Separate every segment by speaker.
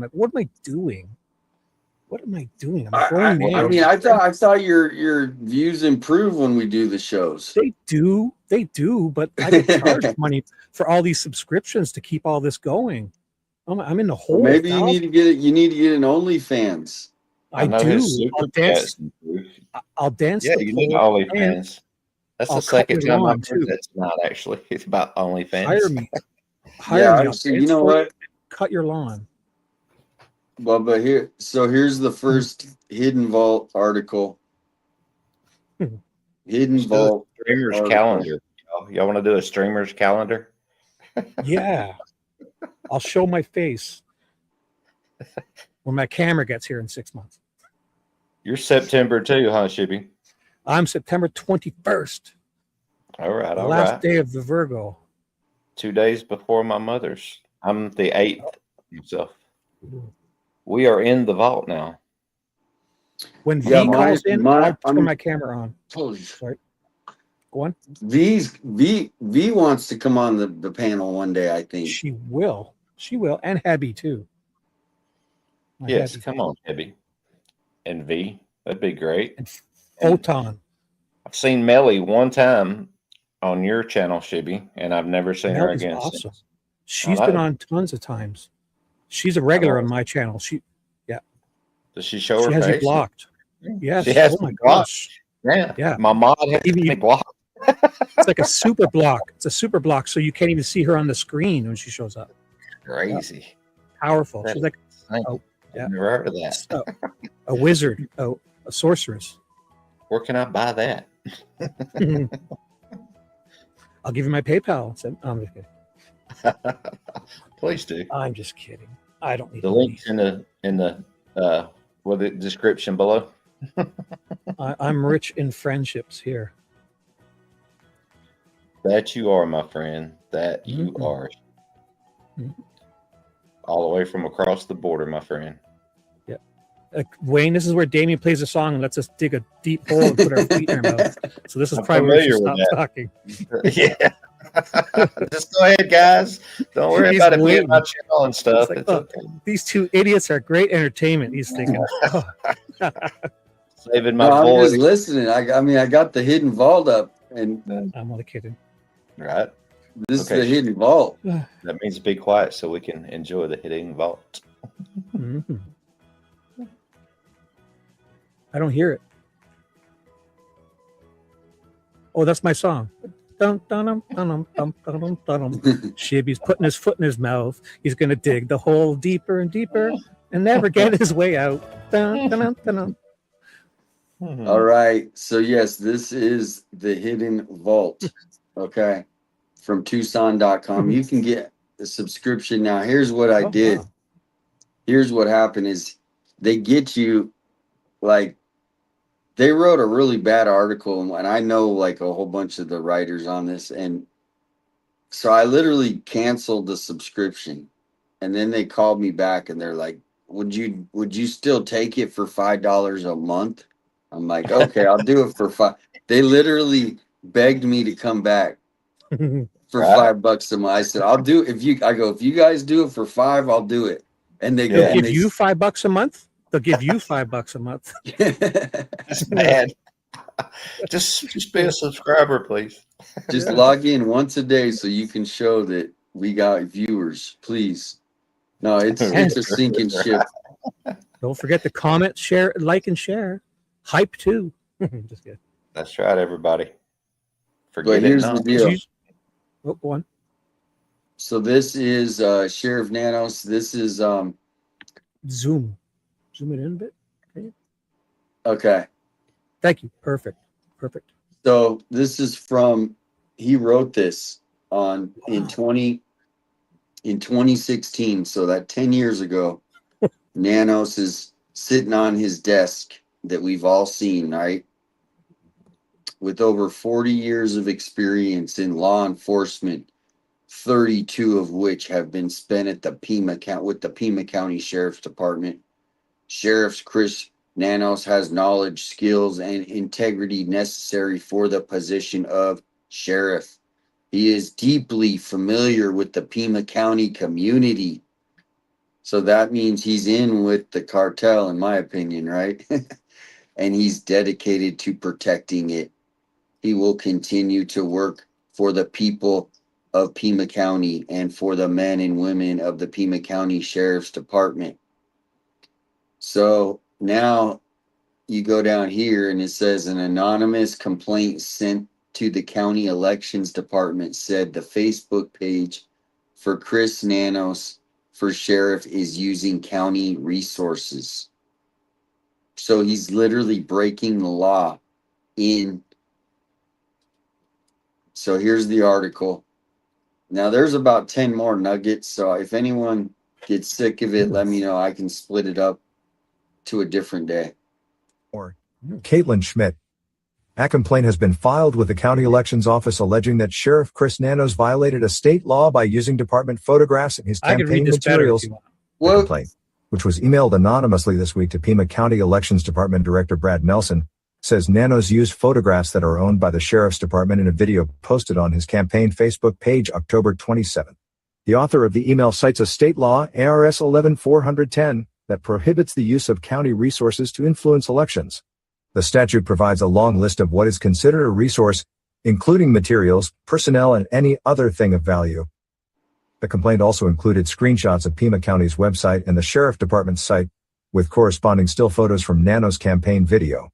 Speaker 1: like, what am I doing? What am I doing? I'm growing
Speaker 2: I
Speaker 1: nails.
Speaker 2: mean, I thought your views improve when we do the shows.
Speaker 1: They do, but I get charged money for all these subscriptions to keep all this going. I'm in the
Speaker 2: Or
Speaker 1: hole.
Speaker 2: maybe you need to get it. You need to get an OnlyFans.
Speaker 1: I
Speaker 3: know his
Speaker 1: do.
Speaker 3: super chats improved.
Speaker 1: I'll dance
Speaker 3: Yeah,
Speaker 1: the
Speaker 3: you need
Speaker 1: pole and
Speaker 3: OnlyFans. That's
Speaker 1: I'll
Speaker 3: the
Speaker 1: cut
Speaker 3: second
Speaker 1: your
Speaker 3: time I've
Speaker 1: lawn
Speaker 3: heard
Speaker 1: too.
Speaker 3: that tonight, actually. It's about OnlyFans.
Speaker 1: Hire me.
Speaker 2: Yeah,
Speaker 1: I'll
Speaker 2: actually, you
Speaker 1: dance
Speaker 2: know
Speaker 1: for
Speaker 2: what?
Speaker 1: cut your lawn.
Speaker 2: Well, but here's the first Hidden Vault article. Hidden
Speaker 3: Let's do a
Speaker 2: Vault
Speaker 3: streamer's
Speaker 2: article.
Speaker 3: calendar. Y'all want to do a streamer's calendar?
Speaker 1: Yeah. I'll show my face when my camera gets here in 6 months.
Speaker 3: You're September too, huh, Shibby?
Speaker 1: I'm September 21st.
Speaker 3: All right,
Speaker 1: The
Speaker 3: all
Speaker 1: last
Speaker 3: right.
Speaker 1: day of the Virgo.
Speaker 3: 2 days before my mother's. I'm the 8th myself. We are in the vault now.
Speaker 1: When
Speaker 2: Yeah,
Speaker 1: V calls in, I'll turn
Speaker 2: I'm-
Speaker 1: my camera on.
Speaker 2: Oh,
Speaker 1: Sorry. Go on.
Speaker 2: V wants to come on the panel one day, I think.
Speaker 1: She will. She will. And Hebby too. My
Speaker 3: Yes,
Speaker 1: Hebby.
Speaker 3: come on, Debbie. And V. That'd be great.
Speaker 1: And Photon.
Speaker 3: I've seen Melly one time on your channel, Shibby, and I've never seen her
Speaker 1: Melly's
Speaker 3: again
Speaker 1: awesome.
Speaker 3: since.
Speaker 1: She's
Speaker 3: I
Speaker 1: been
Speaker 3: know.
Speaker 1: on tons of times. She's a regular on my channel.
Speaker 3: Does she show
Speaker 1: She
Speaker 3: her
Speaker 1: has you
Speaker 3: face?
Speaker 1: blocked. Yes.
Speaker 3: She has
Speaker 1: Oh my
Speaker 3: me blocked.
Speaker 1: gosh.
Speaker 3: Yeah.
Speaker 1: Yeah.
Speaker 3: My mod has
Speaker 1: Even
Speaker 3: me
Speaker 1: you-
Speaker 3: blocked.
Speaker 1: It's like a super block. It's a super block, so you can't even see her on the screen when she shows up.
Speaker 3: Crazy.
Speaker 1: Powerful.
Speaker 3: That
Speaker 1: She's like
Speaker 3: Insane.
Speaker 1: Oh, yeah.
Speaker 3: I've never heard of that.
Speaker 1: a wizard, a sorceress.
Speaker 3: Where can I buy that?
Speaker 1: I'll give you my PayPal. I'm just kidding.
Speaker 3: Please do.
Speaker 1: I'm just kidding. I don't need
Speaker 3: The
Speaker 1: money.
Speaker 3: link's in the description below.
Speaker 1: I'm rich in friendships here.
Speaker 3: That you are, my friend. That you
Speaker 1: Mhm.
Speaker 3: are.
Speaker 1: Mhm.
Speaker 3: All the way from across the border, my friend.
Speaker 1: Wayne, this is where Damien plays a song and lets us dig a deep hole and put our feet in our mouth. So this is
Speaker 3: I'm
Speaker 1: probably where she
Speaker 3: familiar
Speaker 1: stops
Speaker 3: with
Speaker 1: talking.
Speaker 3: Yeah. Just go ahead, guys. Don't worry
Speaker 1: He's
Speaker 3: about it being
Speaker 1: waiting.
Speaker 3: my channel and stuff.
Speaker 1: like,
Speaker 3: It's
Speaker 1: oh.
Speaker 3: okay.
Speaker 1: These two idiots are great entertainment. He's thinking, oh,
Speaker 3: Saving my
Speaker 2: No, I'm
Speaker 3: voice.
Speaker 2: just listening. I mean, I got the Hidden Vault up, and
Speaker 1: I'm only kidding.
Speaker 3: Right.
Speaker 2: this
Speaker 3: Okay.
Speaker 2: is the Hidden Vault.
Speaker 3: That means be quiet so we can enjoy the hidden vault.
Speaker 1: Mhm. I don't hear it. Oh, that's my song. Dun, dun, dun, dun, dun, dun, dun, dun, dun. Shibby's putting his foot in his mouth. He's going to dig the hole deeper and deeper and never get his way out. Dun, dun, dun, dun, dun.
Speaker 2: All right. So yes, this is the Hidden Vault. Okay. From Tucson.com. You can get a subscription now. Here's what I
Speaker 1: Oh,
Speaker 2: did.
Speaker 1: wow.
Speaker 2: Here's what happened is they get you like they wrote a really bad article, and I know like a whole bunch of the writers on this, and so I literally canceled the subscription, and then they called me back and they're like, would you still take it for $5 a month? I'm like, okay, I'll do it for $5. They literally begged me to come back for
Speaker 3: Right.
Speaker 2: $5 a month. I said, I'll do if you guys do it for $5, I'll do it. And they
Speaker 1: They'll
Speaker 3: Yeah.
Speaker 1: give you $5 a month. They'll give you $5 a month.
Speaker 3: That's bad. Just be a subscriber, please.
Speaker 2: just
Speaker 1: Yeah.
Speaker 2: log in once a day so you can show that we got viewers, please. No, it's a sinking ship.
Speaker 1: Don't forget to comment, share, like, and share. Hype too. Just kidding.
Speaker 3: That's right, everybody.
Speaker 2: But
Speaker 3: Forget it
Speaker 2: here's the
Speaker 3: not.
Speaker 2: deal.
Speaker 1: Oh, go on.
Speaker 2: So this is Sheriff Nanos. This is
Speaker 1: Zoom it in a bit.
Speaker 2: okay.
Speaker 1: Thank you. Perfect.
Speaker 2: So this is from he wrote this on in 2016. So that 10 years ago, Nanos is sitting on his desk that we've all seen, right? With over 40 years of experience in law enforcement, 32 of which have been spent at the Pima County with the Pima County Sheriff's Department. Sheriff Chris Nanos has knowledge, skills, and integrity necessary for the position of sheriff. He is deeply familiar with the Pima County community, So that means he's in with the cartel, in my opinion, right? And he's dedicated to protecting it. He will continue to work for the people of Pima County and for the men and women of the Pima County Sheriff's Department. So now you go down here and it says an anonymous complaint sent to the county elections department said the Facebook page for Chris Nanos for sheriff is using county resources. So he's literally breaking the law in. So here's the article. Now there's about 10 more nuggets. So if anyone gets sick of it, let me know. I can split it up to a different day.
Speaker 4: Or Caitlin Schmidt. A complaint has been filed with the county elections office alleging that Sheriff Chris Nanos violated a state law by using department photographs in his
Speaker 1: I can read
Speaker 4: campaign
Speaker 1: this better if
Speaker 4: materials.
Speaker 1: you want.
Speaker 4: The
Speaker 2: Well,
Speaker 4: complaint, which was emailed anonymously this week to Pima County Elections Department Director Brad Nelson, says Nanos used photographs that are owned by the Sheriff's Department in a video posted on his campaign Facebook page October 27. The author of the email cites a state law, ARS 11410, that prohibits the use of county resources to influence elections. The statute provides a long list of what is considered a resource, including materials, personnel, and any other thing of value. The complaint also included screenshots of Pima County's website and the Sheriff Department's site, with corresponding still photos from Nanos' campaign video.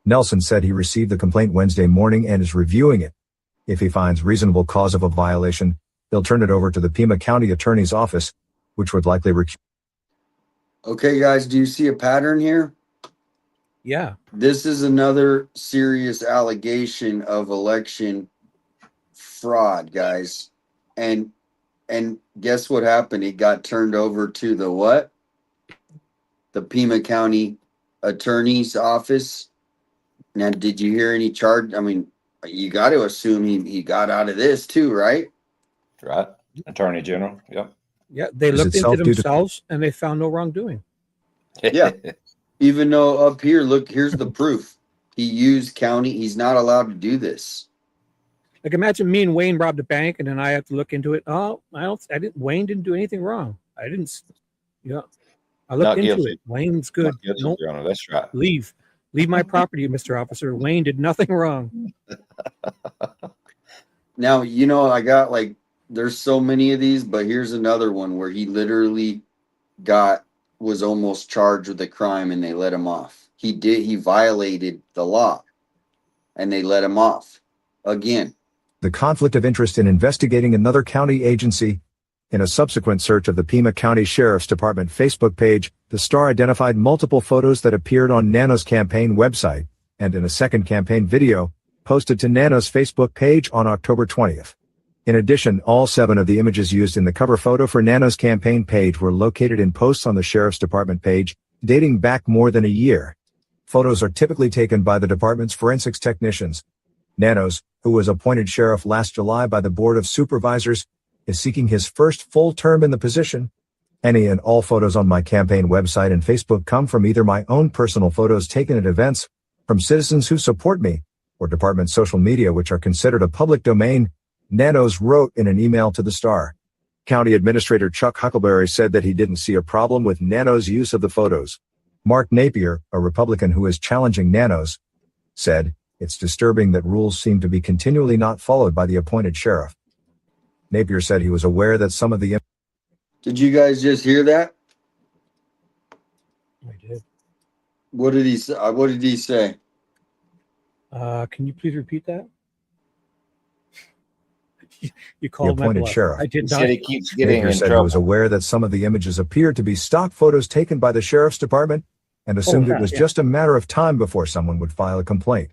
Speaker 4: Nelson said he received the complaint Wednesday morning and is reviewing it. If he finds reasonable cause of a violation, he'll turn it over to the Pima County Attorney's Office, which would likely
Speaker 2: okay, guys, do you see a pattern here?
Speaker 1: Yeah.
Speaker 2: This is another serious allegation of election fraud, guys. And guess what happened? It got turned over to the what? The Pima County Attorney's Office. Now, did you hear any charge? I mean, you got to assume he got out of this too, right?
Speaker 3: Right. Attorney General. Yep.
Speaker 1: Yeah. They
Speaker 4: Is
Speaker 1: looked into
Speaker 4: itself due to-
Speaker 1: themselves and they found no wrongdoing.
Speaker 2: Yeah. Even though up here, look, here's the proof. He used county. He's not allowed to do this.
Speaker 1: Like imagine me and Wayne robbed a bank and then I have to look into it. Oh, Wayne didn't do anything wrong. I looked
Speaker 3: Not
Speaker 1: into
Speaker 3: guilty.
Speaker 1: it. Wayne's good.
Speaker 3: Not guilty,
Speaker 1: Nope.
Speaker 3: Your Honor. That's right.
Speaker 1: Leave my property, Mr. Officer. Wayne did nothing wrong.
Speaker 2: Now, I got there's so many of these, but here's another one where he literally was almost charged with a crime and they let him off. He violated the law and they let him off again.
Speaker 4: the conflict of interest in investigating another county agency. In a subsequent search of the Pima County Sheriff's Department Facebook page, the Star identified multiple photos that appeared on Nanos' campaign website, and in a second campaign video, posted to Nanos' Facebook page on October 20th. In addition, all 7 of the images used in the cover photo for Nanos' campaign page were located in posts on the Sheriff's Department page, dating back more than a year. Photos are typically taken by the department's forensics technicians. Nanos, who was appointed sheriff last July by the Board of Supervisors, is seeking his first full term in the position. Any and all photos on my campaign website and Facebook come from either my own personal photos taken at events, from citizens who support me, or department social media which are considered a public domain, Nanos wrote in an email to the Star. County Administrator Chuck Huckleberry said that he didn't see a problem with Nanos' use of the photos. Mark Napier, a Republican who is challenging Nanos, said, "It's disturbing that rules seem to be continually not followed by the appointed sheriff." Napier said he was aware that some of the...
Speaker 2: Did you guys just hear that?
Speaker 1: I did.
Speaker 2: What did he say? What did he say?
Speaker 1: Can you please repeat that? You called my
Speaker 4: appointed
Speaker 1: bluff.
Speaker 4: sheriff.
Speaker 1: I
Speaker 3: He
Speaker 1: did not.
Speaker 3: said he keeps getting
Speaker 4: Napier
Speaker 3: in
Speaker 4: said he was
Speaker 3: trouble.
Speaker 4: aware that some of the images appeared to be stock photos taken by the sheriff's department and assumed
Speaker 1: yeah,
Speaker 4: it was
Speaker 1: yeah.
Speaker 4: just a matter of time before someone would file a complaint.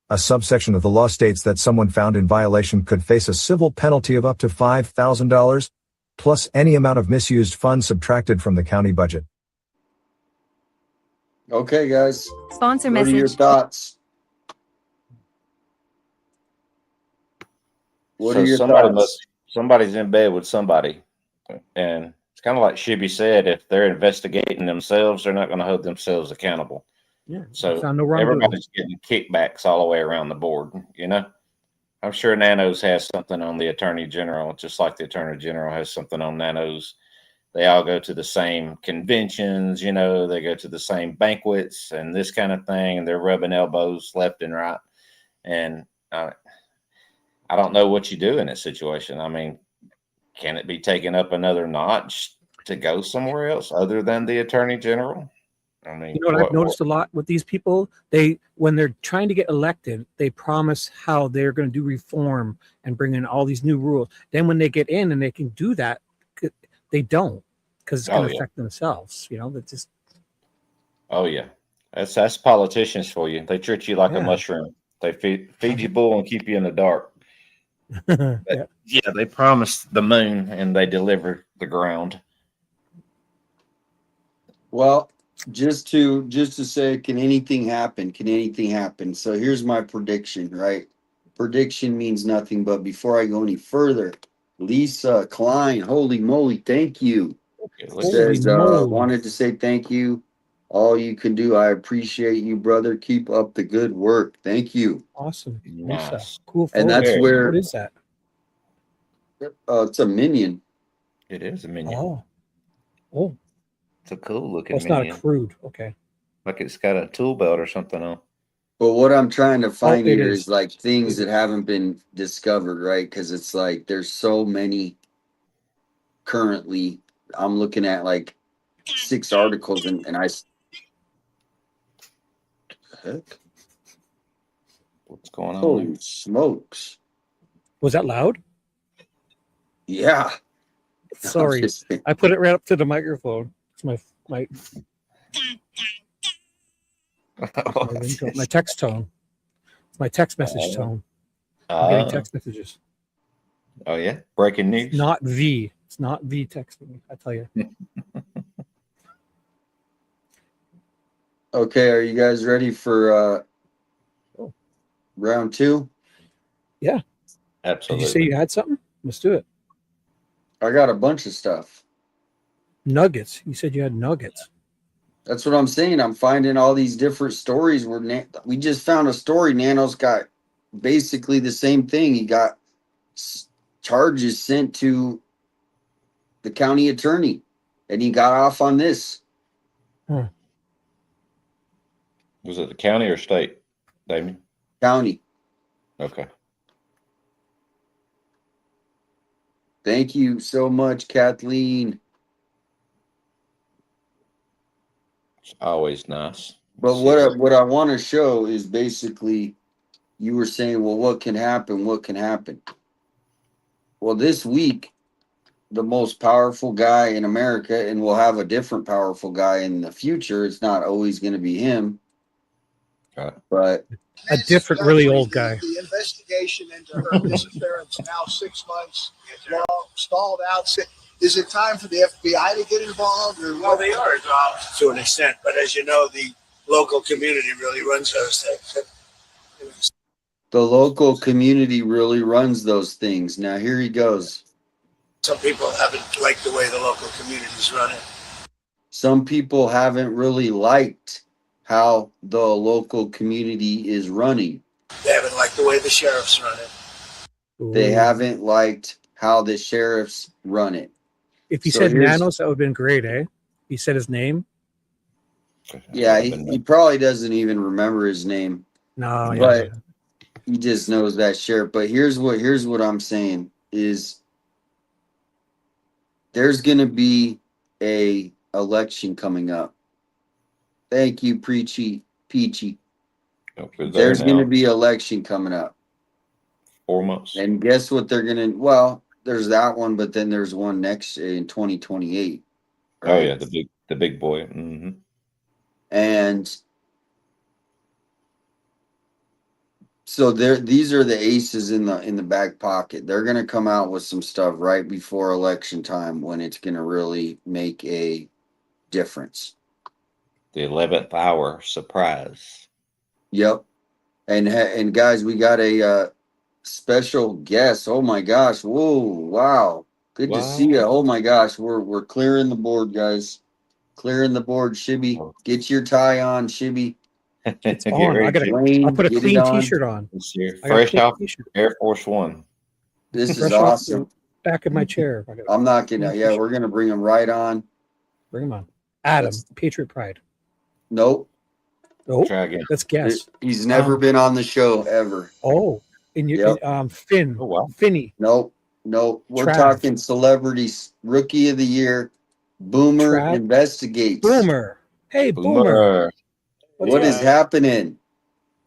Speaker 4: A subsection of the law states that someone found in violation could face a civil penalty of up to $5,000, plus any amount of misused funds subtracted from the county budget.
Speaker 2: Okay, guys.
Speaker 5: Sponsor
Speaker 2: What are your
Speaker 5: message.
Speaker 2: thoughts? What
Speaker 3: So
Speaker 2: are your
Speaker 3: somebody
Speaker 2: thoughts?
Speaker 3: somebody's in bed with somebody, and it's kind of like Shibby said: if they're investigating themselves, they're not going to hold themselves accountable.
Speaker 1: Yeah.
Speaker 3: So
Speaker 1: Found no wrongdoing.
Speaker 3: everybody's getting kickbacks all the way around the board. I'm sure Nanos has something on the Attorney General, just like the Attorney General has something on Nanos. they all go to the same conventions, you know, they go to the same banquets and this kind of thing, and they're rubbing elbows left and right. And I don't know what you do in this situation. I mean, can it be taken up another notch to go somewhere else other than the attorney general? I mean,
Speaker 1: You know what I've noticed a lot with these people? When they're trying to get elected, they promise how they're going to do reform and bring in all these new rules. Then when they get in and they can do that, they don't, because it's going to affect themselves. You know, that just.
Speaker 3: Oh yeah, that's politicians for you. They treat you like a mushroom. They feed you bull and keep you in the dark. Yeah, they promise the moon and they deliver the ground.
Speaker 2: Well, just to say, can anything happen? Can anything happen? So here's my prediction, right? Prediction means nothing, but before I go any further, Lisa Klein, holy moly, thank you. Says wanted to say thank you. All you can do. I appreciate you, brother. Keep up the good work. Thank you.
Speaker 1: Awesome.
Speaker 3: Nice.
Speaker 1: Lisa. Cool.
Speaker 2: And that's where
Speaker 1: what is that?
Speaker 2: It's a minion.
Speaker 3: It is a minion.
Speaker 1: Oh.
Speaker 3: It's a cool looking
Speaker 1: it's
Speaker 3: minion.
Speaker 1: Not a crude. Okay.
Speaker 3: Like it's got a tool belt or something on.
Speaker 2: But what I'm trying to find here
Speaker 1: is
Speaker 2: like things that haven't been discovered, right? Because it's like there's so many currently. I'm looking at like 6 articles and heck?
Speaker 3: What's going on?
Speaker 2: Holy smokes.
Speaker 1: Was that loud?
Speaker 2: Yeah.
Speaker 1: Sorry. I put it right up to the microphone. It's my my text tone. It's my text message tone. I'm getting text messages.
Speaker 3: Oh yeah? Breaking news.
Speaker 1: It's not V. It's not V texting me, I tell you.
Speaker 2: Okay, are you guys ready for round 2?
Speaker 1: Yeah.
Speaker 3: Absolutely.
Speaker 1: Did you say you had something? Let's do it.
Speaker 2: I got a bunch of stuff.
Speaker 1: Nuggets. You said you had nuggets.
Speaker 2: That's what I'm saying. I'm finding all these different stories where we just found a story. Nano's got basically the same thing. He got charges sent to the county attorney, and he got off on this.
Speaker 3: Was it the county or state, Damien?
Speaker 2: County.
Speaker 3: Okay.
Speaker 2: Thank you so much, Kathleen.
Speaker 3: It's always nice.
Speaker 2: But what I want to show is basically, you were saying, well, what can happen? What can happen? Well, this week, the most powerful guy in America, and we'll have a different powerful guy in the future. It's not always going to be him, but
Speaker 1: a different, really old guy.
Speaker 5: The investigation into her disappearance now 6 months long, stalled out. Is it time for the FBI to get involved? Or well, they are involved to an extent, but as you know, the local community really runs those things.
Speaker 2: the local community really runs those things. Now, here he goes.
Speaker 5: Some people haven't liked the way the local communities run it.
Speaker 2: Some people haven't really liked how the local community is running.
Speaker 5: They haven't liked the way the sheriffs run it.
Speaker 2: They haven't liked how the sheriffs run it.
Speaker 1: If he said Nanos, that would have been great, eh? He said his name.
Speaker 2: Yeah, he probably doesn't even remember his name.
Speaker 1: No,
Speaker 2: but he just knows that sheriff. But here's what I'm saying is there's gonna be a election coming up. Thank you, Peachy. There's gonna be election coming up.
Speaker 3: 4 months.
Speaker 2: And guess what they're gonna? Well, there's that one, but then there's one next in 2028. Right?
Speaker 3: Oh yeah, the big boy. Mm-hmm.
Speaker 2: And so these are the aces in the back pocket. They're gonna come out with some stuff right before election time when it's gonna really make a difference.
Speaker 3: The 11th hour surprise.
Speaker 2: Yep. And guys, we got a special guest. Oh my gosh. Whoa, wow. Good to see you. Oh my gosh. We're clearing the board, guys. Clearing the board, Shibby. Get your tie on, Shibby.
Speaker 1: It's on. I'll put a clean t-shirt on.
Speaker 3: Fresh off Air Force One.
Speaker 2: This is awesome.
Speaker 1: back of my chair.
Speaker 2: I'm not gonna. Yeah, we're gonna bring him right on.
Speaker 1: Bring him on. Adam,
Speaker 2: Let's-
Speaker 1: Patriot Pride.
Speaker 2: Nope.
Speaker 1: Oh,
Speaker 3: Try again.
Speaker 1: let's guess.
Speaker 2: He's never been on the show ever.
Speaker 1: Oh, in your
Speaker 2: Yep.
Speaker 1: Finn.
Speaker 3: Oh, wow.
Speaker 1: Finny.
Speaker 2: Nope. We're
Speaker 1: Trav.
Speaker 2: talking celebrities. Rookie of the year. Boomer
Speaker 1: Trav.
Speaker 2: investigates.
Speaker 1: Boomer. Hey, Boomer.
Speaker 3: Boomer.
Speaker 2: What is happening?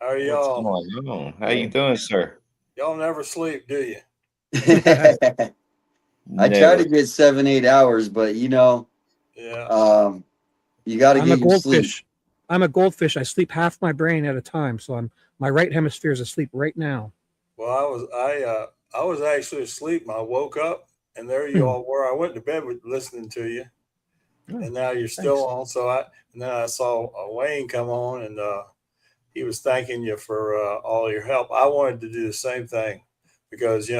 Speaker 5: How are
Speaker 3: What's
Speaker 5: y'all?
Speaker 3: going on? How you doing, sir?
Speaker 5: Y'all never sleep, do you?
Speaker 2: I try
Speaker 3: Never.
Speaker 2: to get 7-8 hours, but you know,
Speaker 5: Yeah.
Speaker 2: you got to
Speaker 1: I'm a
Speaker 2: get your sleep.
Speaker 1: goldfish. I'm a goldfish. I sleep half my brain at a time, so my right hemisphere is asleep right now.
Speaker 5: Well, I was actually asleep. I woke up, and there you all were. I went to bed with listening to you, and now you're still on. And then I saw Wayne come on, and he was thanking you for all your help. I wanted to do the same thing because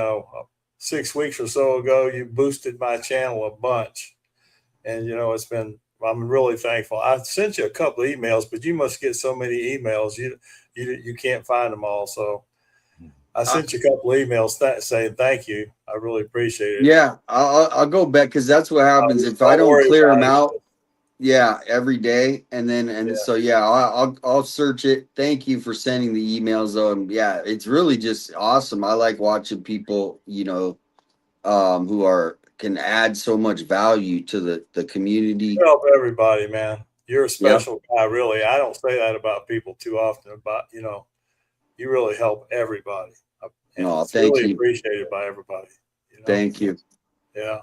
Speaker 5: 6 weeks or so ago you boosted my channel a bunch, and I'm really thankful. I sent you a couple of emails, but you must get so many emails you can't find them all. So I sent you a couple of emails saying thank you. I really appreciate it.
Speaker 2: Yeah, I'll go back because that's what happens if I don't
Speaker 5: worry
Speaker 2: clear
Speaker 5: about
Speaker 2: them
Speaker 5: it.
Speaker 2: out. Yeah, every day, and
Speaker 5: Yeah.
Speaker 2: so I'll search it. Thank you for sending the emails. Yeah, it's really just awesome. I like watching people, who can add so much value to the community.
Speaker 5: You help everybody, man. You're a
Speaker 2: Yep.
Speaker 5: special guy, really. I don't say that about people too often, but you really help everybody. And
Speaker 2: No,
Speaker 5: it's
Speaker 2: thank
Speaker 5: really
Speaker 2: you.
Speaker 5: appreciated by everybody.
Speaker 2: Thank you.
Speaker 5: Yeah.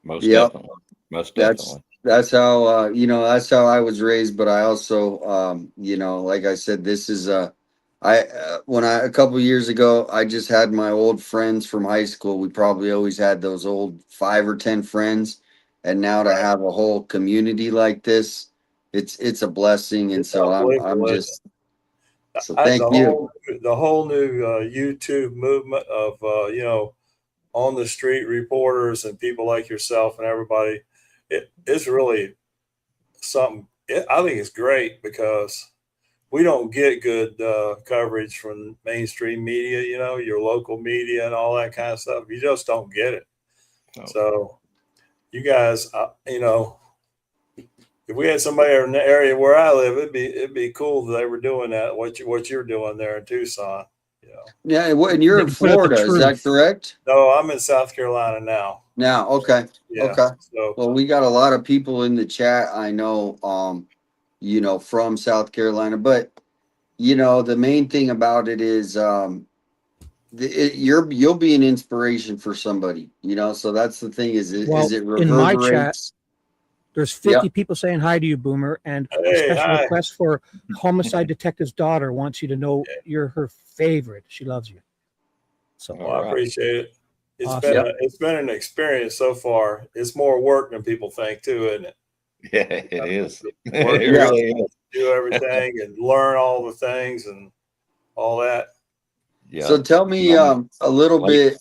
Speaker 3: Most
Speaker 2: Yep.
Speaker 3: definitely. Most
Speaker 2: That's
Speaker 3: definitely.
Speaker 2: that's how that's how I was raised. But I also like I said, this is a couple years ago I just had my old friends from high school. We probably always had those old 5 or 10 friends, and now to have a whole community like this, it's a blessing. And
Speaker 5: It's
Speaker 2: so I'm
Speaker 5: unbelievable, isn't
Speaker 2: just so thank
Speaker 5: the
Speaker 2: you.
Speaker 5: whole new YouTube movement of on the street reporters and people like yourself and everybody. It's really something. I think it's great because we don't get good coverage from mainstream media. Your local media and all that kind of stuff. You just don't get it.
Speaker 3: No.
Speaker 5: So you guys, if we had somebody in the area where I live, it'd be cool that they were doing that. What you're doing there in Tucson.
Speaker 2: Yeah, and you're in
Speaker 1: They put out the
Speaker 2: Florida, is that
Speaker 1: truth.
Speaker 2: correct?
Speaker 5: No, I'm in South Carolina now.
Speaker 2: Now, okay.
Speaker 5: Yeah.
Speaker 2: Okay.
Speaker 5: So
Speaker 2: Well, we got a lot of people in the chat. I know, from South Carolina, but the main thing about it is, you'll be an inspiration for somebody. So that's the thing. Is it
Speaker 1: in my chat,
Speaker 2: reverberates?
Speaker 1: there's 50 people saying hi to you, Boomer, and a
Speaker 5: Hey,
Speaker 1: special
Speaker 5: hi.
Speaker 1: request for homicide detective's daughter wants you to know you're her favorite. She loves you. So
Speaker 5: Well, I appreciate it.
Speaker 1: Awesome.
Speaker 5: It's been an experience so far. It's more work than people think too, isn't it?
Speaker 3: Yeah, it is.
Speaker 5: Work,
Speaker 3: It really is.
Speaker 5: do everything and learn all the things and all that.
Speaker 3: Yeah.
Speaker 2: So tell me a little
Speaker 3: like-
Speaker 2: bit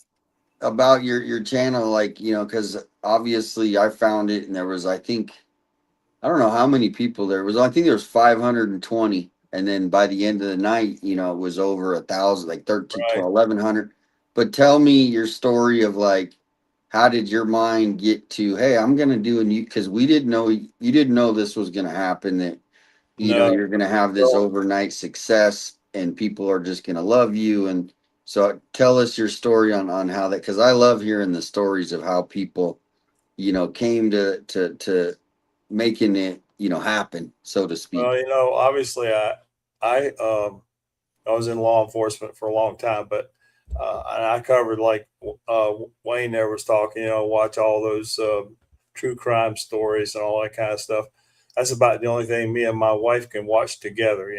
Speaker 2: about your channel, like, because obviously I found it and there was, I don't know how many people there was. I think there was 520. And then by the end of the night, it was over 1,000, like 13,
Speaker 5: Right.
Speaker 2: 1,100. But tell me your story of like, how did your mind get to, hey, I'm going to do because you didn't know this was going to happen, that,
Speaker 5: No.
Speaker 2: you're going to have this overnight success and people are just going to love you. And so tell us your story on how that, because I love hearing the stories of how people, came to making it, happen, so to speak.
Speaker 5: Well, obviously I was in law enforcement for a long time, but and I covered like Wayne there was talking, watch all those true crime stories and all that kind of stuff. That's about the only thing me and my wife can watch together,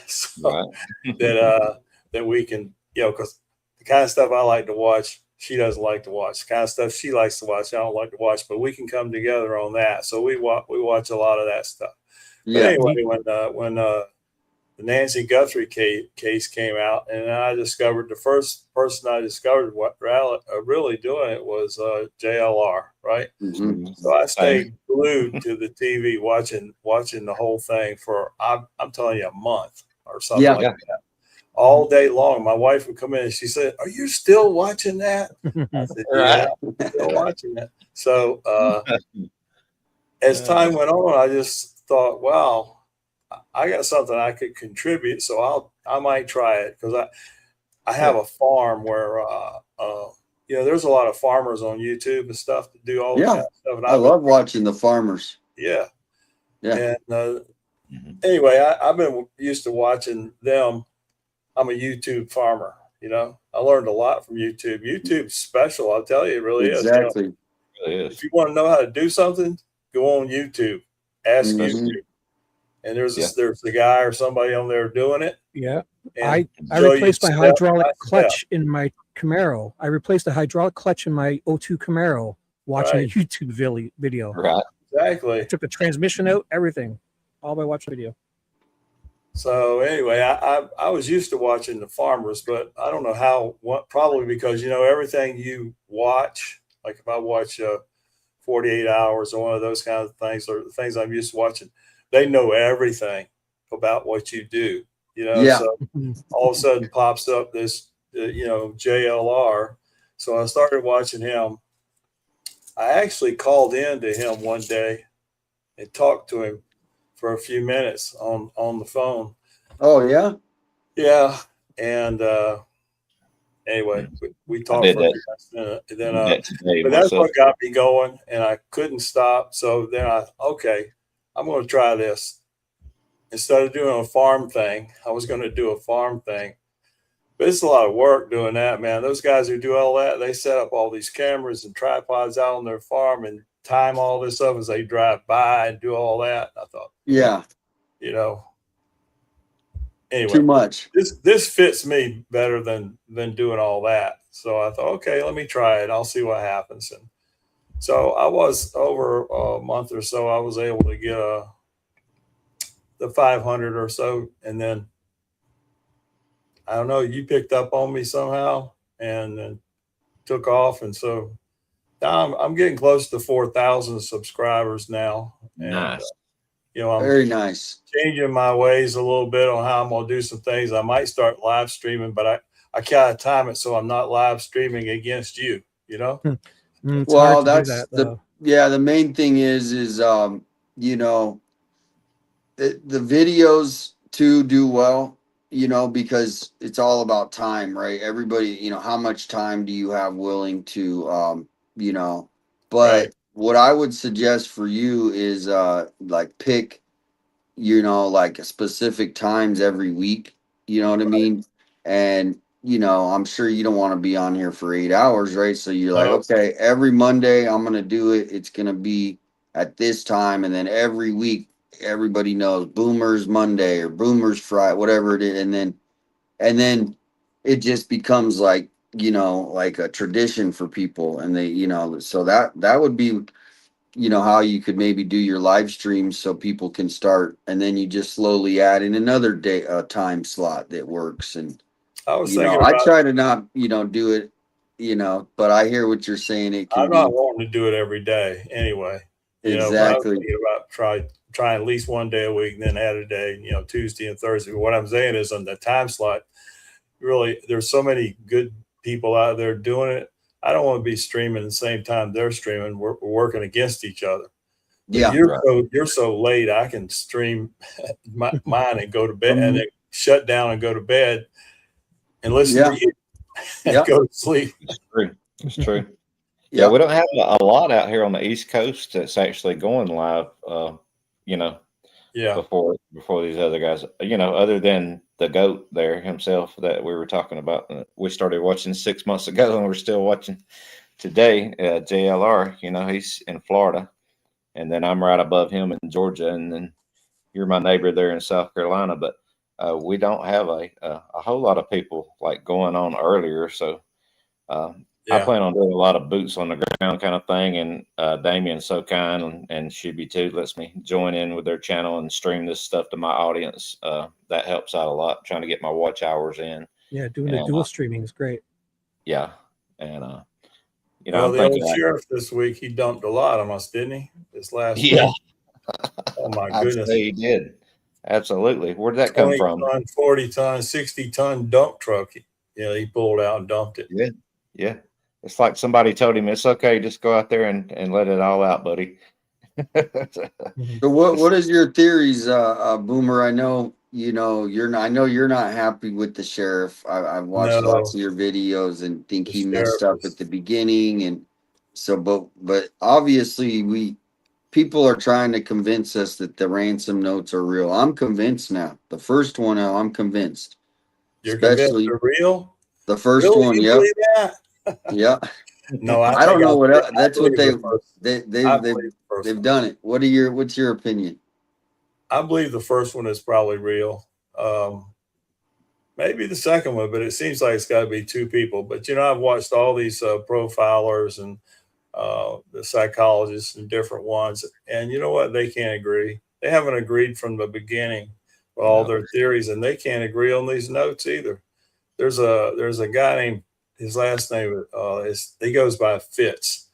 Speaker 5: so
Speaker 3: Right.
Speaker 5: that we can, because the kind of stuff I like to watch, she doesn't like to watch. The kind of stuff she likes to watch, I don't like to watch, but we can come together on that. So we watch a lot of that stuff.
Speaker 2: Yeah.
Speaker 5: But anyway, when the Nancy Guthrie case came out, and I discovered the first person I discovered really doing it was JLR, right?
Speaker 2: Mhm.
Speaker 5: So I stayed glued to the TV watching the whole thing for I'm telling you a month or something
Speaker 2: Yeah.
Speaker 5: like that.
Speaker 6: all day long. My wife would come in and she said, "Are you still watching that?" I said, "Yeah, I'm still watching that." So as time went on, I just thought, wow, I got something I could contribute. So I might try it, because I have a farm where there's a lot of farmers on YouTube and stuff that do all that kind of stuff. And
Speaker 2: I love watching the farmers.
Speaker 6: Yeah.
Speaker 2: Yeah.
Speaker 6: And anyway, I've been used to watching them. I'm a YouTube farmer. I learned a lot from YouTube. YouTube's special, I'll tell you, it really is.
Speaker 2: Exactly.
Speaker 6: If you want to know how to do something, go on YouTube, ask
Speaker 2: Mhm.
Speaker 6: YouTube, and there's a guy or somebody on there doing it.
Speaker 1: Yeah.
Speaker 6: And
Speaker 1: I
Speaker 6: show you
Speaker 1: replaced my
Speaker 6: step
Speaker 1: hydraulic
Speaker 6: by step.
Speaker 1: clutch in my Camaro. I replaced the hydraulic clutch in my O2 Camaro watching a
Speaker 6: Right.
Speaker 1: YouTube video.
Speaker 3: Right.
Speaker 6: Exactly.
Speaker 1: I took the transmission out, everything, all by watching the video.
Speaker 6: So anyway, I was used to watching the farmers, but I don't know how. Probably because everything you watch, like if I watch 48 Hours or one of those kinds of things, or the things I'm used to watching, they know everything about what you do.
Speaker 2: Yeah.
Speaker 6: So all of a sudden pops up this JLR. So I started watching him. I actually called in to him one day and talked to him for a few minutes on the phone.
Speaker 2: Oh yeah.
Speaker 6: Yeah. And anyway, we talked for a few minutes. And then but that's what got me going, and I couldn't stop. So then I'm going to try this. Instead of doing a farm thing, I was going to do a farm thing. But it's a lot of work doing that, man. Those guys who do all that, they set up all these cameras and tripods out on their farm and time all this up as they drive by and do all that. I thought,
Speaker 2: Yeah.
Speaker 6: Anyway,
Speaker 2: Too much.
Speaker 6: This fits me better than doing all that. So I thought, okay, let me try it. I'll see what happens. And so I was, over a month or so, I was able to get the 500 or so, and then I don't know, you picked up on me somehow and then took off. And so now I'm getting close to 4,000 subscribers now. And,
Speaker 3: Nice.
Speaker 6: I'm
Speaker 2: Very nice.
Speaker 6: changing my ways a little bit on how I'm going to do some things. I might start live streaming, but I kind of time it so I'm not live streaming against you,
Speaker 1: It's
Speaker 2: Well,
Speaker 1: hard to
Speaker 2: that's
Speaker 1: do that,
Speaker 2: the main thing is the videos too do well, because it's all about time, right? Everybody, how much time do you have willing to, but
Speaker 6: Right.
Speaker 2: what I would suggest for you is, like pick, like specific times every week, you know what I mean? And, I'm sure you don't want to be on here for 8 hours, right? So you're like,
Speaker 6: No.
Speaker 2: okay, every Monday I'm going to do it. It's going to be at this time. And then every week, everybody knows Boomers Monday or Boomers Friday, whatever it is. And then it just becomes like, like a tradition for people. And they, so that would be, how you could maybe do your live streams so people can start, and then you just slowly add in another day, time slot that works. And
Speaker 6: I was thinking
Speaker 2: I
Speaker 6: about,
Speaker 2: try to not, do it, but I hear what you're saying. It can
Speaker 6: I'm not wanting to do it every day anyway. But I was
Speaker 2: exactly.
Speaker 6: thinking about try at least one day a week and then add a day, Tuesday and Thursday. But what I'm saying is, on the time slot, really, there's so many good people out there doing it. I don't want to be streaming at the same time they're streaming. We're working against each other. But
Speaker 2: Yeah.
Speaker 6: you're so late. I can stream mine and go to bed, and then shut down and go to bed and listen to you and go to sleep.
Speaker 3: It's true. It's true. Yeah, we don't have a lot out here on the East Coast that's actually going live. Before these other guys, other than the GOAT there himself that we were talking about. We started watching 6 months ago, and we're still watching today. JLR, he's in Florida, and then I'm right above him in Georgia, and then you're my neighbor there in South Carolina. But we don't have a whole lot of people like going on earlier, so I plan on doing a lot of boots on the ground kind of thing. And Damien's so kind, and Shibby too lets me join in with their channel and stream this stuff to my audience. That helps out a lot, trying to get my watch hours in.
Speaker 1: Yeah, doing the dual streaming is great.
Speaker 3: Yeah, and
Speaker 6: well,
Speaker 3: I'm
Speaker 6: the
Speaker 3: thinking
Speaker 6: old sheriff this week, he dumped a lot on us, didn't he? This last week. Oh my goodness,
Speaker 3: he did. Absolutely. Where did that come
Speaker 6: 20
Speaker 3: from?
Speaker 6: ton, 40 ton, 60-ton dump truck. He pulled out and dumped it.
Speaker 3: Yeah. Yeah. It's like somebody told him it's okay, just go out there and let it all out, buddy.
Speaker 2: So what is your theories, Boomer? I know I know you're not happy with the sheriff. I've watched lots
Speaker 6: No,
Speaker 2: of your videos and think
Speaker 6: the
Speaker 2: he messed
Speaker 6: sheriff
Speaker 2: up
Speaker 6: is,
Speaker 2: at the beginning, and so but obviously people are trying to convince us that the ransom notes are real. I'm convinced now. The first one, I'm convinced,
Speaker 6: you're convinced
Speaker 2: especially
Speaker 6: they're real?
Speaker 2: the first
Speaker 6: Really?
Speaker 2: one.
Speaker 6: You
Speaker 2: Yep,
Speaker 6: believe that?
Speaker 2: yep.
Speaker 6: No, I
Speaker 2: I
Speaker 6: think
Speaker 2: don't know what else.
Speaker 6: I
Speaker 2: That's what
Speaker 6: believe the first.
Speaker 2: they
Speaker 6: I
Speaker 2: they've they've
Speaker 6: believe the first
Speaker 2: they've
Speaker 6: one.
Speaker 2: done it. What's your opinion?
Speaker 6: I believe the first one is probably real. Maybe the second one, but it seems like it's got to be two people. But I've watched all these profilers and the psychologists and different ones, and you know what? They can't agree. They haven't agreed from the beginning with all
Speaker 3: No.
Speaker 6: their theories, and they can't agree on these notes either. There's a guy named, his last name he goes by Fitz,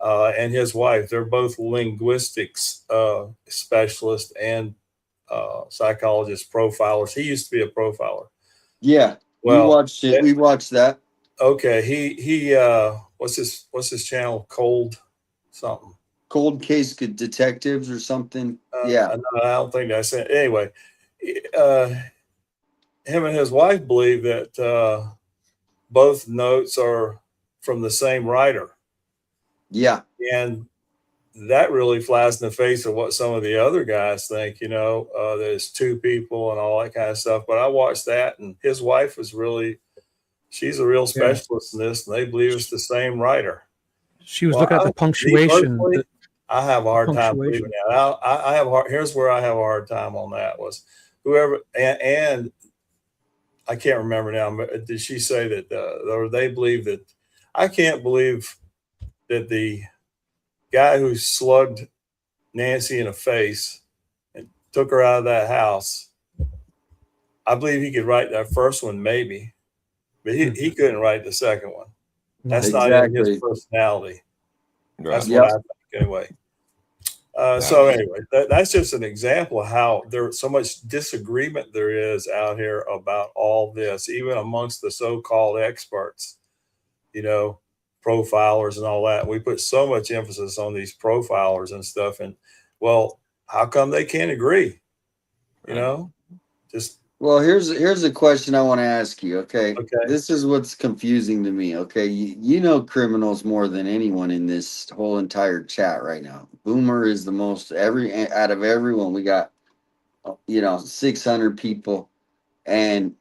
Speaker 6: and his wife. They're both linguistics specialists and psychologist profilers. He used to be a profiler.
Speaker 2: Yeah, we
Speaker 6: Well,
Speaker 2: watched it. We watched that.
Speaker 6: okay. He what's his channel? Cold something.
Speaker 2: Cold Case Detectives or something. Yeah,
Speaker 6: No, I don't think that's it. Anyway, uh, him and his wife believe that both notes are from the same writer,
Speaker 2: yeah.
Speaker 6: and that really flies in the face of what some of the other guys think. There's two people and all that kind of stuff. But I watched that, and his wife was she's a real specialist in this, and they believe it's the same writer.
Speaker 1: She was looking at the punctuation.
Speaker 6: I have a hard time believing that. I have here's where I have a hard time on that was whoever and I can't remember now. But did she say that or they believe that? I can't believe that the guy who slugged Nancy in the face and took her out of that house. I believe he could write that first one, maybe, but he couldn't write the second one. That's not in his personality.
Speaker 3: Right.
Speaker 6: That's what I think anyway. So anyway, that's just an example of how there's so much disagreement there is out here about all this, even amongst the so-called experts, profilers and all that. We put so much emphasis on these profilers and stuff. And well, how come they can't agree? Just
Speaker 2: Well, here's a question I want to ask you. Okay,
Speaker 6: okay.
Speaker 2: This is what's confusing to me. Okay, you know criminals more than anyone in this whole entire chat right now. Boomer is the most out of everyone. We got 600 people, and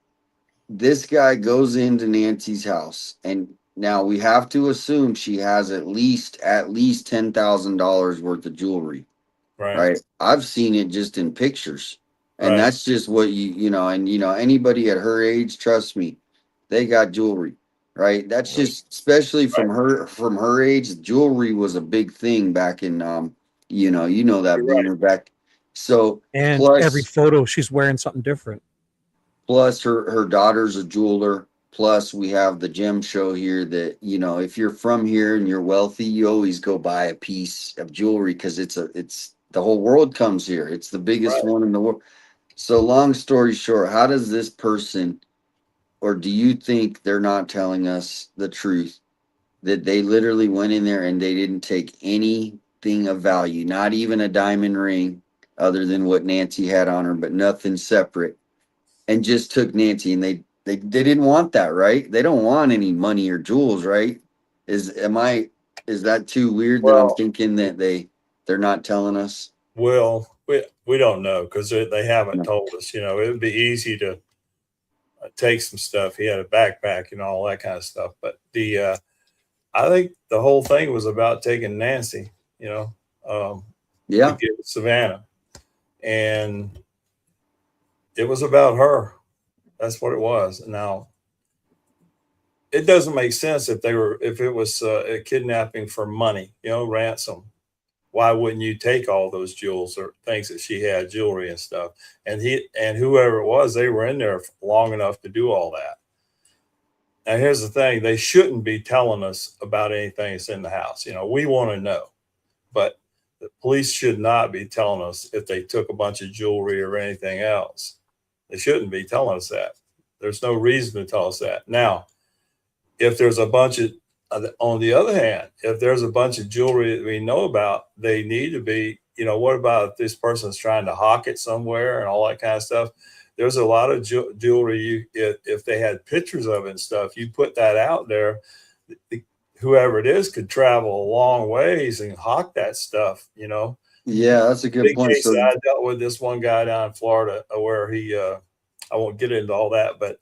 Speaker 2: this guy goes into Nancy's house, and now we have to assume she has at least $10,000 worth of jewelry. Right. I've seen it just in pictures. And that's just what anybody at her age, trust me, they got jewelry, right? That's just, especially from her age, jewelry was a big thing back in, that Boomer back. So,
Speaker 1: and
Speaker 2: plus,
Speaker 1: every photo she's wearing something different.
Speaker 2: Plus her daughter's a jeweler. Plus we have the gem show here that, if you're from here and you're wealthy, you always go buy a piece of jewelry because it's the whole world comes here. It's the biggest one in the world. So long story short, how does this person, or do you think they're not telling us the truth, that they literally went in there and they didn't take anything of value, not even a diamond ring other than what Nancy had on her, but nothing separate, and just took Nancy, and they didn't want that, right? They don't want any money or jewels, right? Is that too weird that I'm thinking that they're not telling us?
Speaker 6: Well, we don't know because they haven't told us. It would be easy to take some stuff. He had a backpack and all that kind of stuff. But I think the whole thing was about taking Nancy. To get Savannah, and it was about her. That's what it was. Now, it doesn't make sense if it was a kidnapping for money, ransom. Why wouldn't you take all those jewels or things that she had, jewelry and stuff? And whoever it was, they were in there long enough to do all that. Now, here's the thing. They shouldn't be telling us about anything that's in the house. We want to know. But The police should not be telling us if they took a bunch of jewelry or anything else. They shouldn't be telling us that. There's no reason to tell us that. Now, if there's a bunch of, on the other hand, if there's a bunch of jewelry that we know about, they need to be, what about if this person's trying to hawk it somewhere and all that kind of stuff? There's a lot of jewelry. If they had pictures of it and stuff, you put that out there, whoever it is could travel a long ways and hawk that stuff,
Speaker 2: Yeah, that's a good point.
Speaker 6: So I dealt with this one guy down in Florida where he, I won't get into all that, but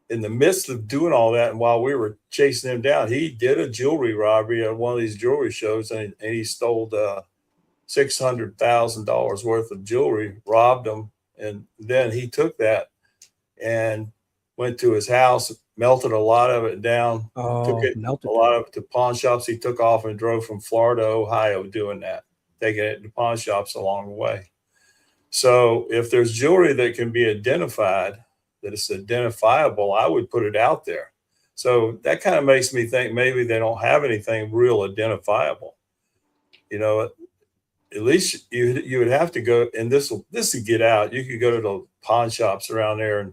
Speaker 6: in the midst of doing all that, and while we were chasing him down, he did a jewelry robbery at one of these jewelry shows, and he stole $600,000 worth of jewelry, robbed them, and then he took that and went to his house, melted a lot of it down, took it a lot of it to pawn shops. He took off and drove from Florida to Ohio doing that, taking it to pawn shops along the way. So if there's jewelry that can be identified, that it's identifiable, I would put it out there. So that kind of makes me think maybe they don't have anything real identifiable. At least you would have to go, and this would get out. You could go to the pawn shops around there and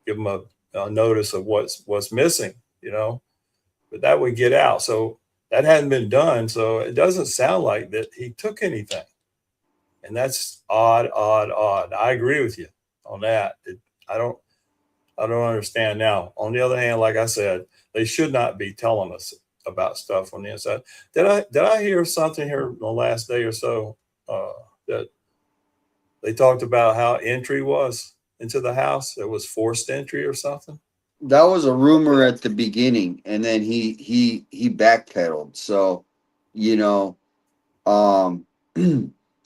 Speaker 6: give them a notice of what's missing, but that would get out. So that hadn't been done. So it doesn't sound like that he took anything. And that's odd. I agree with you on that. I don't understand. Now, on the other hand, like I said, they should not be telling us about stuff on the inside. Did I hear something here the last day or so that they talked about how entry was into the house? It was forced entry or something.
Speaker 2: That was a rumor at the beginning, and then he backpedaled. So,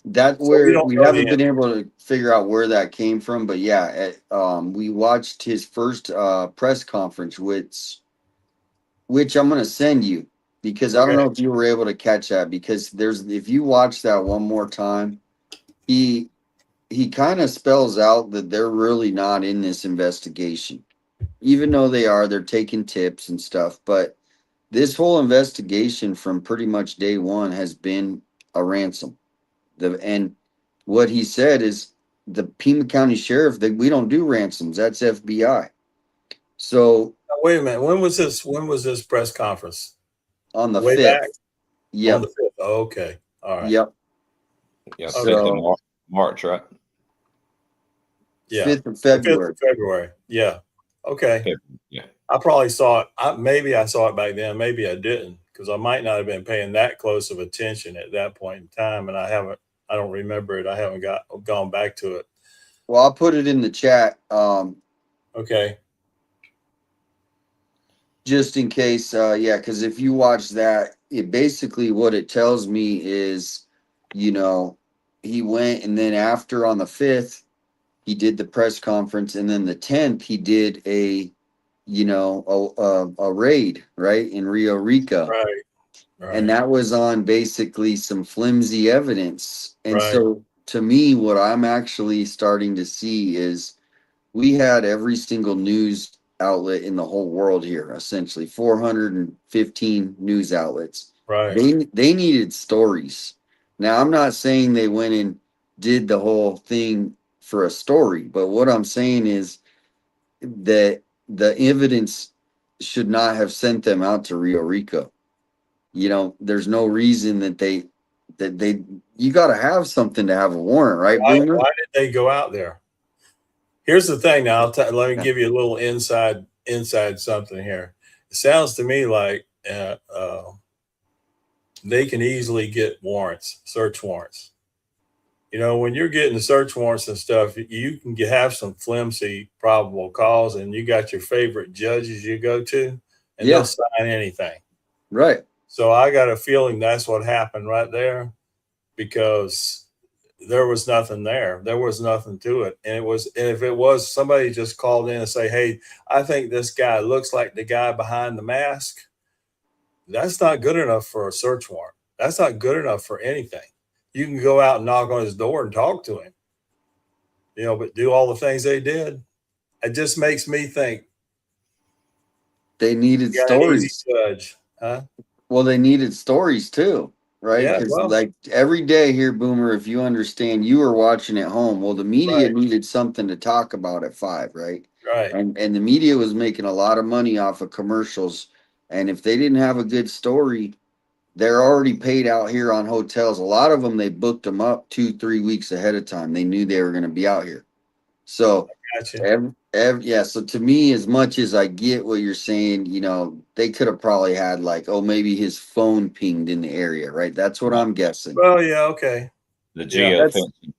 Speaker 2: that where we haven't been able to figure out where that came from. But yeah, we watched his first press conference, which I'm going to send you, because I don't know if you were able to catch that, because if you watch that one more time, he kind of spells out that they're really not in this investigation, even though they're taking tips and stuff. But this whole investigation from pretty much day one has been a ransom. And what he said is the Pima County Sheriff, that we don't do ransoms. That's FBI. So
Speaker 6: wait a minute. When was this press conference?
Speaker 2: On the
Speaker 6: 5th.
Speaker 2: Yeah.
Speaker 6: On the 5th. Oh, okay. All right.
Speaker 2: Yep.
Speaker 3: Yeah. So, March, right?
Speaker 6: Yeah.
Speaker 2: 5th of February.
Speaker 6: 5th of February. Yeah. Okay.
Speaker 3: Yeah.
Speaker 6: I probably saw it. Maybe I saw it back then. Maybe I didn't, because I might not have been paying that close of attention at that point in time. And I don't remember it. I haven't gone back to it.
Speaker 2: Well, I'll put it in the chat.
Speaker 6: Okay.
Speaker 2: Just in case. Because if you watch that, it basically what it tells me is, he went, and then after on the 5th, he did the press conference, and then the 10th he did a raid, right, in Rio Rico.
Speaker 6: Right.
Speaker 2: And that was on basically some flimsy evidence. And so to me, what I'm actually starting to see is we had every single news outlet in the whole world here, essentially 415 news outlets.
Speaker 6: Right.
Speaker 2: They needed stories. Now, I'm not saying they went and did the whole thing for a story, but what I'm saying is that the evidence should not have sent them out to Rio Rico. There's no reason that you got to have something to have a warrant, right?
Speaker 6: Why did they go out there? Here's the thing. Now, let me give you a little inside something here. It sounds to me like they can easily get warrants, search warrants. When you're getting the search warrants and stuff, you can have some flimsy probable cause, and you got your favorite judges you go to, and they'll sign anything.
Speaker 2: Right.
Speaker 6: So I got a feeling that's what happened right there, because there was nothing there. There was nothing to it. And if it was, somebody just called in and say, hey, I think this guy looks like the guy behind the mask. That's not good enough for a search warrant. That's not good enough for anything. You can go out and knock on his door and talk to him, but do all the things they did. It just makes me think
Speaker 2: they needed stories.
Speaker 6: Judge, huh?
Speaker 2: Well, they needed stories too, right?
Speaker 6: Yeah,
Speaker 2: Because
Speaker 6: well,
Speaker 2: like every day here, Boomer, if you understand, you were watching at home. Well, the media
Speaker 6: right,
Speaker 2: needed something to talk about at 5, right?
Speaker 6: right.
Speaker 2: And the media was making a lot of money off of commercials. And if they didn't have a good story, they're already paid out here on hotels. A lot of them, they booked them up 2-3 weeks ahead of time. They knew they were going to be out here. So
Speaker 6: Gotcha.
Speaker 2: yeah. So to me, as much as I get what you're saying, they could have probably had like, oh, maybe his phone pinged in the area, right? That's what I'm guessing.
Speaker 6: Well, yeah, okay.
Speaker 3: The
Speaker 6: Yeah.
Speaker 3: geofencing.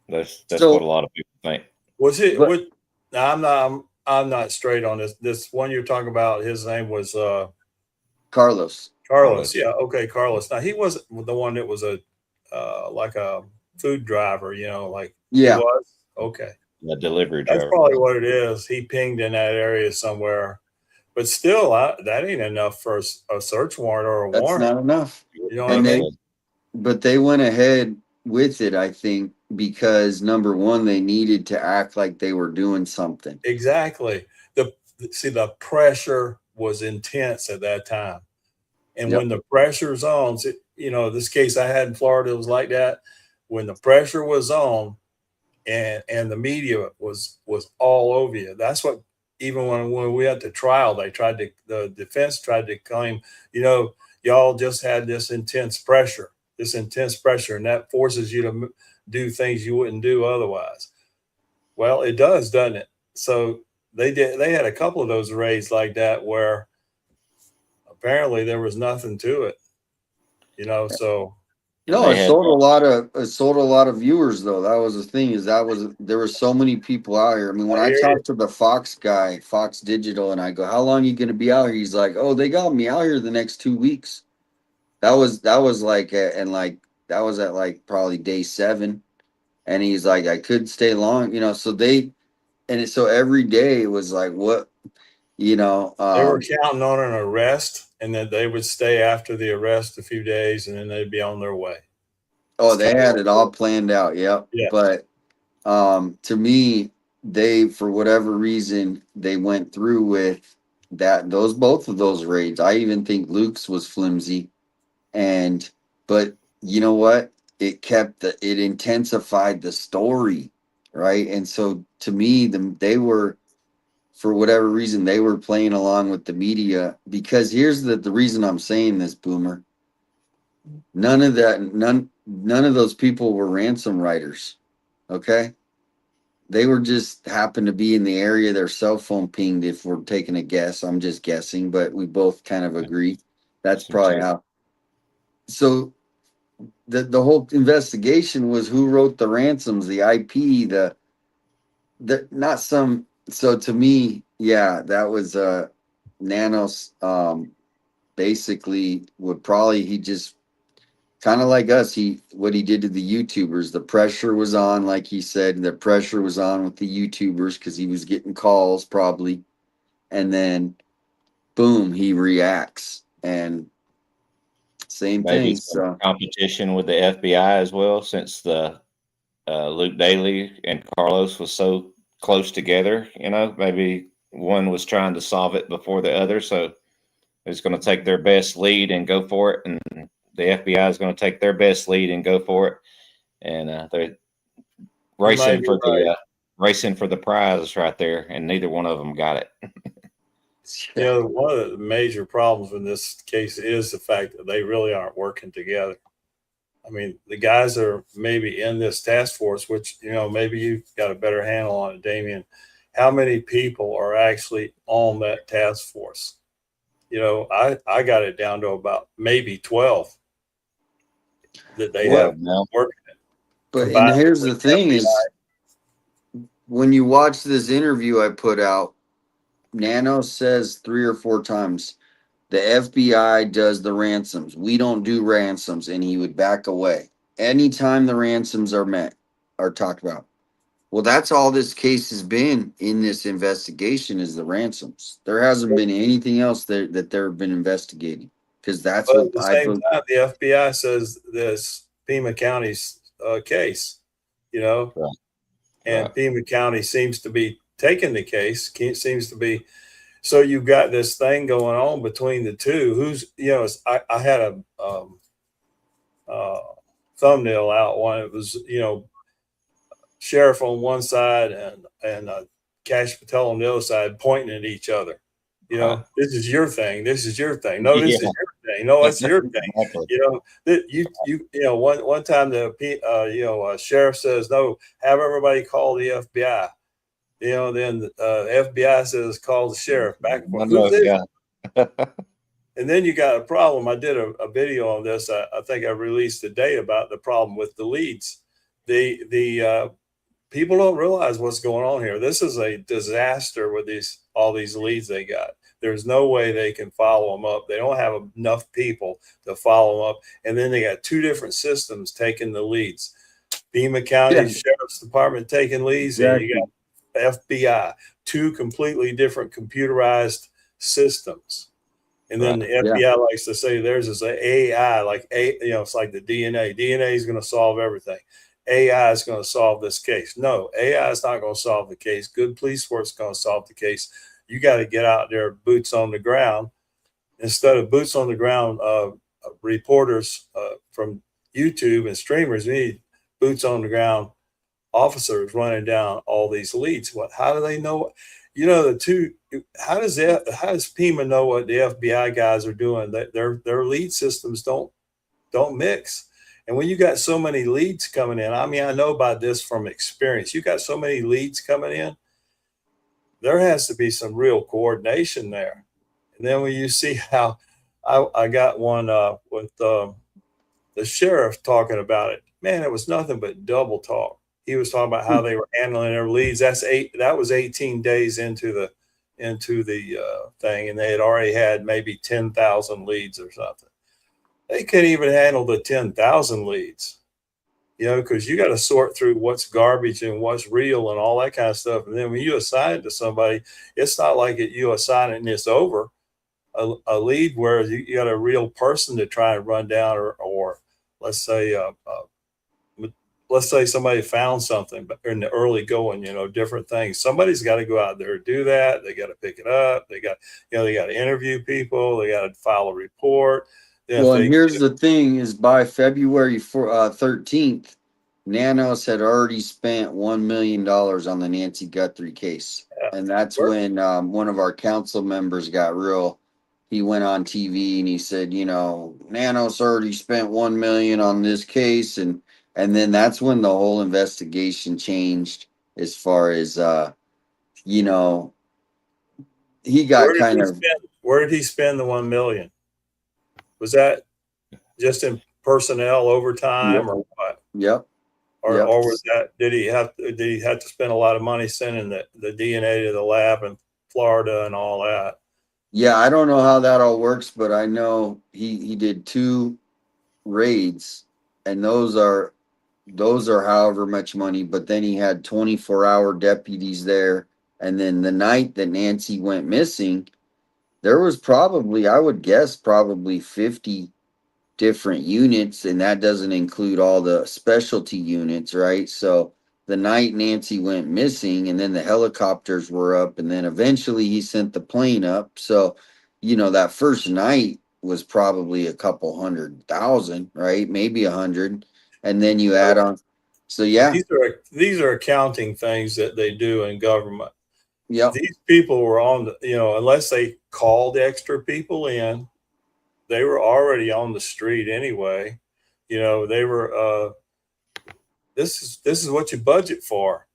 Speaker 3: That's
Speaker 2: So,
Speaker 3: what a lot of people think.
Speaker 6: Was it?
Speaker 2: but
Speaker 6: What? I'm not straight on this. This one you're talking about. His name was
Speaker 2: Carlos,
Speaker 6: Carlos. Yeah. Okay, Carlos. Now he wasn't the one that was a like a food driver. Like he
Speaker 2: yeah,
Speaker 6: was. Okay.
Speaker 3: The delivery
Speaker 6: That's
Speaker 3: driver.
Speaker 6: probably what it is. He pinged in that area somewhere, but still, that ain't enough for a search warrant or a
Speaker 2: that's
Speaker 6: warrant.
Speaker 2: not enough.
Speaker 6: You know what I
Speaker 2: And
Speaker 6: mean?
Speaker 2: but they went ahead with it, I think, because number one, they needed to act like they were doing something.
Speaker 6: Exactly. The pressure was intense at that time, and
Speaker 2: Yep.
Speaker 6: when the pressure's on, this case I had in Florida was like that. When the pressure was on, and the media was all over you. That's what, even when we had the trial, the defense tried to claim, y'all just had this intense pressure, and that forces you to do things you wouldn't do otherwise. Well, it does, doesn't it? So they had a couple of those raids like that where apparently there was nothing to it, so.
Speaker 2: No, it sold a lot of viewers though. That was the thing, there were so many people out here. I mean, when I talked to the Fox guy, Fox Digital, and I go, "How long are you going to be out here?" He's like, "Oh, they got me out here the next 2 weeks." That was like that was at like probably day 7, and he's like, "I couldn't stay long," so every day it was like what,
Speaker 6: They were counting on an arrest, and then they would stay after the arrest a few days, and then they'd be on their way.
Speaker 2: Oh, they had it all planned out. Yep.
Speaker 6: Yeah.
Speaker 2: But to me, for whatever reason, they went through with both of those raids. I even think Luke's was flimsy. But you know what? It intensified the story, right? And so to me, they were, for whatever reason, they were playing along with the media, because here's the reason I'm saying this, Boomer. None of those people were ransom writers. Okay. They were just happened to be in the area. Their cell phone pinged, if we're taking a guess. I'm just guessing, but we both kind of agree. That's probably how. So the whole investigation was who wrote the ransoms, the IP, the not some. So to me, yeah, that was Nanos basically he just kind of like us, what he did to the YouTubers. The pressure was on, like he said, the pressure was on with the YouTubers because he was getting calls probably, and then boom, he reacts, and same
Speaker 3: Maybe
Speaker 2: thing.
Speaker 3: some
Speaker 2: So
Speaker 3: competition with the FBI as well, since the Luke Daly and Carlos was so close together. Maybe one was trying to solve it before the other, so it's going to take their best lead and go for it, and the FBI is going to take their best lead and go for it, and they're racing for the prize right there, and neither one of them got it.
Speaker 6: One of the major problems in this case is the fact that they really aren't working together. I mean, the guys are maybe in this task force, which, maybe you've got a better handle on it, Damien. How many people are actually on that task force? I got it down to about maybe 12 that they have working.
Speaker 2: But and here's the thing is, when you watch this interview I put out, Nano says 3 or 4 times, the FBI does the ransoms. We don't do ransoms, and he would back away anytime the ransoms are talked about. Well, that's all this case has been in this investigation, is the ransoms. There hasn't been anything else that they've been investigating, because that's
Speaker 6: But
Speaker 2: what
Speaker 6: at the same time, the FBI says this Pima County's case, and Pima County seems to be taking the case. Seems to be. So you've got this thing going on between the two. I had thumbnail out one. It was, sheriff on one side and Cash Patel on the other side pointing at each other. This is your thing. This is your thing. No, this is your thing. No, it's your thing.
Speaker 3: Exactly.
Speaker 6: One time the sheriff says, no, have everybody call the FBI. Then the FBI says, call the sheriff. Back and forth. Who's this?
Speaker 3: Yeah.
Speaker 6: And then you got a problem. I did a video on this. I think I released today about the problem with the leads. The people don't realize what's going on here. This is a disaster with all these leads they got. There's no way they can follow them up. They don't have enough people to follow them up. And then they got two different systems taking the leads. Pima County Sheriff's Department taking leads, and you got FBI, two completely different computerized systems. And then the FBI likes to say theirs is an AI, it's like the DNA. DNA is going to solve everything. AI is going to solve this case. No, AI is not going to solve the case. Good police work is going to solve the case. You got to get out there, boots on the ground. Instead of boots on the ground reporters from YouTube and streamers, we need boots on the ground officers running down all these leads. How do they know? How does Pima know what the FBI guys are doing? Their lead systems don't mix. And when you got so many leads coming in, I mean, I know about this from experience. You got so many leads coming in, there has to be some real coordination there. And then when you see how I got one with the sheriff talking about it, man, it was nothing but double talk. He was talking about how they were handling their leads. That was 18 days into the thing, and they had already had maybe 10,000 leads or something. They couldn't even handle the 10,000 leads, because you got to sort through what's garbage and what's real and all that kind of stuff. And then when you assign it to somebody, it's not like you assigning this over a lead where you got a real person to try and run down, or let's say somebody found something in the early going, different things. Somebody's got to go out there and do that. They got to pick it up. They got to interview people. They got to file a report.
Speaker 2: Well, and here's the thing: is by February 13th, Nanos had already spent $1 million on the Nancy Guthrie case, and that's when one of our council members got real. He went on TV and he said, Nanos already spent $1 million on this case, and then that's when the whole investigation changed. As far as he got
Speaker 6: where did he spend the $1 million? Was that just in personnel overtime or what?
Speaker 2: Yep.
Speaker 6: Or was that, did he have to spend a lot of money sending the DNA to the lab in Florida and all that?
Speaker 2: Yeah, I don't know how that all works, but I know he did 2 raids, and those are however much money, but then he had 24-hour deputies there. And then the night that Nancy went missing, there was probably 50 different units, and that doesn't include all the specialty units, right? So the night Nancy went missing, and then the helicopters were up, and then eventually he sent the plane up. So, that first night was probably a couple 100,000, right? Maybe 100. And then you add on. So yeah.
Speaker 6: These are accounting things that they do in government.
Speaker 2: Yeah.
Speaker 6: These people were on unless they called extra people in, they were already on the street anyway. They were this is what you budget for.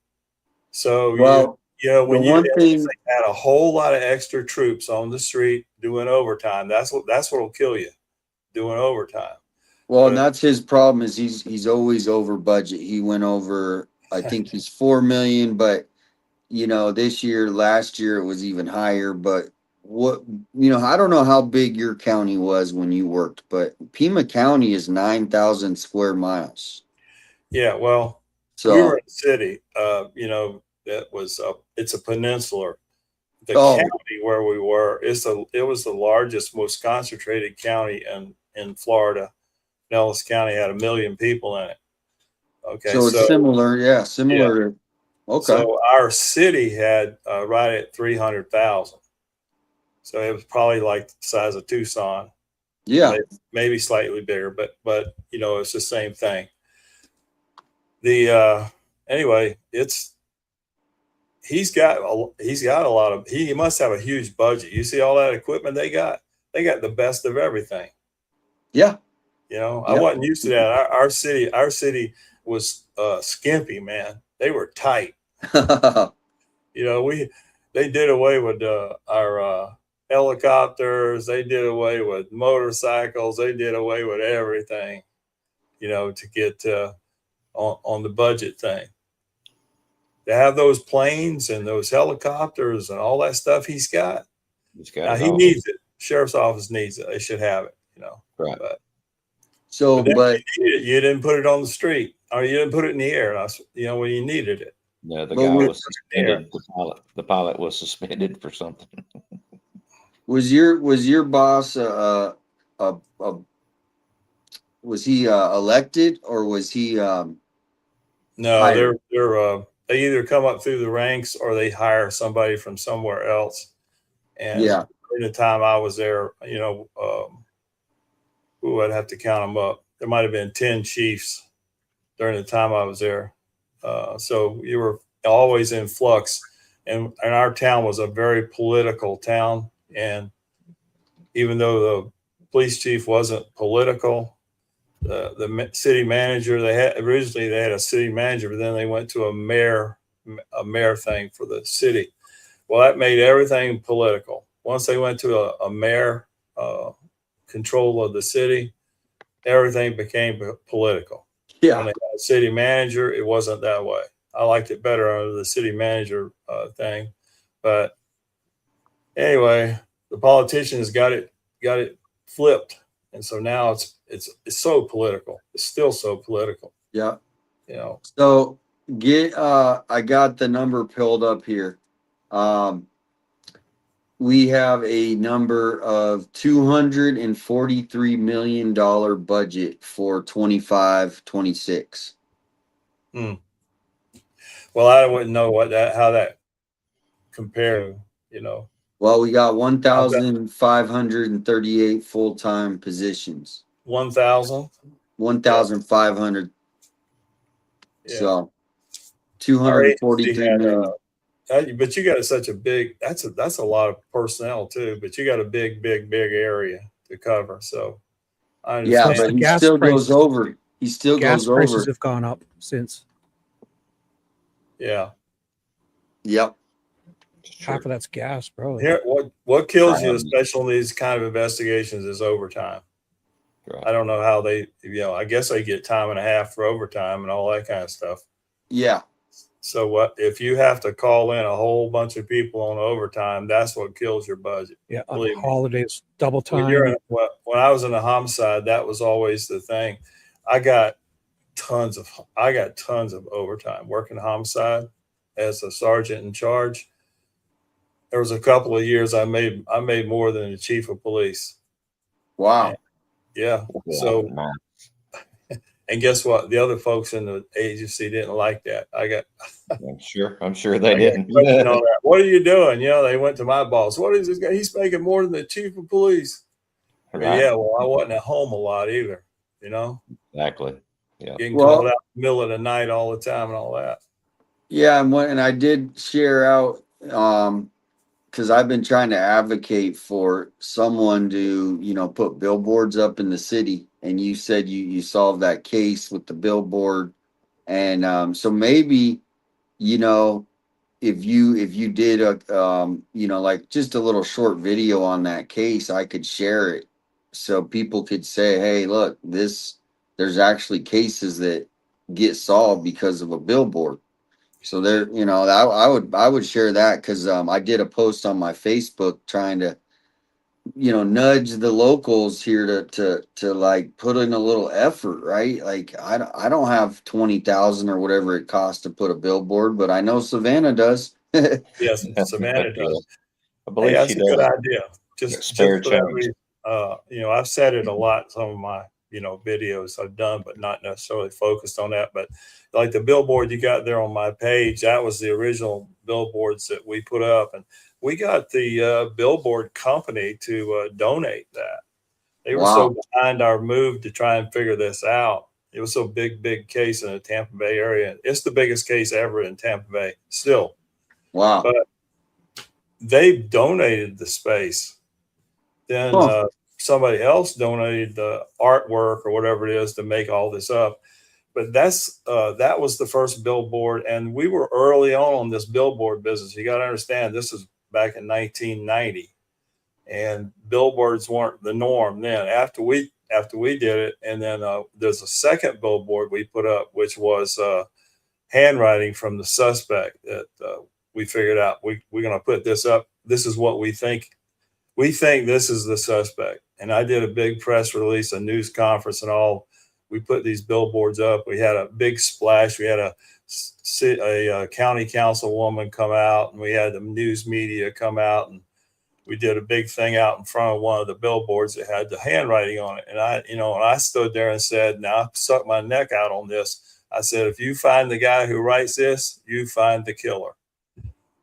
Speaker 6: So when you had a whole lot of extra troops on the street doing overtime, that's what'll kill you, doing overtime.
Speaker 2: Well, and that's his problem, is he's always over budget. He went over, I think he's 4 million, but last year it was even higher. But I don't know how big your county was when you worked, but Pima County is 9,000 square miles.
Speaker 6: Yeah, well, so we were in the city. It's a peninsula. The county where we were, it was the largest, most concentrated county in Florida. Nellis County had 1 million people in it. Okay,
Speaker 2: so it's similar. Yeah. Okay.
Speaker 6: So our city had right at 300,000. So it was probably like the size of Tucson.
Speaker 2: Yeah.
Speaker 6: Maybe slightly bigger, but you know, it's the same thing. The anyway, he's got a lot of, he must have a huge budget. You see all that equipment they got the best of everything.
Speaker 2: Yeah.
Speaker 6: You know, I
Speaker 2: Yep.
Speaker 6: wasn't used to that. Our city was skimpy, man. They were tight. You know, they did away with our helicopters. They did away with motorcycles. They did away with everything, you know, to get on the budget thing. To have those planes and those helicopters and all that stuff he's got. Now, he needs it. Sheriff's office needs it. They should have it, you know.
Speaker 3: Right.
Speaker 6: But you didn't put it on the street, or you didn't put it in the air. You know, when you needed it.
Speaker 3: No, the guy was suspended. The pilot was suspended for something.
Speaker 2: Was your boss was he elected, or was he
Speaker 6: No,
Speaker 2: hired?
Speaker 6: they either come up through the ranks or they hire somebody from somewhere else. And
Speaker 2: Yeah.
Speaker 6: during the time I was there, you know, I'd have to count them up. There might have been 10 chiefs during the time I was there. So you were always in flux, and our town was a very political town. And even though the police chief wasn't political, the city manager, originally they had a city manager, but then they went to a mayor thing for the city. Well, that made everything political. Once they went to a mayor control of the city, everything became political.
Speaker 2: Yeah.
Speaker 6: When they had a city manager, it wasn't that way. I liked it better under the city manager thing. But anyway, the politicians got it flipped. And so now it's so political. It's still so political.
Speaker 2: Yeah.
Speaker 6: You know.
Speaker 2: So I got the number pulled up here. We have a number of $243 million budget for 25-26.
Speaker 6: Well, I wouldn't know how that compared, you know.
Speaker 2: Well, we got 1,538 full-time positions.
Speaker 6: 1,000?
Speaker 2: 1,500.
Speaker 6: Yeah.
Speaker 2: So 243 million.
Speaker 6: But you got such a big, that's a lot of personnel too, but you got a big area to cover. So I understand.
Speaker 2: Yeah, but he still goes over. He still
Speaker 1: gas
Speaker 2: goes
Speaker 1: prices
Speaker 2: over.
Speaker 1: have gone up since.
Speaker 6: Yeah.
Speaker 2: Yep.
Speaker 1: Half of that's gas, bro.
Speaker 6: Here, what kills you, especially in these kind of investigations, is overtime. Right. I don't know how they, you know, I guess they get time and a half for overtime and all that kind of stuff.
Speaker 2: Yeah.
Speaker 6: So what if you have to call in a whole bunch of people on overtime? That's what kills your budget.
Speaker 1: Yeah, on holidays, double time.
Speaker 6: When I was in a homicide, that was always the thing. I got tons of overtime working homicide as a sergeant in charge. There was a couple of years I made more than the chief of police.
Speaker 2: Wow.
Speaker 6: And, yeah. So. And guess what? The other folks in the agency didn't like that.
Speaker 3: I'm sure they didn't.
Speaker 6: What are you doing? You know, they went to my boss. What is this guy? He's making more than the chief of police. Right. Yeah, well, I wasn't at home a lot either, you know?
Speaker 3: Exactly. Yeah.
Speaker 6: Getting called out in the middle of the night all the time and all that.
Speaker 2: Yeah, and I did share out because I've been trying to advocate for someone to, you know, put billboards up in the city. And you said you solved that case with the billboard. And so maybe, you know, if you did a, you know, like just a little short video on that case, I could share it so people could say, hey, look, there's actually cases that get solved because of a billboard. So there, you know, I would share that because I did a post on my Facebook trying to, you know, nudge the locals here to like put in a little effort, right? Like I don't have 20,000 or whatever it costs to put a billboard, but I know Savannah does.
Speaker 6: Yes, Savannah does.
Speaker 3: I believe
Speaker 6: that's
Speaker 3: she
Speaker 6: a
Speaker 3: does.
Speaker 6: good idea. Just for that reason. You know, I've said it a lot. Some of my, you know, videos I've done, but not necessarily focused on that. But like the billboard you got there on my page, that was the original billboards that we put up, and we got the billboard company to donate that. They were so behind our move to try and figure this out. It was so big case in the Tampa Bay area. It's the biggest case ever in Tampa Bay still.
Speaker 2: Wow.
Speaker 6: But they donated the space. Then somebody else donated the artwork or whatever it is to make all this up. But that was the first billboard, and we were early on this billboard business. You got to understand, this is back in 1990, and billboards weren't the norm then. After we did it, and then there's a second billboard we put up, which was handwriting from the suspect that we figured out. We're going to put this up. This is what we think. We think this is the suspect. And I did a big press release, a news conference, and all. We put these billboards up. We had a big splash. We had a county councilwoman come out, and we had the news media come out, and we did a big thing out in front of one of the billboards that had the handwriting on it. And I stood there and said, now I sucked my neck out on this. I said, if you find the guy who writes this, you find the killer.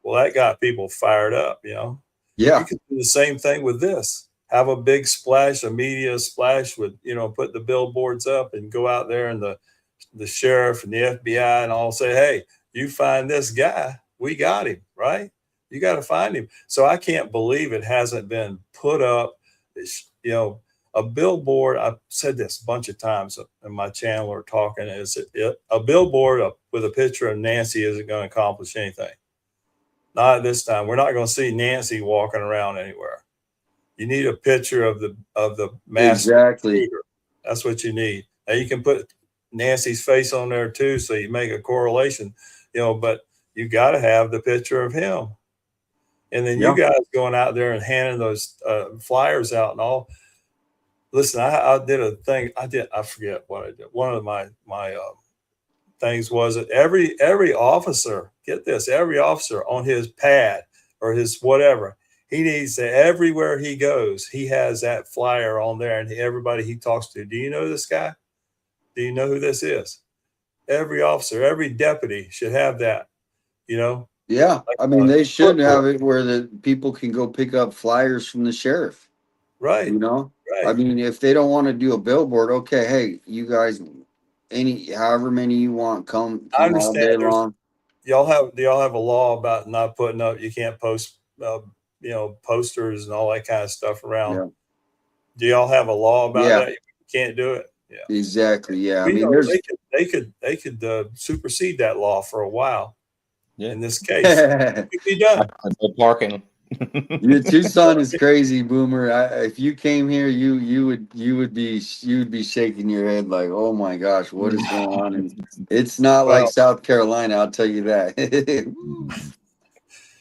Speaker 6: Well, that got people fired up,
Speaker 2: Yeah.
Speaker 6: You could do the same thing with this. Have a big splash, a media splash with, put the billboards up and go out there, and the sheriff and the FBI and all say, hey, you find this guy, we got him, right? You got to find him. So I can't believe it hasn't been put up. A billboard, I've said this a bunch of times in my channel or talking, a billboard with a picture of Nancy isn't going to accomplish anything. Not at this time. We're not going to see Nancy walking around anywhere. You need a picture of the master.
Speaker 2: Exactly.
Speaker 6: That's what you need. Now you can put Nancy's face on there too, so you make a correlation, but you got to have the picture of him. And then you guys going out there and handing those flyers out and all. Listen, I did a thing. I forget what I did. One of my things was that every officer, get this, every officer on his pad or his whatever, he needs to, everywhere he goes, he has that flyer on there, and everybody he talks to, do you know this guy? Do you know who this is? Every officer, every deputy should have that,
Speaker 2: Yeah. I mean, they should have it where the people can go pick up flyers from the sheriff.
Speaker 6: Right.
Speaker 2: Right. I mean, if they don't want to do a billboard, okay, hey, you guys, however many you want, come all day long.
Speaker 6: Do y'all have a law about not putting up, you can't post posters and all that kind of stuff around?
Speaker 2: Yeah.
Speaker 6: Do y'all have a law about that? You can't do it. Yeah,
Speaker 2: exactly. Yeah, I mean,
Speaker 6: they could supersede that law for a while.
Speaker 3: Yeah.
Speaker 6: In this case, it could be done.
Speaker 3: No parking.
Speaker 2: Your Tucson is crazy, Boomer. If you came here, you would be shaking your head like, oh my gosh, what is going on? And it's not like South Carolina, I'll tell you that.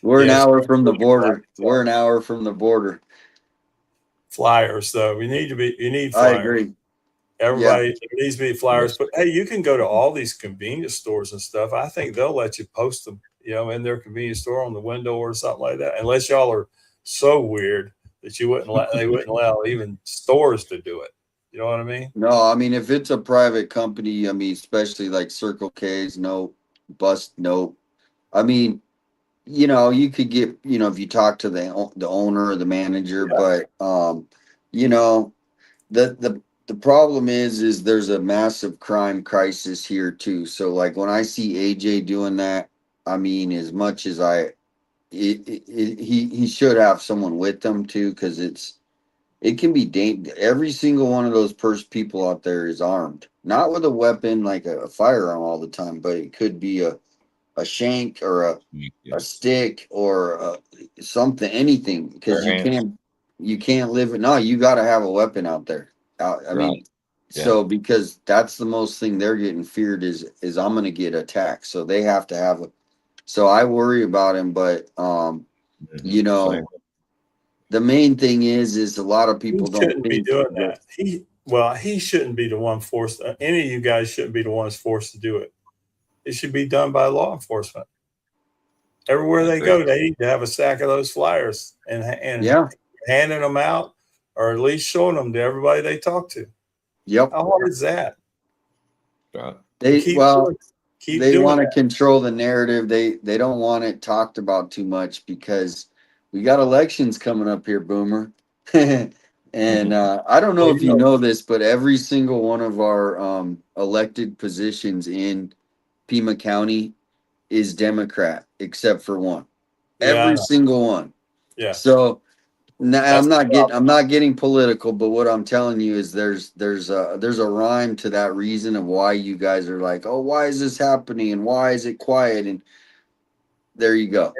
Speaker 2: We're an hour from the border.
Speaker 6: Flyers, though. You need flyers.
Speaker 2: I agree.
Speaker 6: Everybody, there needs to be flyers. But hey, you can go to all these convenience stores and stuff. I think they'll let you post them, in their convenience store on the window or something like that. Unless y'all are so weird that they wouldn't allow even stores to do it. You know what I mean?
Speaker 2: No, I mean, if it's a private company, I mean, especially like Circle K's, no, Bust, no. I mean, you could get, if you talk to the owner or the manager, but, the problem is there's a massive crime crisis here too. So like when I see AJ doing that, I mean, as much as he should have someone with them too, because it can be dangerous. Every single one of those people out there is armed, not with a weapon like a firearm all the time, but it could be a shank or a stick or something, anything, because you can't live it. No, you got to have a weapon out there. I mean, so because that's the most thing they're getting feared is I'm going to get attacked. So they have to have so I worry about him, but the main thing is a lot of people don't
Speaker 6: be doing that. He shouldn't be the one forced. Any of you guys shouldn't be the ones forced to do it. It should be done by law enforcement. Everywhere they go, they need to have a stack of those flyers and handing them out, or at least showing them to everybody they talk to.
Speaker 2: Yep.
Speaker 6: How hard is that?
Speaker 2: They want to control the narrative. They don't want it talked about too much because we got elections coming up here, Boomer. And And I don't know if you know this, but every single one of our elected positions in Pima County is Democrat, except for one. Every single one.
Speaker 6: Yeah.
Speaker 2: So now
Speaker 6: That's
Speaker 2: I'm not getting political, but what I'm telling you is there's a rhyme to that reason of why you guys are like, oh, why is this happening and why is it quiet? And there you go.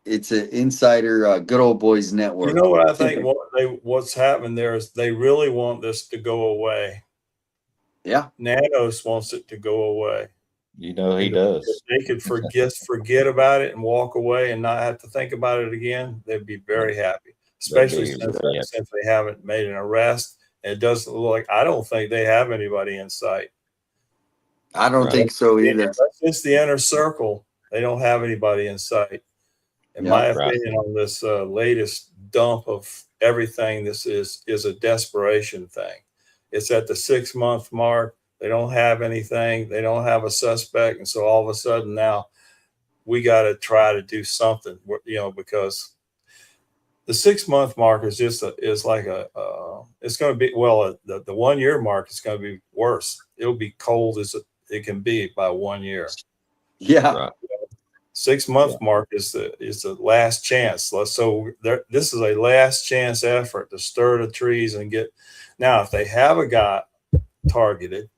Speaker 2: It's an insider, good old boys network.
Speaker 6: You know what I think? What's happened there is they really want this to go away.
Speaker 2: Yeah.
Speaker 6: Nanos wants it to go away.
Speaker 3: You know he does.
Speaker 6: If they could forget about it and walk away and not have to think about it again, they'd be very happy. Especially since they haven't made an arrest. And it doesn't look like, I don't think they have anybody in sight.
Speaker 2: I don't think so either.
Speaker 6: It's the inner circle. They don't have anybody in sight. In my opinion, on this latest dump of everything, this is a desperation thing. It's at the 6-month mark. They don't have anything. They don't have a suspect. And so all of a sudden now we got to try to do something, because the 6-month mark is just it's going to be, the 1 year mark is going to be worse. It'll be cold as it can be by 1 year.
Speaker 2: Yeah. Right.
Speaker 6: 6-month mark is the last chance. So this is a last chance effort to stir the trees and get. Now, if they have a guy targeted,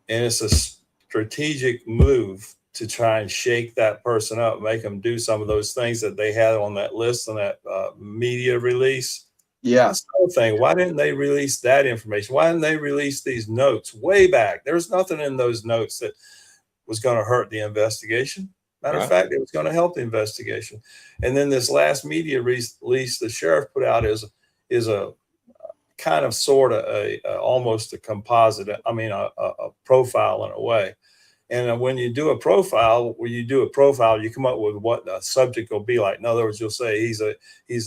Speaker 6: and it's a strategic move to try and shake that person up, make them do some of those things that they had on that list on that media release.
Speaker 2: Yeah.
Speaker 6: That's the whole thing. Why didn't they release that information? Why didn't they release these notes way back? There's nothing in those notes that was going to hurt the investigation. Matter of fact, it was going to help the investigation. And then this last media release the sheriff put out is a kind of sort of almost a composite. I mean, a profile in a way. And when you do a profile, you come up with what the subject will be like. In other words, you'll say he's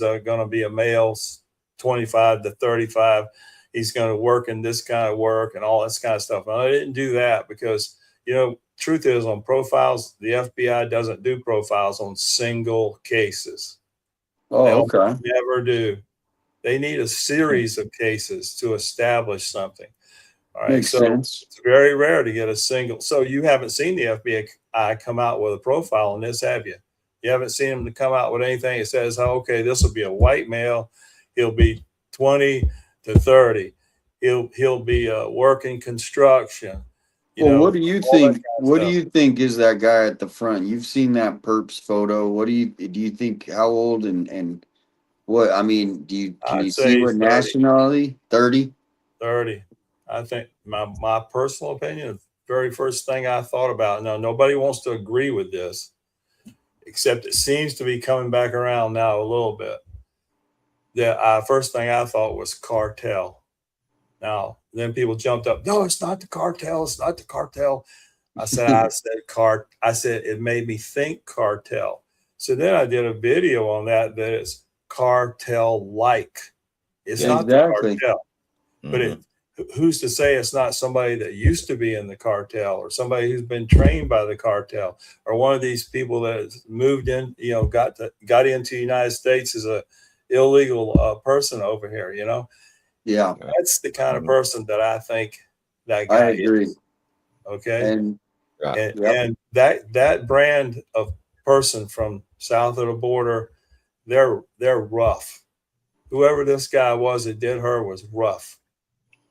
Speaker 6: going to be a male, 25 to 35. He's going to work in this kind of work and all this kind of stuff. And I didn't do that because, truth is, on profiles, the FBI doesn't do profiles on single cases.
Speaker 2: Oh, okay.
Speaker 6: They never do. They need a series of cases to establish something. All right.
Speaker 2: Makes sense.
Speaker 6: It's very rare to get a single. So you haven't seen the FBI come out with a profile on this, have you? You haven't seen them to come out with anything that says, oh, okay, this will be a white male. He'll be 20 to 30. He'll be working construction.
Speaker 2: What do you think? What do you think is that guy at the front? You've seen that perps photo. What do you think? How old and what? I mean, can you see what 30. Nationality? 30.
Speaker 6: 30. I think my personal opinion, the very first thing I thought about. Now, nobody wants to agree with this, except it seems to be coming back around now a little bit. The first thing I thought was cartel. Now, then people jumped up. No, it's not the cartel. It's not the cartel. I said it made me think cartel. So then I did a video on that is cartel-like. It's not the cartel. But who's to say it's not somebody that used to be in the cartel or somebody who's been trained by the cartel or one of these people that moved in, got into the United States as a illegal person over here,
Speaker 2: Yeah.
Speaker 6: That's the kind of person that I think that guy
Speaker 2: I agree.
Speaker 6: is. Okay.
Speaker 2: And
Speaker 6: that brand of person from south of the border, they're rough. Whoever this guy was that did her was rough.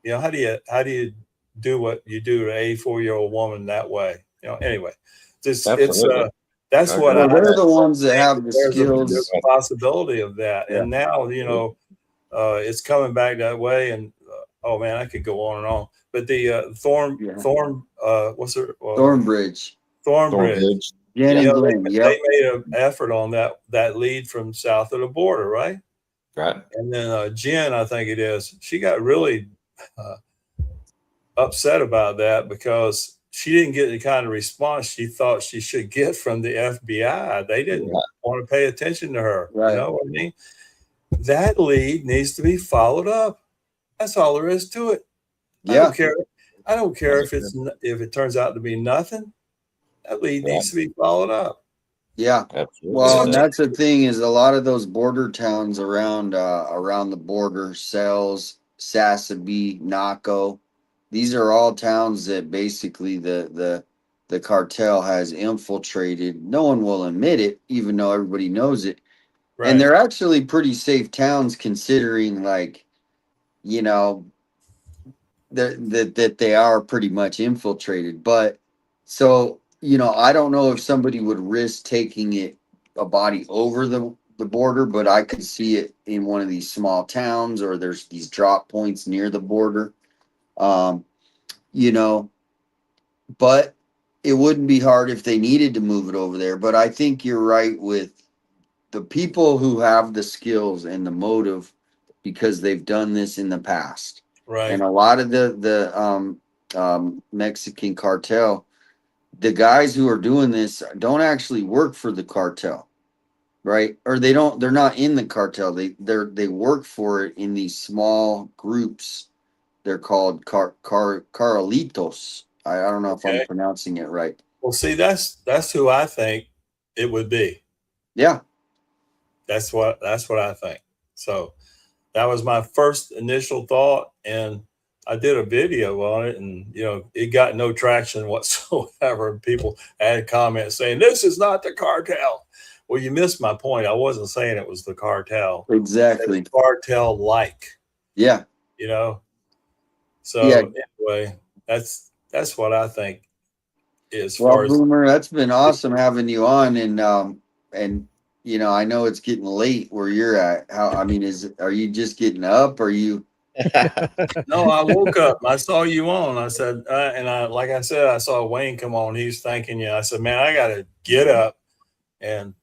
Speaker 6: How do you do what you do to an 84-year-old woman that way? Anyway, that's what
Speaker 2: they're the ones that have the skills.
Speaker 6: There's a possibility of that. Yeah. And now, it's coming back that way. And oh man, I could go on and on. But the
Speaker 2: Thornbridge.
Speaker 6: Yeah, they made an effort on that lead from south of the border, right?
Speaker 3: Right.
Speaker 6: And then Jen, I think it is, she got really upset about that because she didn't get the kind of response she thought she should get from the FBI. They didn't want to pay attention to her.
Speaker 2: Right.
Speaker 6: You know what I mean? That lead needs to be followed up. That's all there is to it.
Speaker 2: Yeah.
Speaker 6: I don't care if it turns out to be nothing. That lead needs to be followed up.
Speaker 2: Yeah.
Speaker 3: Absolutely.
Speaker 2: Well, and
Speaker 6: So,
Speaker 2: that's the thing is a lot of those border towns around the border, Sells, Sassabee, Naco. These are all towns that basically the cartel has infiltrated. No one will admit it, even though everybody knows it. And
Speaker 6: right.
Speaker 2: they're actually pretty safe towns considering, like, you know, that they are pretty much infiltrated. But so, I don't know if somebody would risk taking a body over the border, but I could see it in one of these small towns, or there's these drop points near the border. Um, you know, but it wouldn't be hard if they needed to move it over there. But I think you're right with the people who have the skills and the motive because they've done this in the past. And
Speaker 6: Right.
Speaker 2: a lot of the Mexican cartel, the guys who are doing this don't actually work for the cartel, right? Or they're not in the cartel. They work for it in these small groups. They're called carlitos. I don't know if I'm
Speaker 6: Okay.
Speaker 2: pronouncing it right.
Speaker 6: Well, see, that's who I think it would be.
Speaker 2: Yeah.
Speaker 6: That's what I think. So that was my first initial thought, and I did a video on it, and it got no traction whatsoever. And people had comments saying this is not the cartel. Well, you missed my point. I wasn't saying it was the cartel.
Speaker 2: Exactly.
Speaker 6: It's cartel like,
Speaker 2: Yeah. Yeah.
Speaker 6: So anyway, that's what I think as
Speaker 2: Well,
Speaker 6: far as
Speaker 2: Boomer, that's been awesome having you on, and I know it's getting late where you're at. Are you just getting up? Are you?
Speaker 6: no, I woke up. I saw you on. I said, like I said, I saw Wayne come on. He's thanking you. I said, man, I got to get up and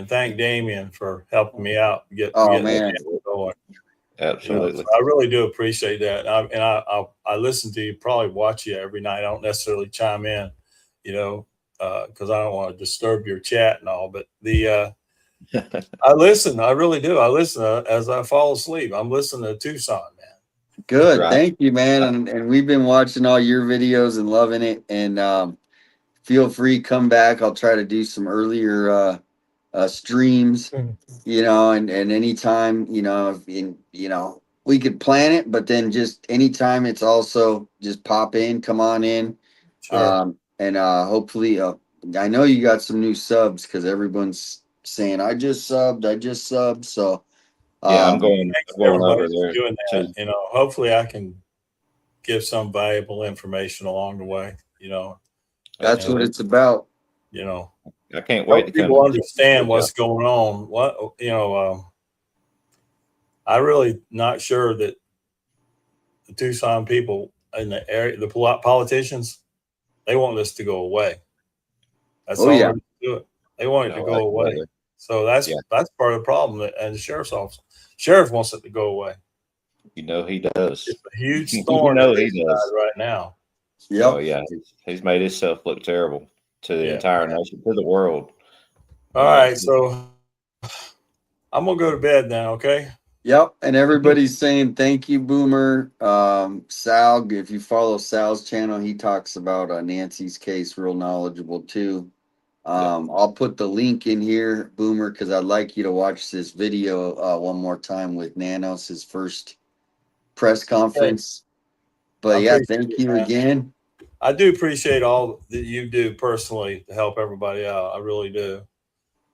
Speaker 6: thank Damien for helping me out.
Speaker 2: Oh man,
Speaker 6: Going.
Speaker 3: Absolutely.
Speaker 6: So I really do appreciate that. I listen to you, probably watch you every night. I don't necessarily chime in, because I don't want to disturb your chat and all. But I listen. I really do. I listen as I fall asleep. I'm listening to Tucson, man.
Speaker 2: good.
Speaker 3: Right.
Speaker 2: Thank you, man. And we've been watching all your videos and loving it. And feel free, come back. I'll try to do some earlier streams. And anytime, we could plan it, but then just anytime it's also just pop in, come on in.
Speaker 6: Sure.
Speaker 2: And hopefully, I know you got some new subs because everyone's saying, I just subbed. So,
Speaker 3: Yeah, I'm
Speaker 6: Thanks to
Speaker 3: going
Speaker 6: everybody
Speaker 3: over
Speaker 6: who's
Speaker 3: there
Speaker 6: doing
Speaker 3: too.
Speaker 6: that. Hopefully I can give some valuable information along the way.
Speaker 2: that's what it's about.
Speaker 3: I can't wait
Speaker 6: Help
Speaker 3: to come.
Speaker 6: people understand what's going on. I really not sure that the Tucson people in the area, the politicians, they want this to go away. That's all
Speaker 2: Yeah.
Speaker 6: they're doing. They want it to go away. So that's part of the problem. And the sheriff wants it to go away.
Speaker 3: He does.
Speaker 6: It's a huge thorn in his side right now.
Speaker 2: Yep.
Speaker 3: Oh yeah, he's made himself look terrible to the entire nation, to the world.
Speaker 6: All right, so I'm gonna go to bed now. Okay.
Speaker 2: Yep. And everybody's saying thank you, Boomer. Sal, if you follow Sal's channel, he talks about Nancy's case, real knowledgeable too. I'll put the link in here, Boomer, because I'd like you to watch this video one more time with Nanos, his first press conference. But yeah, thank you again.
Speaker 6: I do appreciate all that you do personally to help everybody out. I really do.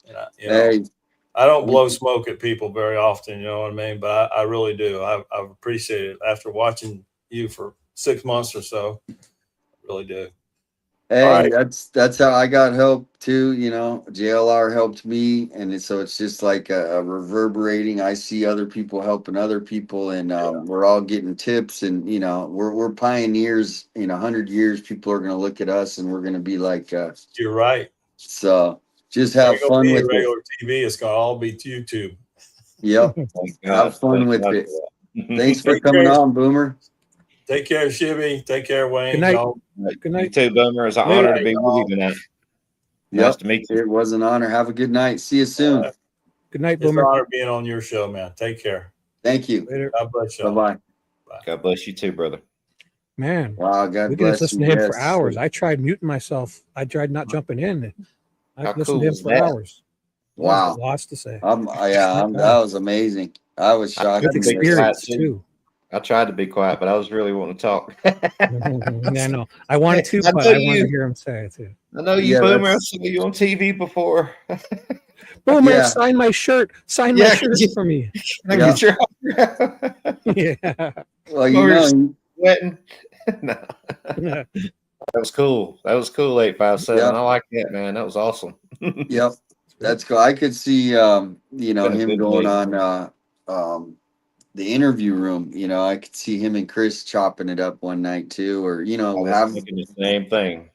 Speaker 6: And I don't blow smoke at people very often, you know what I mean? But I really do. I've appreciated it after watching you for 6 months or so. I really do.
Speaker 2: Hey, that's how I got help too. JLR helped me, and so it's just like a reverberating. I see other people helping other people, and we're all getting tips. And we're pioneers. In 100 years, people are going to look at us, and we're going to be like,
Speaker 6: you're right.
Speaker 2: So just have fun with
Speaker 6: regular TV. It's going to all be YouTube.
Speaker 2: Yep. Have fun with it. Thanks for coming on, Boomer.
Speaker 6: Take care, Shibby. Take care, Wayne.
Speaker 1: Good night.
Speaker 6: Y'all.
Speaker 1: Good night.
Speaker 3: You too, Boomer. It's an honor to be with you tonight. Nice to meet you.
Speaker 2: It was an honor. Have a good night. See you soon.
Speaker 1: Good night,
Speaker 6: It's
Speaker 1: Boomer.
Speaker 6: an honor being on your show, man. Take care.
Speaker 2: Thank you.
Speaker 1: Later.
Speaker 6: God bless you.
Speaker 2: Bye-bye.
Speaker 3: God bless you too, brother.
Speaker 1: Man.
Speaker 2: Wow, God
Speaker 1: we could
Speaker 2: bless
Speaker 1: listen
Speaker 2: you.
Speaker 1: to him for hours. I tried muting myself. I tried not jumping in. I
Speaker 3: How
Speaker 1: could listen
Speaker 3: cool
Speaker 1: to him
Speaker 3: was
Speaker 1: for
Speaker 3: that?
Speaker 1: hours. He's
Speaker 2: Wow.
Speaker 1: got lots to say.
Speaker 2: That was amazing. I was shocked.
Speaker 1: With
Speaker 3: to be
Speaker 1: experience
Speaker 3: quiet,
Speaker 1: too.
Speaker 3: I tried to be quiet, but I was really wanting to talk.
Speaker 1: Yeah, I know. I wanted to,
Speaker 3: I
Speaker 1: but
Speaker 3: know
Speaker 1: I wanted to
Speaker 3: you.
Speaker 1: hear him say it too.
Speaker 3: I know you,
Speaker 2: Yeah,
Speaker 3: Boomer. I've
Speaker 2: that's
Speaker 3: seen you on TV before.
Speaker 1: Boomer,
Speaker 2: yeah,
Speaker 1: sign my shirt. Sign my
Speaker 3: Yeah,
Speaker 1: shirt for me.
Speaker 3: can I
Speaker 2: yeah.
Speaker 3: get your autograph?
Speaker 1: Yeah.
Speaker 2: Well,
Speaker 3: I'm
Speaker 2: you
Speaker 3: over here
Speaker 2: know,
Speaker 3: sweating. No, that was cool. That was cool. 857.
Speaker 2: yep,
Speaker 3: I like that, man. That was awesome.
Speaker 2: yep. That's cool. I could see,
Speaker 3: Been a
Speaker 2: him
Speaker 3: good
Speaker 2: going
Speaker 3: day.
Speaker 2: on the interview room. I could see him and Chris chopping it up one night too, or
Speaker 3: I was
Speaker 2: have.
Speaker 3: thinking the same thing.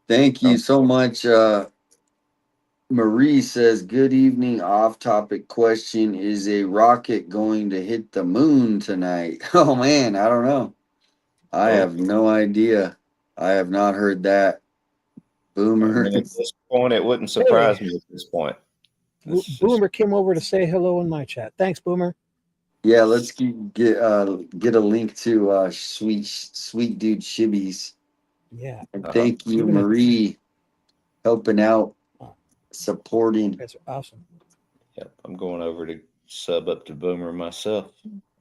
Speaker 2: Thank
Speaker 3: Oh,
Speaker 2: you so much. Marie says, "Good evening. Off-topic question: Is a rocket going to hit the moon tonight?" Oh man, I don't know. I
Speaker 3: oh,
Speaker 2: have no idea. I have not heard that.
Speaker 3: I
Speaker 2: Boomer.
Speaker 3: mean, at this point, it wouldn't
Speaker 1: Hey,
Speaker 3: surprise me at this point. It's just,
Speaker 1: Boomer came over to say hello in my chat. Thanks, Boomer.
Speaker 2: Yeah, let's get a link to sweet dude Shibby's.
Speaker 1: Yeah.
Speaker 2: And
Speaker 3: uh-huh.
Speaker 2: thank you,
Speaker 1: Even a,
Speaker 2: Marie, helping out,
Speaker 1: oh,
Speaker 2: supporting.
Speaker 1: that's awesome.
Speaker 3: Yep, I'm going over to sub up to Boomer myself.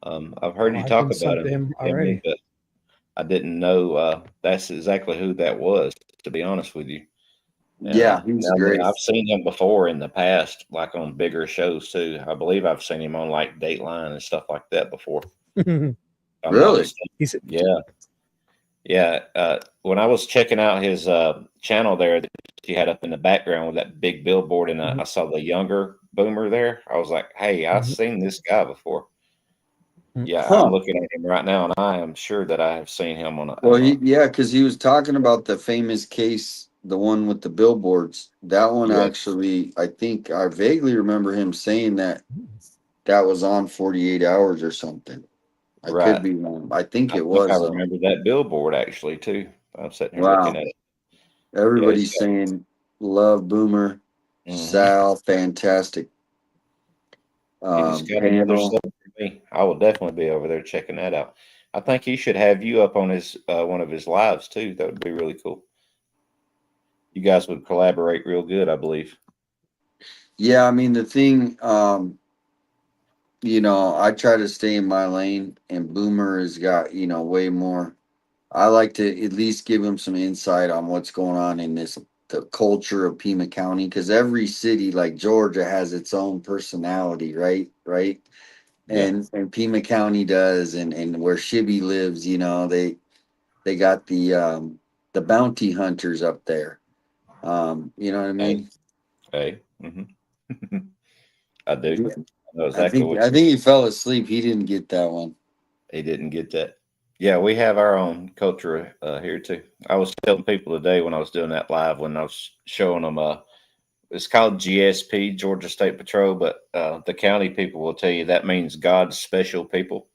Speaker 3: I've heard
Speaker 1: Oh,
Speaker 3: you
Speaker 1: I've
Speaker 3: talk
Speaker 1: been
Speaker 3: about
Speaker 1: subbed to
Speaker 3: him,
Speaker 1: him
Speaker 3: Emily,
Speaker 1: already.
Speaker 3: but I didn't know that's exactly who that was, to be honest with you. And
Speaker 2: Yeah, he's
Speaker 3: now that
Speaker 2: great.
Speaker 3: I've seen him before in the past, like on bigger shows too. I believe I've seen him on like Dateline and stuff like that before. If I'm not
Speaker 2: Really?
Speaker 3: mistaken.
Speaker 1: He's
Speaker 3: Yeah, yeah. When I was checking out his channel there that he had up in the background with that big billboard, and I saw the younger Boomer there, I was like, "Hey, I've seen this guy before." Yeah, I'm
Speaker 2: Huh.
Speaker 3: looking at him right now, and I am sure that I have seen him on a.
Speaker 2: Well, because he was talking about the famous case, the one with the billboards. That one
Speaker 3: Yeah,
Speaker 2: actually, I think I vaguely remember him saying that was on 48 hours or something. I could
Speaker 3: right.
Speaker 2: be wrong. I think
Speaker 3: I
Speaker 2: it
Speaker 3: think I
Speaker 2: was though.
Speaker 3: remember that billboard actually too. I'm sitting here looking
Speaker 2: Wow.
Speaker 3: at it. Yeah, he's
Speaker 2: Everybody's
Speaker 3: got.
Speaker 2: saying love Boomer,
Speaker 3: Mhm.
Speaker 2: Sal, fantastic
Speaker 3: He just got another
Speaker 2: panel.
Speaker 3: sub for me. I will definitely be over there checking that out. I think he should have you up on his one of his lives too. That would be really cool. You guys would collaborate real good, I believe.
Speaker 2: Yeah, I mean the thing, I try to stay in my lane, and Boomer has got way more. I like to at least give him some insight on what's going on in the culture of Pima County, because every city like Georgia has its own personality, right,
Speaker 3: Yeah.
Speaker 2: and Pima County does, and where Shibby lives, they got the bounty hunters up there. You know what I
Speaker 3: Hey,
Speaker 2: mean?
Speaker 3: hey. I do.
Speaker 2: Yeah.
Speaker 3: I know
Speaker 2: I
Speaker 3: exactly
Speaker 2: think
Speaker 3: what
Speaker 2: I think he fell asleep. He didn't get that one.
Speaker 3: he didn't get that. Yeah, we have our own culture here too. I was telling people today when I was doing that live when I was showing them it's called GSP, Georgia State Patrol, but the county people will tell you that means God's special people.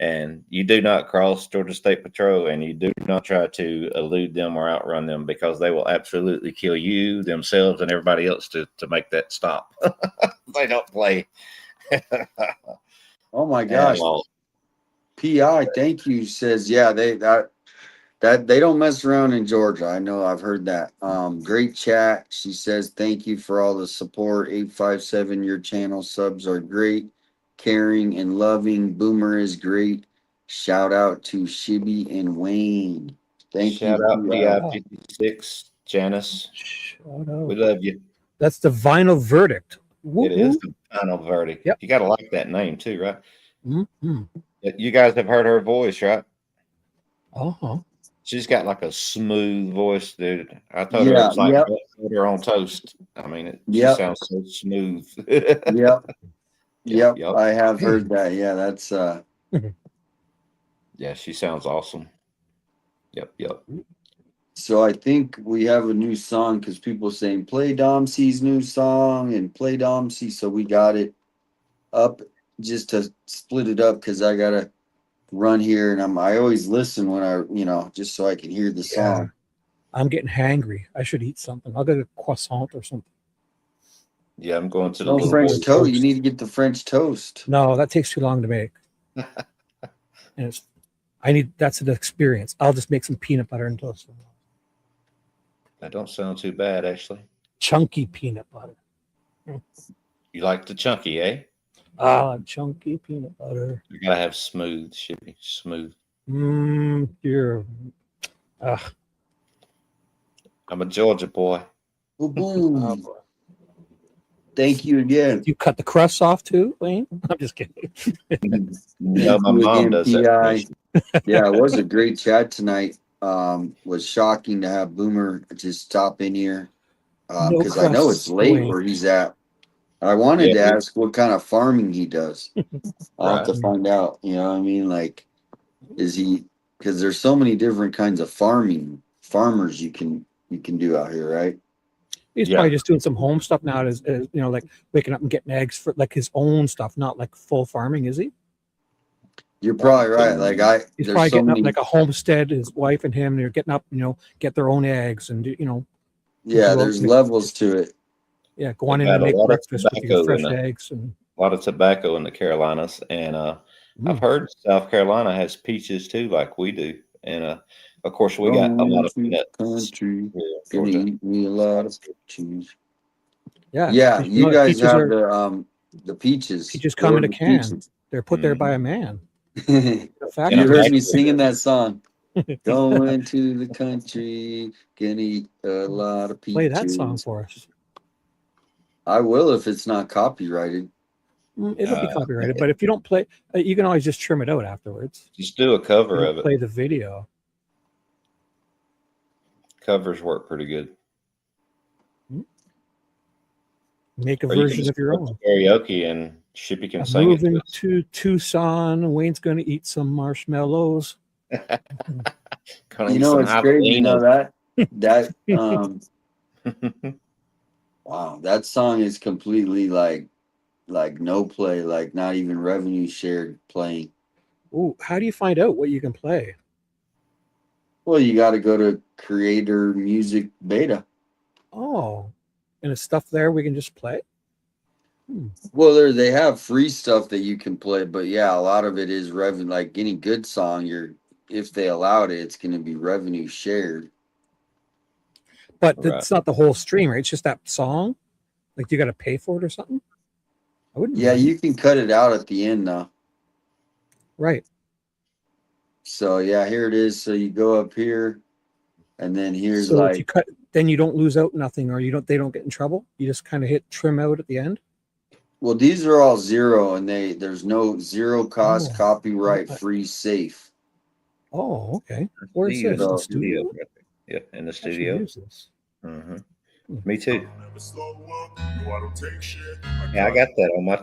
Speaker 3: And you do not cross Georgia State Patrol, and you do not try to elude them or outrun them because they will absolutely kill you, themselves, and everybody else to make that stop. They don't play
Speaker 2: Oh my
Speaker 3: at
Speaker 2: gosh.
Speaker 3: all.
Speaker 2: PI, thank you. Says yeah, that they don't mess around in Georgia. I know I've heard that. Great chat. She says thank you for all the support. 857, your channel subs are great. Caring and loving. Boomer is great. Shout out to Shibby and Wayne. Thank
Speaker 3: Shout
Speaker 2: you,
Speaker 3: out
Speaker 2: PI.
Speaker 3: PI
Speaker 1: oh,
Speaker 3: 56, Janice.
Speaker 1: shout
Speaker 3: We
Speaker 1: out.
Speaker 3: love you.
Speaker 1: That's the vinyl verdict. Woo
Speaker 3: It is
Speaker 1: woo.
Speaker 3: the final verdict.
Speaker 1: Yep.
Speaker 3: You got to like that name too, right?
Speaker 1: Mm-hmm.
Speaker 3: You guys have heard her voice, right?
Speaker 1: Uh-huh.
Speaker 3: She's got like a smooth voice, dude. I told her it
Speaker 2: Yeah,
Speaker 3: was like
Speaker 2: yep,
Speaker 3: butter on toast. I mean, she
Speaker 2: yep,
Speaker 3: sounds so smooth.
Speaker 2: yep,
Speaker 3: Yep,
Speaker 2: yep.
Speaker 3: yep.
Speaker 2: I have heard that. Yeah, that's
Speaker 3: Yeah, she sounds awesome. Yep, yep.
Speaker 2: so I think we have a new song because people saying play Dom C's new song and play Dom C. So we got it up just to split it up because I gotta run here and I always listen when just so I can hear the
Speaker 1: Yeah.
Speaker 2: song.
Speaker 1: I'm getting hangry. I should eat something. I'll get a croissant or something.
Speaker 3: Yeah, I'm going to the
Speaker 2: No
Speaker 3: little
Speaker 2: French
Speaker 3: boy.
Speaker 2: toast. You need to get the French toast.
Speaker 1: No, that takes too long to make. And that's an experience. I'll just make some peanut butter and toast.
Speaker 3: That don't sound too bad, actually.
Speaker 1: Chunky peanut butter.
Speaker 3: You like the chunky, eh?
Speaker 1: Chunky peanut butter.
Speaker 3: You gotta have smooth, Shibby. Smooth.
Speaker 1: You're.
Speaker 3: I'm a Georgia boy.
Speaker 2: Boom. Thank you again.
Speaker 1: You cut the crusts off too, Wayne? I'm just kidding.
Speaker 3: No, my mom does that.
Speaker 2: Yeah, it was a great chat tonight. Was shocking to have Boomer just stop in here because I know it's late where he's at. I wanted to ask what kind of farming he does. I'll have to find out. You know what I mean? Like, is he? Because there's so many different kinds of farmers you can do out here, right?
Speaker 1: He's probably just doing some home stuff now, as you know, like waking up and getting eggs for like his own stuff, not like full farming, is he?
Speaker 2: You're probably right. Like
Speaker 1: he's probably getting up like a homestead. His wife and him, they're getting up, you know, get their own eggs and
Speaker 2: Yeah, there's levels to it.
Speaker 1: Yeah, go on in and make breakfast with your fresh eggs and
Speaker 3: a lot of tobacco in the Carolinas, and I've heard South Carolina has peaches too, like we do, and of course we got a lot of peanuts.
Speaker 2: Country, gonna eat me a lot of peaches.
Speaker 1: Yeah,
Speaker 2: you guys have the peaches.
Speaker 1: Peaches come in a can. They're put there by a man.
Speaker 2: You heard me singing that song. Going to the country, gonna eat a lot of peaches.
Speaker 1: Play that song for us.
Speaker 2: I will if it's not copyrighted.
Speaker 1: It'll be copyrighted, but if you don't play, you can always just trim it out afterwards.
Speaker 3: Just do a cover of it.
Speaker 1: Play the video.
Speaker 3: Covers work pretty good.
Speaker 1: Make a version of your own.
Speaker 3: Karaoke and Shibby can sing it.
Speaker 1: Moving to Tucson. Wayne's going to eat some marshmallows.
Speaker 2: You know, it's crazy. You know that wow, that song is completely like no play, like not even revenue shared playing.
Speaker 1: Ooh, how do you find out what you can play?
Speaker 2: Well, you got to go to Creator Music Beta.
Speaker 1: Oh, and it's stuff there we can just play?
Speaker 2: Well, they have free stuff that you can play, but yeah, a lot of it is revenue. Like any good song, if they allowed it, it's going to be revenue shared.
Speaker 1: But it's not the whole stream, right? It's just that song. Like you got to pay for it or something. I wouldn't.
Speaker 2: Yeah, you can cut it out at the end now.
Speaker 1: Right.
Speaker 2: So yeah, here it is. So you go up here, and then here's
Speaker 1: so if you cut, then you don't lose out nothing, or they don't get in trouble. You just kind of hit trim out at the end.
Speaker 2: Well, these are all zero, and there's no zero cost, copyright free, safe.
Speaker 1: Oh, okay. Where is this? The studio?
Speaker 3: Yeah, in the studio. Me too. Yeah, I got that on my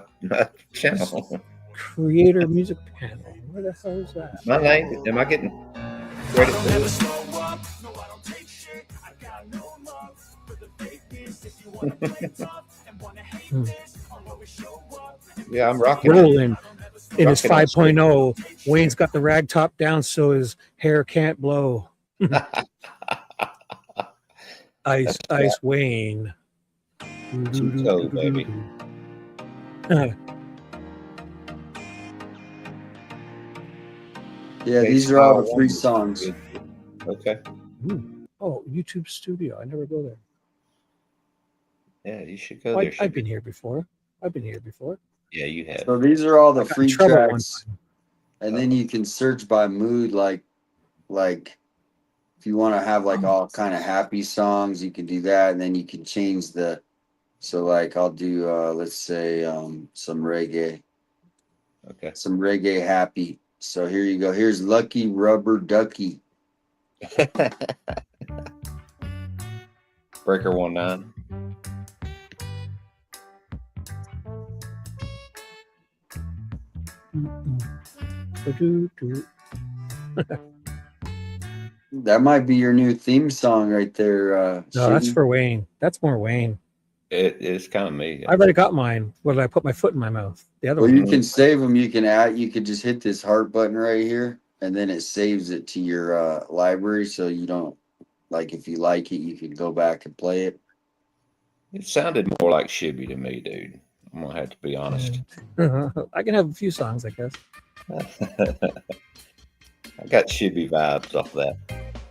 Speaker 3: channel.
Speaker 1: Creator Music Panel. Where the hell is that?
Speaker 3: My name? Am I getting credit for this? Yeah, I'm rocking.
Speaker 1: Rolling in his 5.0. Wayne's got the rag top down so his hair can't blow. Ice Wayne.
Speaker 3: Two-toe, baby.
Speaker 2: Yeah, these are all the free songs.
Speaker 3: Okay.
Speaker 1: Oh, YouTube Studio. I never go there.
Speaker 3: Yeah, you should go there.
Speaker 1: I've been here before.
Speaker 3: Yeah, you have.
Speaker 2: So these are all the free tracks. And then you can search by mood, like if you want to have like all kind of happy songs, you can do that. And then you can change so like I'll do let's say some reggae.
Speaker 3: Okay.
Speaker 2: Some reggae happy. So here you go. Here's Lucky Rubber Ducky.
Speaker 3: Breaker 19.
Speaker 2: That might be your new theme song right there.
Speaker 1: No, that's for Wayne. That's more Wayne.
Speaker 3: It's kind of me.
Speaker 1: I've already got mine. What did I put my foot in my mouth? The other one.
Speaker 2: You can save them. You can just hit this heart button right here, and then it saves it to your library. So you don't if you like it, you can go back and play it.
Speaker 3: It sounded more like Shibby to me, dude. I'm gonna have to be honest.
Speaker 1: I can have a few songs, I guess.
Speaker 3: I got Shibby vibes off that.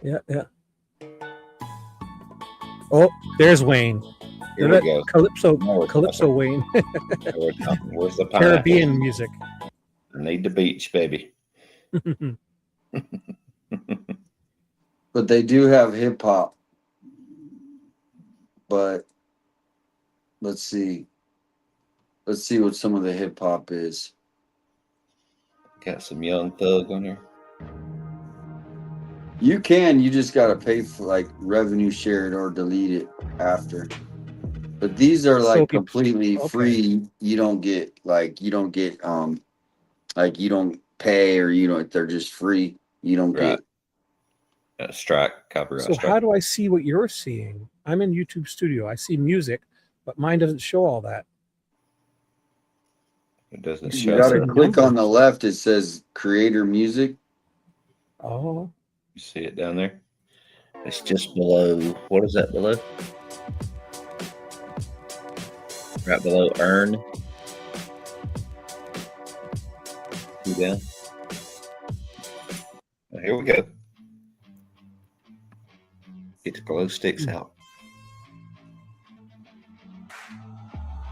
Speaker 1: Yeah. Oh, there's Wayne.
Speaker 3: Here
Speaker 1: Look
Speaker 3: we
Speaker 1: at
Speaker 3: go.
Speaker 1: Calypso,
Speaker 3: Now we're
Speaker 1: Calypso
Speaker 3: talking.
Speaker 1: Wayne.
Speaker 3: Now we're talking. Where's the pineapple?
Speaker 1: Caribbean music.
Speaker 3: I need the beach, baby.
Speaker 2: But they do have hip hop. But let's see. Let's see what some of the hip hop is.
Speaker 3: Got some Young Thug on there.
Speaker 2: You just gotta pay for like revenue share it or delete it after. But these are like completely free. You don't get like you don't pay or they're just free. You don't get
Speaker 3: strike, copyright
Speaker 1: So
Speaker 3: strike.
Speaker 1: how do I see what you're seeing? I'm in YouTube Studio. I see music, but mine doesn't show all that.
Speaker 3: It doesn't
Speaker 2: You
Speaker 3: show.
Speaker 2: gotta click on the left. It says creator music.
Speaker 1: Oh.
Speaker 3: You see it down there? It's just below. What is that below? Right below earn. See down? Oh, here we go. Get the glow sticks out.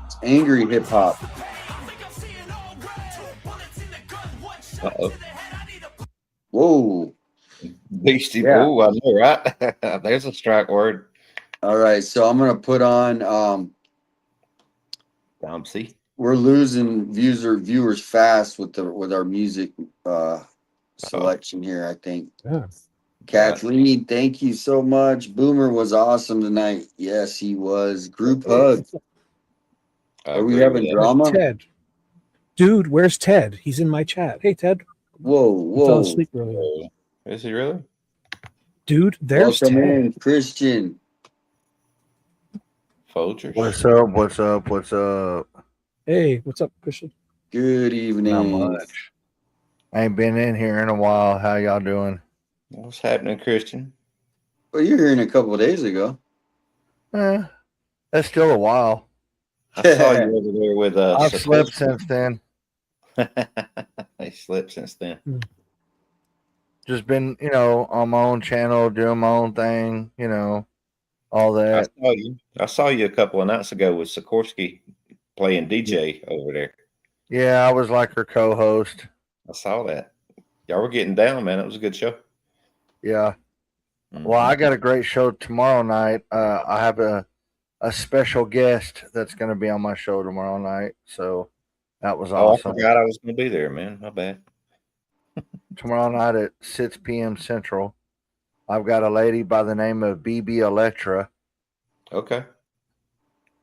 Speaker 2: It's angry hip hop.
Speaker 3: Uh-oh.
Speaker 2: Whoa.
Speaker 3: Beastie. Yeah. Oh, I know, right? There's a strike word.
Speaker 2: All right, so I'm gonna put on
Speaker 3: Bouncy.
Speaker 2: We're losing viewers fast with our music selection here, I think.
Speaker 1: Yeah.
Speaker 2: Kathleen, thank you so much. Boomer was awesome tonight. Yes, he was. Group hug. Are we having drama?
Speaker 1: Ted. Dude, where's Ted? He's in my chat. Hey, Ted.
Speaker 2: Whoa.
Speaker 1: He fell asleep earlier.
Speaker 3: Is he really?
Speaker 1: Dude, there's
Speaker 2: Welcome
Speaker 1: Ted.
Speaker 2: in, Christian.
Speaker 3: Folgers.
Speaker 7: What's up?
Speaker 1: Hey, what's up, Christian?
Speaker 2: Good evening.
Speaker 7: Not much. I ain't been in here in a while. How y'all doing?
Speaker 3: What's happening, Christian?
Speaker 2: Well, you're here in a couple of days ago.
Speaker 7: That's still a while.
Speaker 3: I saw you over there with
Speaker 7: I've slept since then.
Speaker 3: I slept since then.
Speaker 7: Just been, on my own channel, doing my own thing, all that.
Speaker 3: I saw you a couple of nights ago with Sikorsky playing DJ over there.
Speaker 7: Yeah, I was like her co-host.
Speaker 3: I saw that. Y'all were getting down, man. It was a good show.
Speaker 7: Yeah. Well, I got a great show tomorrow night. I have a special guest that's going to be on my show tomorrow night. So that was awesome.
Speaker 3: I forgot I was going to be there, man. My bad.
Speaker 7: Tomorrow night at 6 p.m. Central. I've got a lady by the name of BB Electra.
Speaker 3: Okay.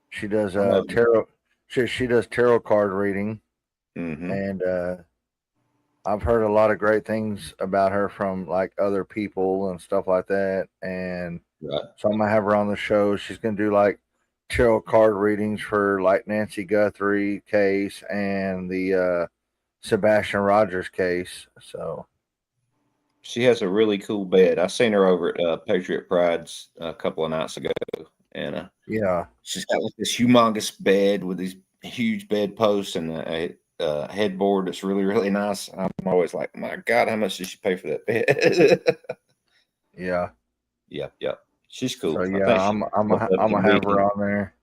Speaker 7: She does tarot. She does tarot card reading, and I've heard a lot of great things about her from like other people and stuff like that. And so I'm gonna have her on the show. She's gonna do like tarot card readings for like Nancy Guthrie case and the Sebastian Rogers case. So
Speaker 3: she has a really cool bed. I seen her over at Patriot Pride's a couple of nights ago, and
Speaker 7: yeah,
Speaker 3: she's got like this humongous bed with these huge bed posts and a headboard that's really, really nice. I'm always like, my God, how much did she pay for that bed?
Speaker 7: Yeah.
Speaker 3: Yep. She's cool.
Speaker 7: So yeah, I'm gonna have her on there.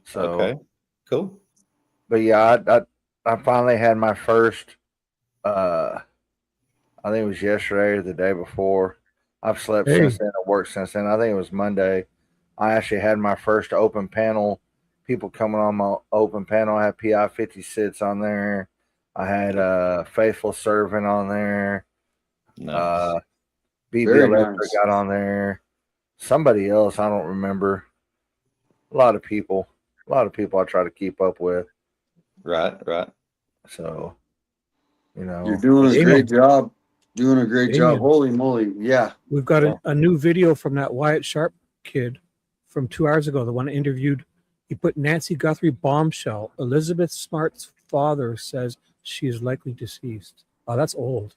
Speaker 7: So
Speaker 3: okay, cool.
Speaker 7: But yeah, I finally had my first. I think it was yesterday or the day before. I've slept since then. I worked since then. I think it was Monday. I actually had my first open panel. People coming on my open panel. I had PI 56 on there. I had Faithful Servant on there.
Speaker 3: Nice.
Speaker 7: BB Electric got on there. Somebody else, I don't remember. A lot of people I try to keep up with.
Speaker 3: Right.
Speaker 7: So,
Speaker 2: you're doing a great job. Doing a great job. Holy moly. Yeah.
Speaker 1: We've got a new video from that Wyatt Sharp kid from 2 hours ago, the one I interviewed. He put Nancy Guthrie bombshell. Elizabeth Smart's father says she is likely deceased. Oh, that's old.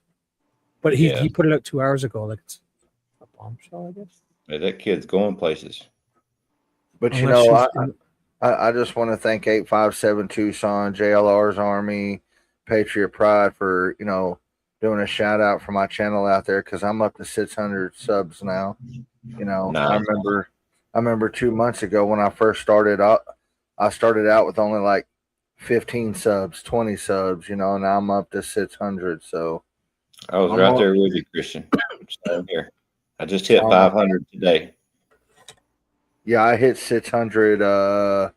Speaker 1: But he put it out 2 hours ago. Like it's a bombshell, I guess.
Speaker 3: Yeah, that kid's going places.
Speaker 7: But I just want to thank 857 Tucson, JLR's Army, Patriot Pride for, doing a shout out for my channel out there because I'm up to 600 subs now.
Speaker 3: Nice.
Speaker 7: I remember 2 months ago when I first started out, I started out with only like 15 subs, 20 subs, you know, now I'm up to 600. So
Speaker 3: I was right there with you, Christian. Same here. I just hit 500 today.
Speaker 7: Yeah, I hit 600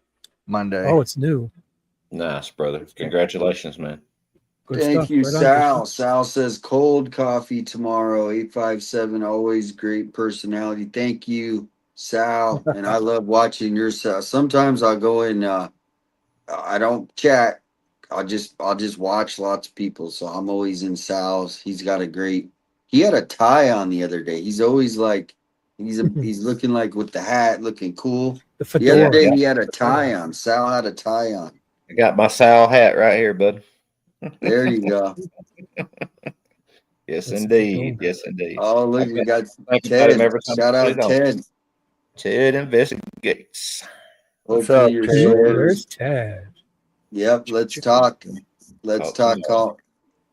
Speaker 7: Monday.
Speaker 1: Oh, it's new.
Speaker 3: Nice, brother. Congratulations, man.
Speaker 1: Good
Speaker 2: Thank
Speaker 1: stuff.
Speaker 2: you,
Speaker 1: Right on,
Speaker 2: Sal.
Speaker 1: Christian.
Speaker 2: Sal says cold coffee tomorrow, 857. Always great personality. Thank you, Sal. And I love watching your Sal. Sometimes I'll go in, I don't chat. I'll just watch lots of people. So I'm always in Sal's. He had a tie on the other day. He's always like, he's looking like with the hat, looking cool. The other day he had a tie on. Sal had a tie on.
Speaker 3: I got my Sal hat right here, bud.
Speaker 2: There you go.
Speaker 3: Yes, indeed. Yes, indeed.
Speaker 2: Oh, look, we got Ted. Shout out Ted.
Speaker 3: Ted investigates.
Speaker 7: What's up, Ted?
Speaker 1: There's Ted.
Speaker 2: Yep, let's talk. Let's talk. Call.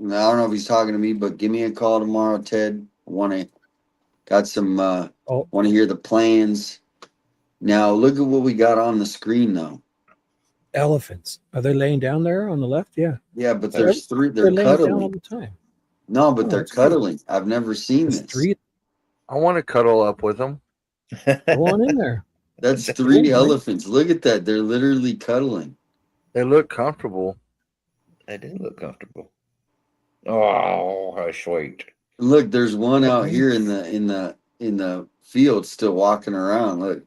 Speaker 2: I don't know if he's talking to me, but give me a call tomorrow, Ted. Want to hear the plans. Now look at what we got on the screen, though.
Speaker 1: Elephants. Are they laying down there on the left? Yeah.
Speaker 2: Yeah, but there's three. They're
Speaker 1: laying
Speaker 2: cuddling
Speaker 1: down all the time.
Speaker 2: No, but they're cuddling. Cool. I've never seen this.
Speaker 1: Three.
Speaker 7: I want to cuddle up with them.
Speaker 1: Go on in there.
Speaker 2: That's three elephants. Look at that. They're literally cuddling.
Speaker 7: They look comfortable.
Speaker 3: They do look comfortable. Oh, how sweet.
Speaker 2: Look, there's one out here in the field still walking around. Look.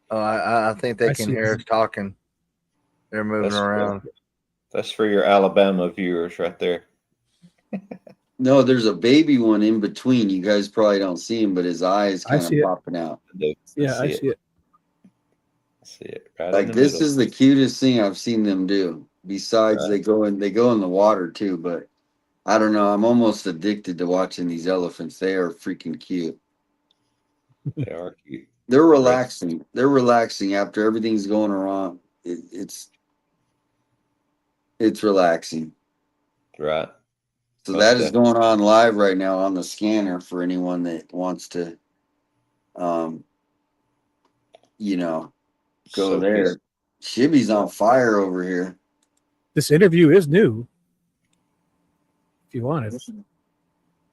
Speaker 7: Oh, I think they can hear us talking. They're moving around.
Speaker 3: That's for your Alabama viewers right there.
Speaker 2: No, there's a baby one in between. You guys probably don't see him, but his eyes kind of popping out.
Speaker 1: I see it.
Speaker 3: I see it. Right
Speaker 2: like this is the cutest thing I've seen them do. Besides, they go in the water too. But I don't know. I'm almost addicted to watching these elephants. They are freaking cute.
Speaker 3: They are cute.
Speaker 2: They're relaxing. They're relaxing after everything's going wrong. It's relaxing.
Speaker 3: Right.
Speaker 2: So that is going on live right now on the scanner for anyone that wants to, go there. Shibby's on fire over here.
Speaker 1: This interview is new. If you want it,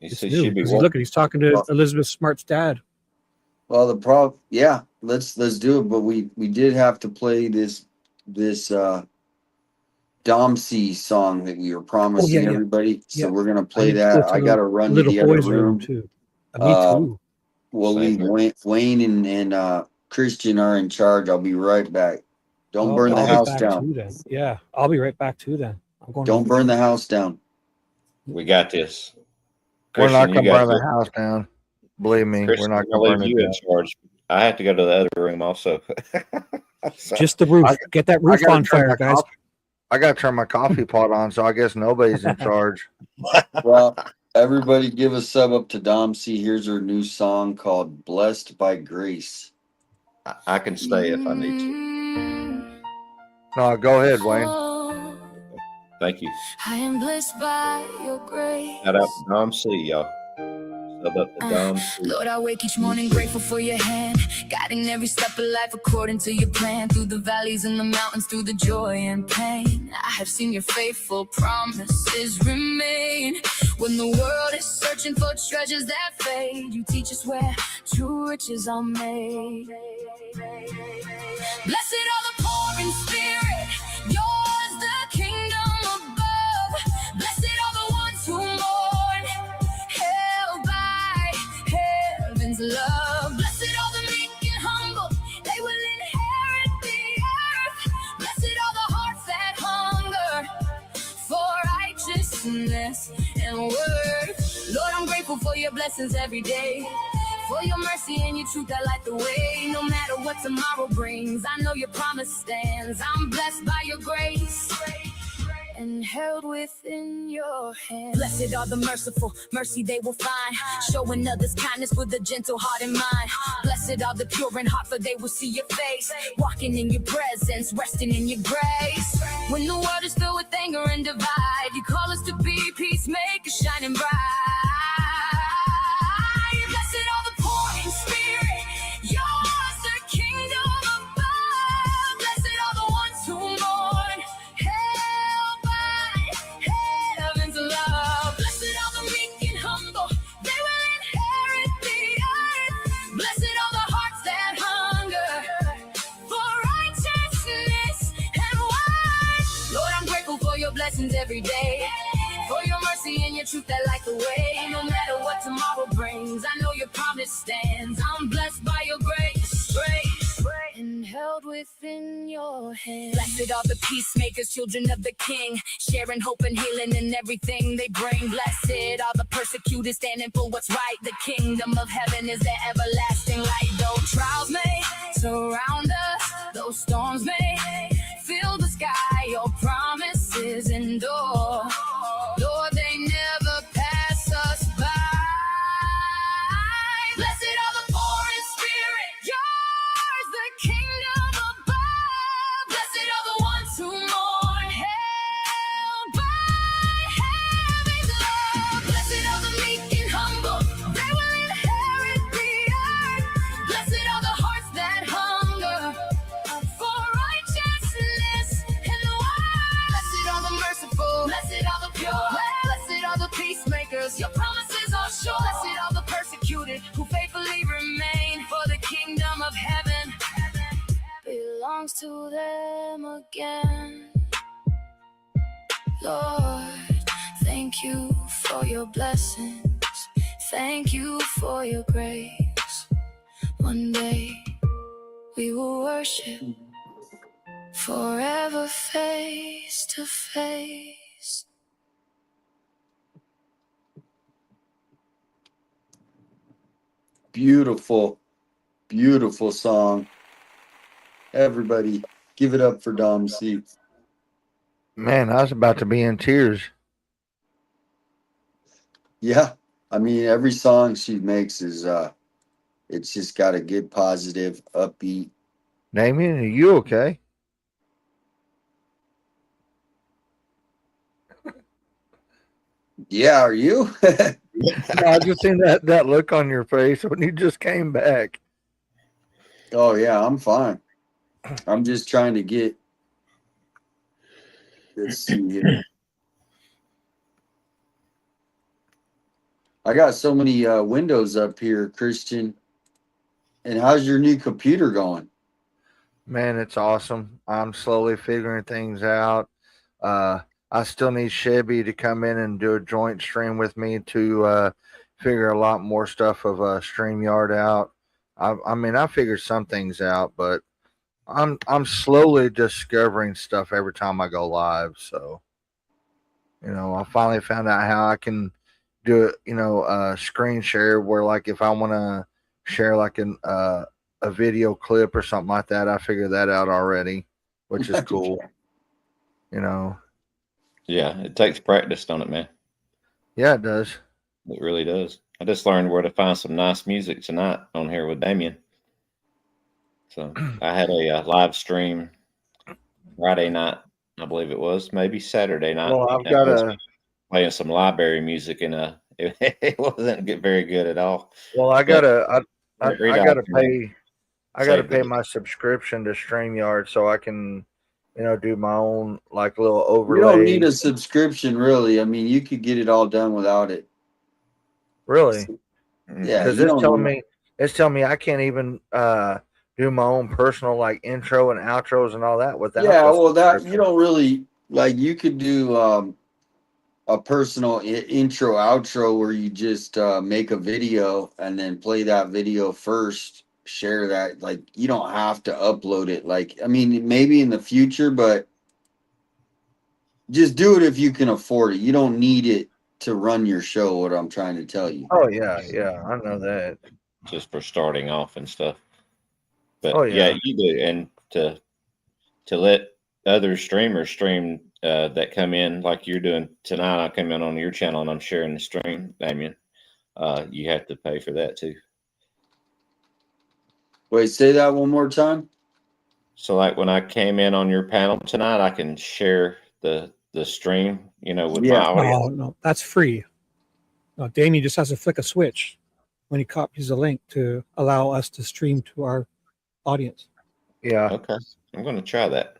Speaker 1: it's new. Look, he's talking to Elizabeth Smart's dad.
Speaker 2: Well, let's do it. But we did have to play this Dom C song that we were promising everybody. So we're gonna play that. I gotta run to the other room
Speaker 1: too. Me too.
Speaker 2: We'll leave Wayne and Christian are in charge. I'll be right back. Don't burn the house down.
Speaker 1: Yeah, I'll be right back too then.
Speaker 2: Don't burn the house down.
Speaker 3: We got this.
Speaker 7: We're not gonna burn the house down. Believe me,
Speaker 3: Christian,
Speaker 7: we're not gonna burn it down.
Speaker 3: Charge. I have to go to the other room also.
Speaker 1: Just the roof. Get that roof on fire, guys.
Speaker 7: I got to turn my coffee pot on, so I guess nobody's in charge.
Speaker 2: Well, everybody give a sub up to Dom C. Here's her new song called Blessed by Grace.
Speaker 3: I can stay if I need to.
Speaker 7: No, go ahead, Wayne.
Speaker 3: Thank you.
Speaker 8: I am blessed by your grace.
Speaker 3: Shout out to Dom C, y'all. Sub up to Dom C.
Speaker 8: Lord, I wake each morning grateful for your hand, guiding every step of life according to your plan. Through the valleys and the mountains, through the joy and pain, I have seen your faithful promises remain. When the world is searching for treasures that fade, you teach us where true riches are made. Blessed are the poor in spirit, yours the kingdom above. Blessed are the ones who mourn, held by heaven's love. Blessed are the meek and humble, they will inherit the earth. Blessed are the hearts that hunger for righteousness and worth. Lord, I'm grateful for your blessings every day, for your mercy and your truth that light the way. No matter what tomorrow brings, I know your promise stands. I'm blessed by your grace and held within your hand. Blessed are the merciful, mercy they will find, showing others kindness with a gentle heart and mind. Blessed are the pure in heart, for they will see your face, walking in your presence, resting in your grace. When the world is filled with anger and divide, you call us to be peacemakers shining bright. Blessed are the poor in spirit, yours the kingdom your blessings every day. For your mercy and your truth that light the way. No matter what tomorrow brings, I know your promise stands. I'm blessed by your grace, and held within your hand. Blessed are the peacemakers, children of the King, sharing hope and healing in everything they bring. Blessed are the persecuted, standing for what's right. The kingdom of heaven is their everlasting light. Though trials may surround us, though storms may fill the sky, your promises endure. Lord, they never pass us by. Blessed are the poor in spirit, yours the kingdom above. Blessed are the ones who mourn, held by heaven's love. Blessed are the meek and humble, they will inherit the earth. Blessed are the hearts that hunger for righteousness and the word. Blessed are the merciful, blessed are the pure, blessed are the peacemakers, your promises are sure. Blessed are the persecuted who faithfully remain, for the kingdom of heaven belongs to them again. Lord, thank you for your blessings, thank you for your grace. One day we will worship forever face to face.
Speaker 2: Beautiful, beautiful song. Everybody, give it up for Dom C.
Speaker 7: Man, I was about to be in tears.
Speaker 2: Yeah, I mean, every song she makes is it's just got a good, positive, upbeat.
Speaker 7: Damien, are you okay?
Speaker 2: Yeah, are you?
Speaker 7: I just seen that look on your face when you just came back.
Speaker 2: Oh yeah, I'm fine. I'm just trying to get. Let's see here. I got so many windows up here, Christian. And how's your new computer going?
Speaker 7: Man, it's awesome. I'm slowly figuring things out. I still need Shibby to come in and do a joint stream with me to figure a lot more stuff of StreamYard out. I mean, I figured some things out, but I'm slowly discovering stuff every time I go live. So, I finally found out how I can do it. Screen share where, like, if I want to share like a video clip or something like that, I figured that out already, which is cool.
Speaker 3: Yeah, it takes practice, don't it, man?
Speaker 7: Yeah, it does.
Speaker 3: It really does. I just learned where to find some nice music tonight on here with Damien. So I had a live stream Friday night, I believe it was, maybe Saturday night.
Speaker 7: Well, I've got
Speaker 3: playing some library music, and it wasn't very good at all.
Speaker 7: Well, I gotta pay. I gotta pay
Speaker 3: it.
Speaker 7: my subscription to StreamYard so I can, do my own like little overlay.
Speaker 2: You don't need a subscription, really. I mean, you could get it all done without it.
Speaker 7: Really?
Speaker 2: Yeah,
Speaker 7: because it's telling me I can't even do my own personal like intro and outros and all that without.
Speaker 2: Yeah, well, that you don't really like. You could do a personal intro outro where you just make a video and then play that video first, share that. Like, you don't have to upload it. Like, I mean, maybe in the future, but just do it if you can afford it. You don't need it to run your show, what I'm trying to tell you.
Speaker 7: Oh yeah, I know that.
Speaker 3: Just for starting off and stuff. But
Speaker 7: yeah,
Speaker 3: you do. And to let other streamers stream that come in like you're doing tonight, I come in on your channel and I'm sharing the stream, Damien. You have to pay for that too.
Speaker 2: Wait, say that one more time.
Speaker 3: So like when I came in on your panel tonight, I can share the stream, with my audio.
Speaker 1: No, that's free. No, Damien just has to flick a switch when he copies the link to allow us to stream to our audience.
Speaker 7: Yeah.
Speaker 3: Okay. I'm going to try that.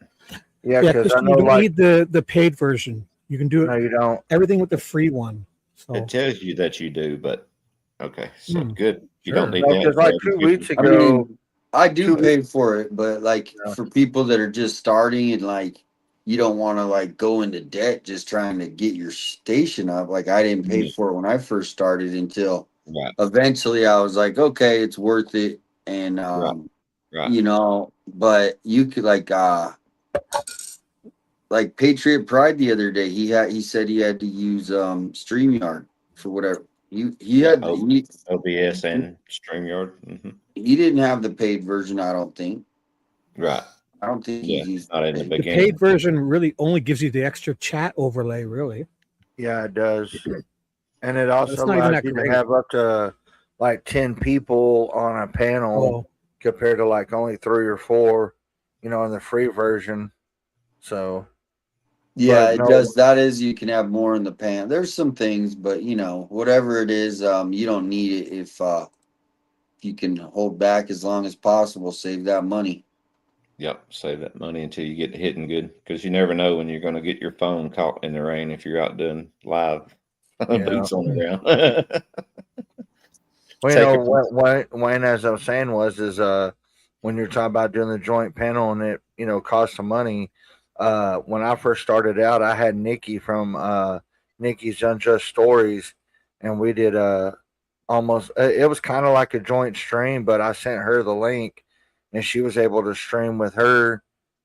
Speaker 7: Yeah, because I know
Speaker 1: you don't need the paid version. You can do it.
Speaker 7: No, you don't.
Speaker 1: Everything with the free one. So
Speaker 3: it tells you that you do, but okay, so good. You don't need
Speaker 7: that. Because like 2 weeks ago,
Speaker 2: I do pay for it, but like for people that are just starting and like, you don't want to like go into debt just trying to get your station up. Like I didn't pay for it when I first started until eventually I was like, okay, it's worth it. And you know, but you could like Patriot Pride the other day, he said he had to use StreamYard for whatever. He had
Speaker 3: OBS and StreamYard.
Speaker 2: He didn't have the paid version, I don't think.
Speaker 3: Right.
Speaker 2: I don't think he used
Speaker 3: not in the
Speaker 1: The
Speaker 3: beginning.
Speaker 1: paid version really only gives you the extra chat overlay, really.
Speaker 7: Yeah, it does. And it also
Speaker 1: It's not even
Speaker 7: allows
Speaker 1: that
Speaker 7: you to
Speaker 1: great.
Speaker 7: have up to like 10 people on a panel compared to like only 3 or 4, you know, in the free version. So
Speaker 2: yeah, it does. That is, you can have more in the pan. There's some things, but you know, whatever it is, you don't need it if you can hold back as long as possible, save that money.
Speaker 3: Yep, save that money until you get hitting good, because you never know when you're going to get your phone caught in the rain if you're out doing live boots on the ground.
Speaker 7: Well, you know what Wayne, as I was saying, when you're talking about doing the joint panel and it, you know, costs some money. When I first started out, I had Nikki from Nikki's Unjust Stories, and we did almost. It was kind of like a joint stream, but I sent her the link, and she was able to stream with her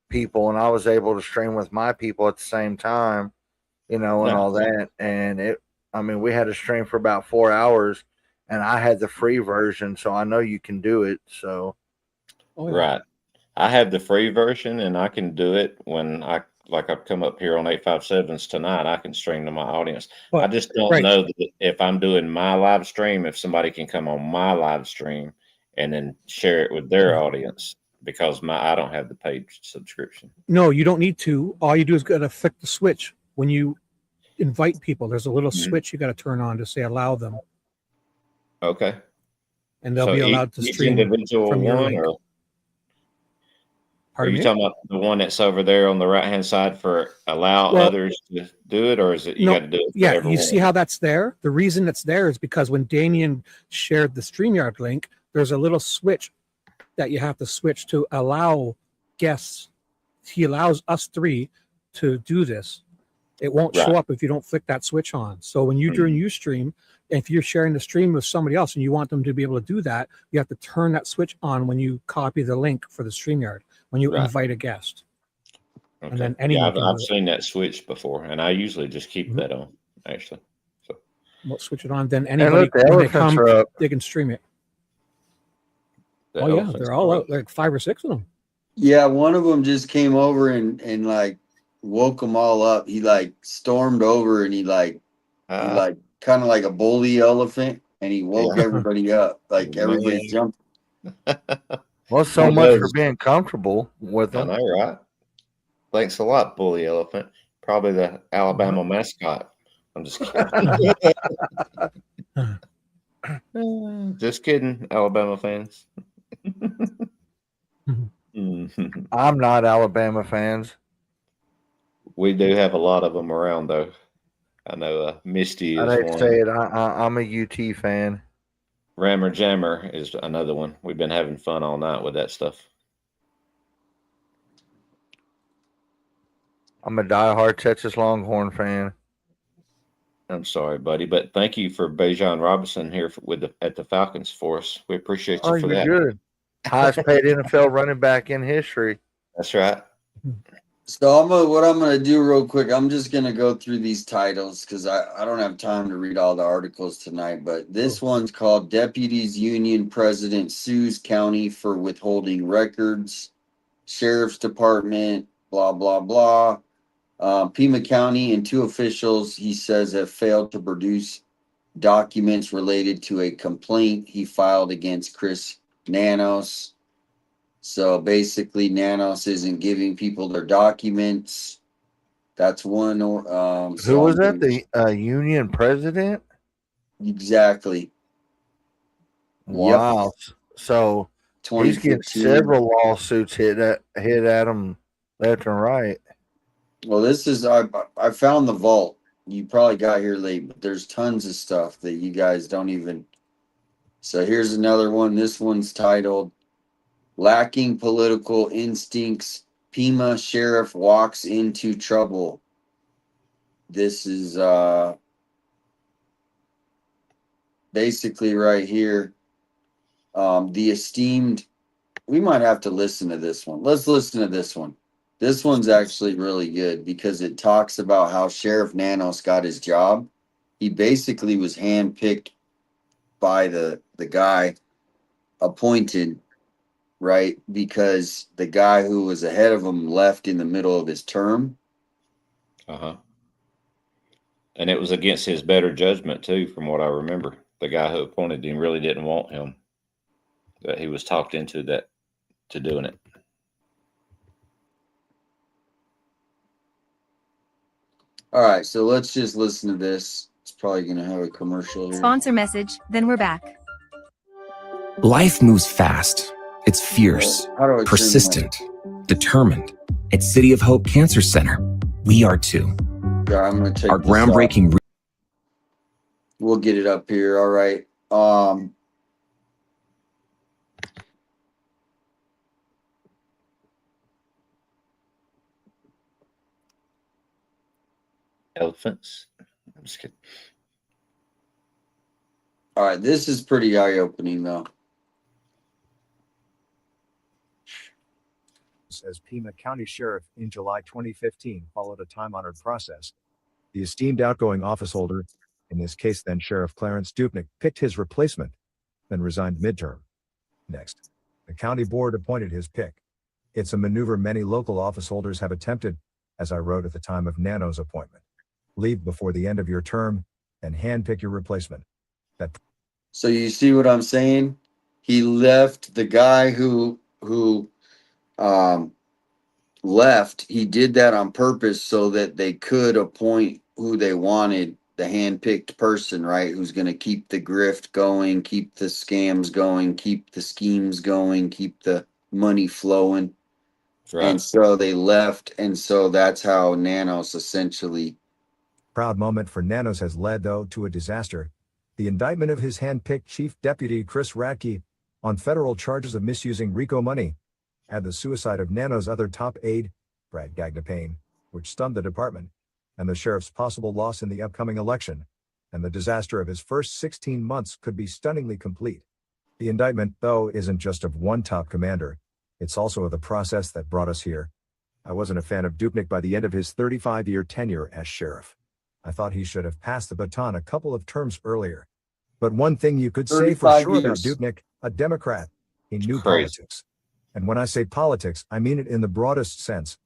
Speaker 7: people, and I was able to stream with my people at the same time, you know, and all that. And we had a stream for about 4 hours. And I had the free version, so I know you can do it. So,
Speaker 3: right, I have the free version, and I can do it when I've come up here on 857s tonight. I can stream to my audience. I just don't know that if I'm doing my live stream, if somebody can come on my live stream and then share it with their audience, because I don't have the paid subscription.
Speaker 1: No, you don't need to. All you do is got to flick the switch when you invite people. There's a little switch you got to turn on to say allow them.
Speaker 3: Okay.
Speaker 1: And they'll be allowed to stream
Speaker 3: individual
Speaker 1: from your
Speaker 3: one,
Speaker 1: link.
Speaker 3: or are
Speaker 1: Pardon
Speaker 3: you
Speaker 1: me?
Speaker 3: talking about the one that's over there on the right hand side for allow others to do it, or is it you got to do it for everyone?
Speaker 1: You see how that's there? The reason it's there is because when Damien shared the StreamYard link, there's a little switch that you have to switch to allow guests. He allows us 3 to do this. It won't show up if you don't flick that switch on. So when you're doing Ustream, if you're sharing the stream with somebody else and you want them to be able to do that, you have to turn that switch on when you copy the link for the StreamYard, when you invite a guest.
Speaker 3: Okay.
Speaker 1: And then anyone
Speaker 3: I've seen that switch before, and I usually just keep that on, actually. So
Speaker 1: we'll switch it on. Then anybody, when they come, they can stream it. They're all out, like 5 or 6 of them.
Speaker 2: Yeah, one of them just came over and like woke them all up. He like stormed over and he like kind of like a bully elephant, and he woke everybody up. Like everybody jumped.
Speaker 7: Well, so much for being comfortable with them.
Speaker 3: I know, right? Thanks a lot, bully elephant. Probably the Alabama mascot. I'm just kidding. Just kidding, Alabama fans.
Speaker 7: I'm not Alabama fans.
Speaker 3: We do have a lot of them around, though. I know Misty is one.
Speaker 7: Say it. I'm a UT fan.
Speaker 3: Rammer Jammer is another one. We've been having fun all night with that stuff.
Speaker 7: I'm a diehard Texas Longhorn fan.
Speaker 3: I'm sorry, buddy, but thank you for Bijan Robinson here at the Falcons for us. We appreciate you for that.
Speaker 7: Good. Highest paid NFL running back in history.
Speaker 3: That's right.
Speaker 2: So what I'm gonna do real quick, I'm just gonna go through these titles because I don't have time to read all the articles tonight. But this one's called Deputies Union President Sues County for Withholding Records, Sheriff's Department, blah blah blah. Pima County and 2 officials, he says, have failed to produce documents related to a complaint he filed against Chris Nanos. So basically, Nanos isn't giving people their documents. That's one.
Speaker 7: Who was that? The union president?
Speaker 2: Exactly.
Speaker 7: Wow. Yep. So he's getting several lawsuits hit at him left and right.
Speaker 2: Well, this is I found the vault. You probably got here late, but there's tons of stuff that you guys don't even. So here's another one. This one's titled "Lacking Political Instincts, Pima sheriff walks into trouble. This is basically right here. The esteemed, we might have to listen to this one. Let's listen to this one. This one's actually really good because it talks about how Sheriff Nanos got his job. He basically was handpicked by the guy appointed, right? Because the guy who was ahead of him left in the middle of his term.
Speaker 3: Uh-huh. And it was against his better judgment too, from what I remember. The guy who appointed him really didn't want him. That he was talked into that to doing it.
Speaker 2: All right, so let's just listen to this. It's probably going to have a commercial here.
Speaker 8: Sponsor message, then we're back.
Speaker 9: Life moves fast. It's fierce,
Speaker 2: How do I turn
Speaker 9: persistent, determined. At City of Hope Cancer Center, we are too.
Speaker 2: Yeah, I'm going to take
Speaker 9: Our
Speaker 2: this off.
Speaker 9: groundbreaking.
Speaker 2: We'll get it up here. All right.
Speaker 3: Elephants. I'm just kidding.
Speaker 2: All right. This is pretty eye-opening, though.
Speaker 4: As Pima County Sheriff in July 2015 followed a time-honored process. The esteemed outgoing office holder, in this case then Sheriff Clarence Dupnick, picked his replacement, then resigned midterm. Next, the county board appointed his pick. It's a maneuver many local office holders have attempted, as I wrote at the time of Nano's appointment. Leave before the end of your term and handpick your replacement.
Speaker 2: So you see what I'm saying? He left the guy who left. He did that on purpose so that they could appoint who they wanted, the hand-picked person, right? Who's going to keep the grift going, keep the scams going, keep the schemes going, keep the money flowing. Right. And so they left, and so that's how Nanos essentially.
Speaker 4: Proud moment for Nanos has led, though, to a disaster. The indictment of his hand-picked Chief Deputy Chris Radke on federal charges of misusing RICO money, and the suicide of Nanos' other top aide, Brad Gagnapane, which stunned the department, and the sheriff's possible loss in the upcoming election, and the disaster of his first 16 months could be stunningly complete. The indictment, though, isn't just of one top commander, it's also of the process that brought us here. I wasn't a fan of Dupnick by the end of his 35-year tenure as sheriff. I thought he should have passed the baton a couple of terms earlier. But one thing you could say for sure about Dupnick, a Democrat, he knew politics. And when I say politics, I mean it in the broadest sense.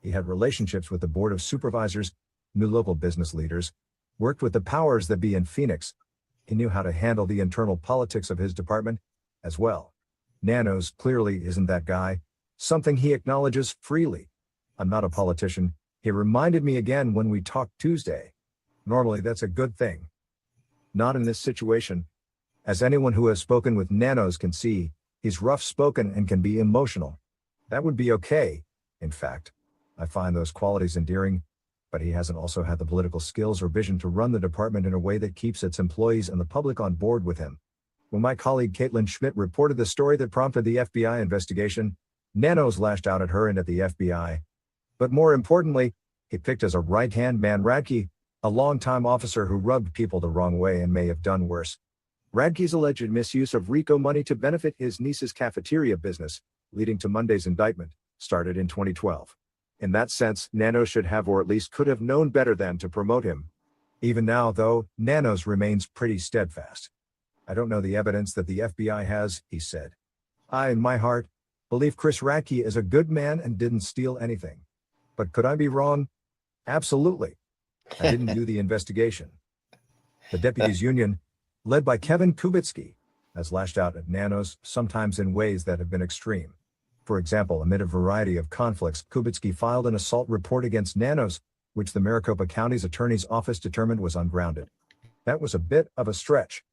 Speaker 4: He had relationships with the Board of Supervisors, knew local business leaders, worked with the powers that be in Phoenix. He knew how to handle the internal politics of his department as well. Nanos clearly isn't that guy, something he acknowledges freely. I'm not a politician. He reminded me again when we talked Tuesday. Normally that's a good thing. Not in this situation. As anyone who has spoken with Nanos can see, he's rough-spoken and can be emotional. That would be okay, in fact. I find those qualities endearing, but he hasn't also had the political skills or vision to run the department in a way that keeps its employees and the public on board with him. When my colleague Caitlin Schmidt reported the story that prompted the FBI investigation, Nanos lashed out at her and at the FBI. But more importantly, he picked as a right-hand man Radke, a longtime officer who rubbed people the wrong way and may have done worse. Radke's alleged misuse of RICO money to benefit his niece's cafeteria business, leading to Monday's indictment, started in 2012. In that sense, Nanos should have, or at least could have known better than to promote him. Even now, though, Nanos remains pretty steadfast. I don't know the evidence that the FBI has, he said. I, in my heart, believe Chris Radke is a good man and didn't steal anything. But could I be wrong? Absolutely. I didn't do the investigation. The deputies union, led by Kevin Kubitsky, has lashed out at Nanos, sometimes in ways that have been extreme. For example, amid a variety of conflicts, Kubitsky filed an assault report against Nanos, which the Maricopa County's attorney's office determined was ungrounded. That was a bit of a stretch.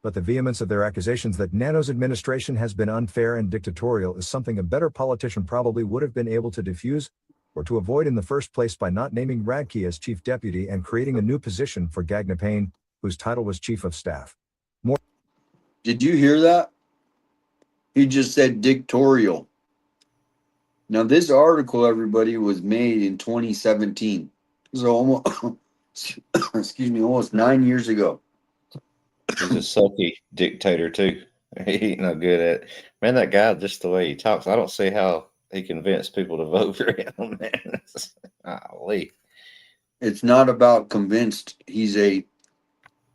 Speaker 4: But the vehemence of their accusations that Nanos' administration has been unfair and dictatorial is something a better politician probably would have been able to diffuse, or to avoid in the first place by not naming Radke as chief deputy and creating a new position for Gagnapane, whose title was chief of staff.
Speaker 2: Did you hear that? He just said dictatorial. Now, this article, everybody, was made in 2017. So almost, excuse me, almost 9 years ago.
Speaker 3: He's a sucky dictator too. He ain't no good at it. Man, that guy, just the way he talks, I don't see how he convinced people to vote for him, man. Golly.
Speaker 2: It's not about convinced. He's a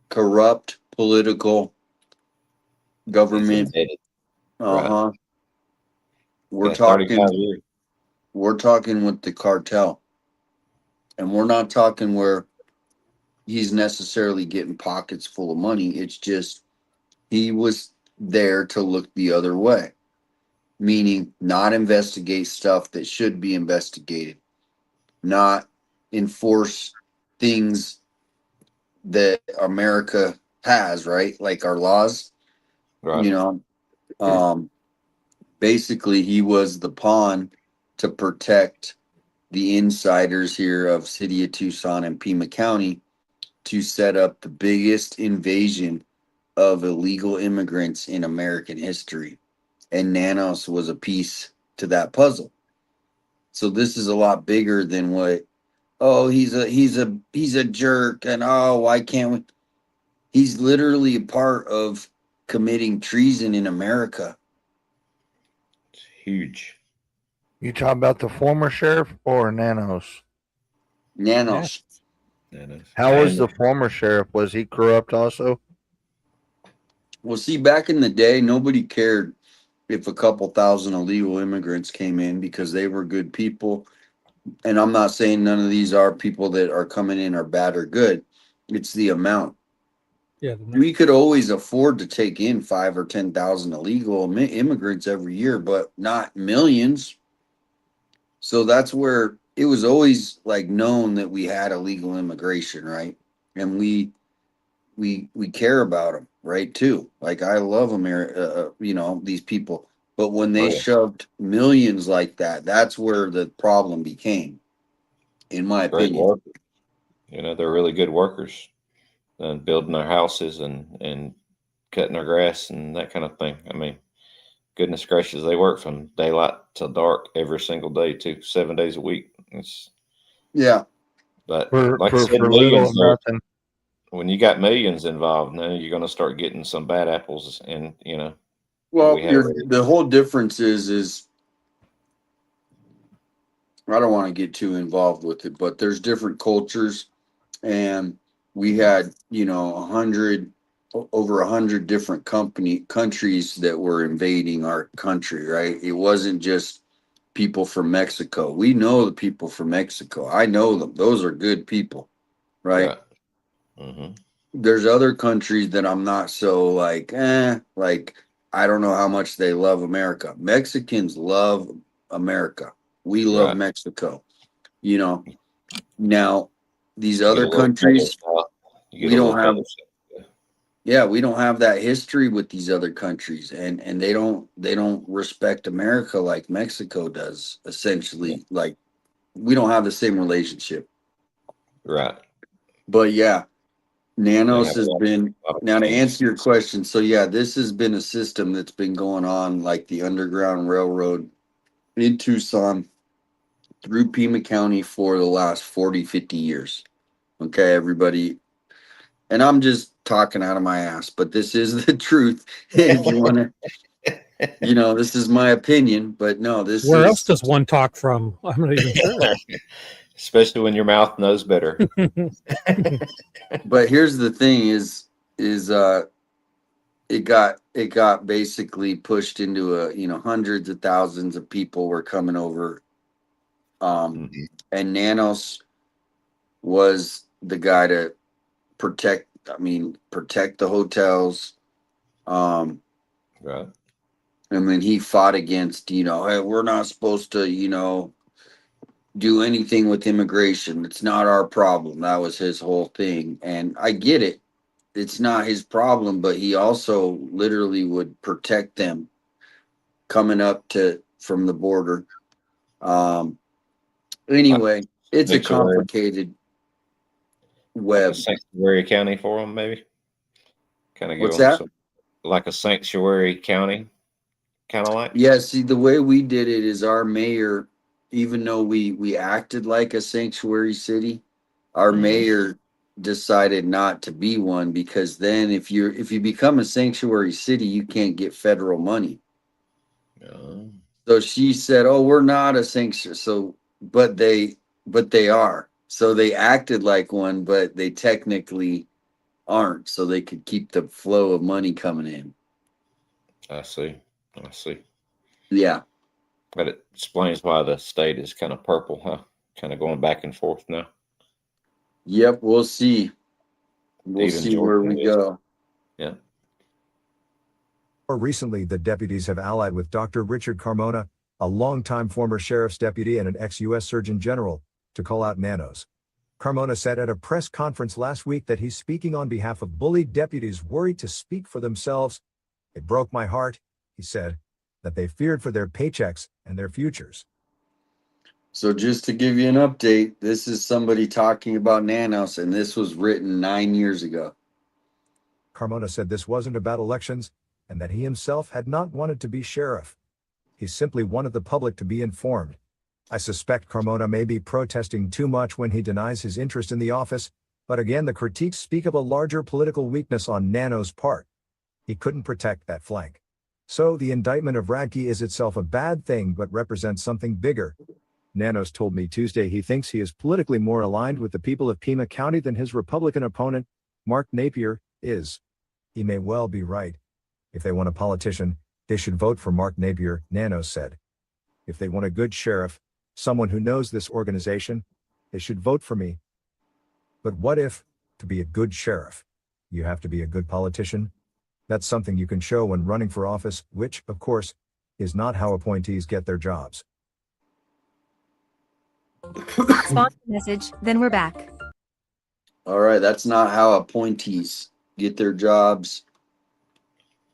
Speaker 2: corrupt political government.
Speaker 3: Right.
Speaker 2: We're
Speaker 3: Yeah,
Speaker 2: talking
Speaker 3: 35 years.
Speaker 2: we're talking with the cartel. And we're not talking where he's necessarily getting pockets full of money. It's just he was there to look the other way, meaning not investigate stuff that should be investigated, not enforce things that America has, right? Like our laws,
Speaker 3: Right.
Speaker 2: you know. Basically, he was the pawn to protect the insiders here of City of Tucson and Pima County to set up the biggest invasion of illegal immigrants in American history. And Nanos was a piece to that puzzle. So this is a lot bigger than what, oh, he's a jerk, and oh, why can't we? He's literally a part of committing treason in America.
Speaker 3: It's huge.
Speaker 7: You talking about the former sheriff or Nanos?
Speaker 2: Nanos.
Speaker 7: How was the former sheriff? Was he corrupt also?
Speaker 2: Well, see, back in the day, nobody cared if a couple thousand illegal immigrants came in because they were good people. And I'm not saying none of these are people that are coming in are bad or good. It's the amount.
Speaker 1: Yeah.
Speaker 2: We could always afford to take in 5 or 10,000 illegal immigrants every year, but not millions. So that's where it was always like known that we had illegal immigration, right? And we care about them, right? Too. Like I love America, these people. But when they shoved millions like that, that's where the problem became, in my
Speaker 3: Great
Speaker 2: opinion.
Speaker 3: workers. They're really good workers and building their houses and cutting their grass and that kind of thing. I mean, goodness gracious, they work from daylight till dark every single day too, 7 days a week. But like I said, millions
Speaker 7: nothing.
Speaker 3: When you got millions involved, now you're going to start getting some bad apples, and
Speaker 2: Well, the whole difference is I don't want to get too involved with it, but there's different cultures, and we had over 100 different countries that were invading our country, right? It wasn't just people from Mexico. We know the people from Mexico. I know them. Those are good people, right?
Speaker 3: Mm-hmm.
Speaker 2: There's other countries that I'm not so like I don't know how much they love America. Mexicans love America. We love Mexico. Now these other countries, we don't have. Yeah, we don't have that history with these other countries, and they don't respect America like Mexico does. Essentially, like we don't have the same relationship.
Speaker 3: Right.
Speaker 2: But yeah, Nanos has been, now to answer your question. So yeah, this has been a system that's been going on like the Underground Railroad in Tucson through Pima County for the last 40, 50 years. Okay, everybody. And I'm just talking out of my ass, but this is the truth. If you want to, this is my opinion, but no,
Speaker 1: Where else does one talk from? I'm not even sure.
Speaker 3: Especially when your mouth knows better.
Speaker 2: But here's the thing is it got basically pushed into hundreds of thousands of people were coming over. And Nanos was the guy to protect the hotels.
Speaker 3: Right.
Speaker 2: And then he fought against, hey, we're not supposed to, do anything with immigration. It's not our problem. That was his whole thing. And I get it. It's not his problem, but he also literally would protect them coming up from the border. Anyway, it's a complicated web.
Speaker 3: Like a sanctuary county for them, maybe. Kind of
Speaker 2: What's that?
Speaker 3: Like a sanctuary county. kind of like?
Speaker 2: Yeah, see, the way we did it is our mayor, even though we acted like a sanctuary city, our mayor decided not to be one, because then if you become a sanctuary city, you can't get federal money.
Speaker 3: Oh.
Speaker 2: So she said, "Oh, we're not a sanctuary." So, but they are. So they acted like one, but they technically aren't. So they could keep the flow of money coming in.
Speaker 3: I see.
Speaker 2: Yeah.
Speaker 3: But it explains why the state is kind of purple, huh? Kind of going back and forth now.
Speaker 2: Yep. We'll see. We'll
Speaker 3: Even
Speaker 2: see where
Speaker 3: Georgia
Speaker 2: we
Speaker 3: is.
Speaker 2: go.
Speaker 3: Yeah.
Speaker 4: More recently, the deputies have allied with Dr. Richard Carmona, a longtime former sheriff's deputy and an ex-U.S. Surgeon General, to call out nanos. Carmona said at a press conference last week that he's speaking on behalf of bullied deputies worried to speak for themselves. "It broke my heart," he said, "that they feared for their paychecks and their futures."
Speaker 2: So just to give you an update, this is somebody talking about nanos, and this was written 9 years ago.
Speaker 4: Carmona said this wasn't about elections and that he himself had not wanted to be sheriff. He simply wanted the public to be informed. "I suspect Carmona may be protesting too much when he denies his interest in the office, but again the critiques speak of a larger political weakness on Nano's part. He couldn't protect that flank. So the indictment of Radke is itself a bad thing but represents something bigger. Nanos told me Tuesday he thinks he is politically more aligned with the people of Pima County than his Republican opponent, Mark Napier, is. He may well be right. If they want a politician, they should vote for Mark Napier," Nanos said. "If they want a good sheriff, someone who knows this organization, they should vote for me. But what if, to be a good sheriff, you have to be a good politician? That's something you can show when running for office, which, of course, is not how appointees get their jobs."
Speaker 8: Sponsor message, then we're back.
Speaker 2: All right, that's not how appointees get their jobs.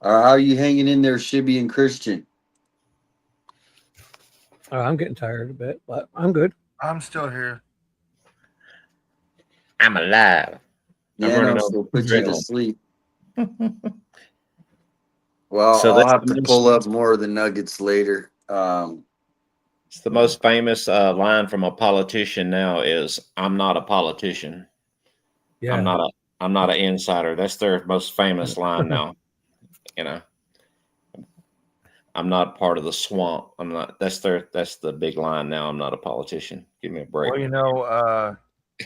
Speaker 2: How are you hanging in there, Shibby and Christian?
Speaker 1: I'm getting tired a bit, but I'm good.
Speaker 7: I'm still here.
Speaker 3: I'm alive.
Speaker 2: Nanos will put you to sleep. Well,
Speaker 3: So
Speaker 2: I'll
Speaker 3: that's
Speaker 2: have to pull up more of the nuggets later.
Speaker 3: It's the most famous line from a politician now is, "I'm not a politician.
Speaker 1: Yeah.
Speaker 3: I'm not an insider." That's their most famous line now. You know, "I'm not part of the swamp. I'm not." That's the big line now. "I'm not a politician. Give me a break."
Speaker 7: Well, you know,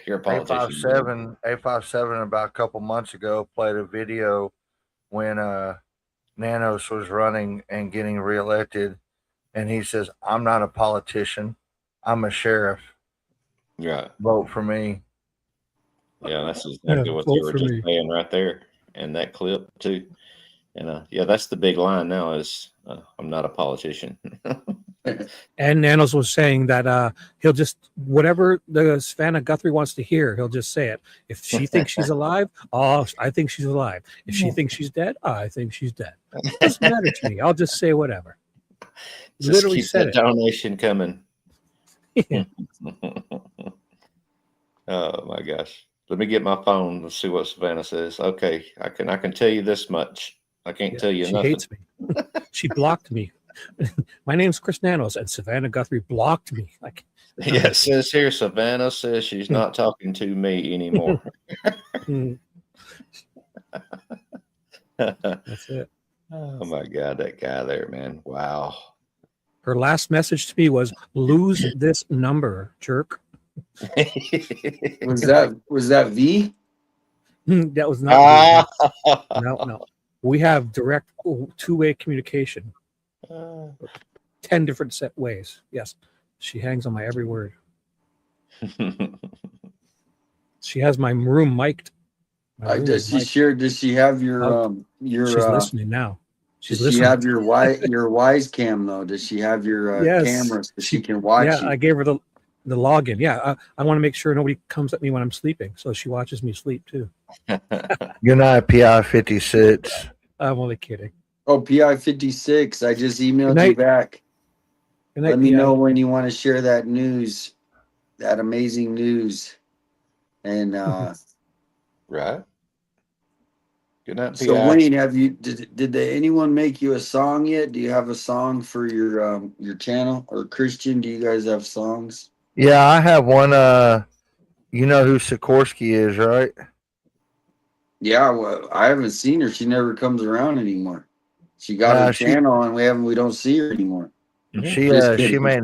Speaker 3: You're a politician.
Speaker 7: 857 about a couple months ago played a video when Nanos was running and getting reelected, and he says, "I'm not a politician. I'm a sheriff.
Speaker 3: Right.
Speaker 7: Vote for me."
Speaker 3: Yeah, that's exactly what they were just saying right there in that clip too. And yeah, that's the big line now is, "I'm not a politician."
Speaker 1: And Nanos was saying that he'll just, whatever the Savannah Guthrie wants to hear, he'll just say it. If she thinks she's alive, oh, I think she's alive. If she thinks she's dead, I think she's dead. It doesn't matter to me. I'll just say whatever.
Speaker 3: Just
Speaker 1: Literally
Speaker 3: keep
Speaker 1: said
Speaker 3: that
Speaker 1: it.
Speaker 3: donation coming.
Speaker 1: Yeah.
Speaker 3: Oh my gosh. Let me get my phone and see what Savannah says. Okay, I can tell you this much. I can't tell you
Speaker 1: She
Speaker 3: nothing.
Speaker 1: hates me. She blocked me. My name's Chris Nanos, and Savannah Guthrie blocked me. Like,
Speaker 3: Yeah, it says here, Savannah says she's not talking to me anymore.
Speaker 1: That's it.
Speaker 3: Oh my God, that guy there, man. Wow.
Speaker 1: Her last message to me was, "Lose this number, jerk."
Speaker 2: Was that V?
Speaker 1: That was not V. No. We have direct two-way communication. 10 different set ways. Yes. She hangs on my every word. She has my room mic'd.
Speaker 2: Does she have your
Speaker 1: She's listening now.
Speaker 2: Does she have your Wise cam though? Does she have your cameras so she can watch you?
Speaker 1: I gave her the login. Yeah, I want to make sure nobody comes at me when I'm sleeping, so she watches me sleep too.
Speaker 7: Good night, PI 56.
Speaker 1: I'm only kidding.
Speaker 2: Oh, PI 56. I just emailed you back.
Speaker 1: Good night,
Speaker 2: Let me
Speaker 1: PI.
Speaker 2: know when you want to share that news, that amazing news, and
Speaker 3: right. Good night,
Speaker 2: So
Speaker 3: PI.
Speaker 2: Wayne, anyone make you a song yet? Do you have a song for your channel? Or Christian, do you guys have songs?
Speaker 7: Yeah, I have one. You know who Sikorsky is, right?
Speaker 2: Yeah, well, I haven't seen her. She never comes around anymore. She got her
Speaker 7: She
Speaker 2: channel and we don't see her anymore.
Speaker 7: she
Speaker 2: Just
Speaker 7: she
Speaker 2: kidding.
Speaker 7: made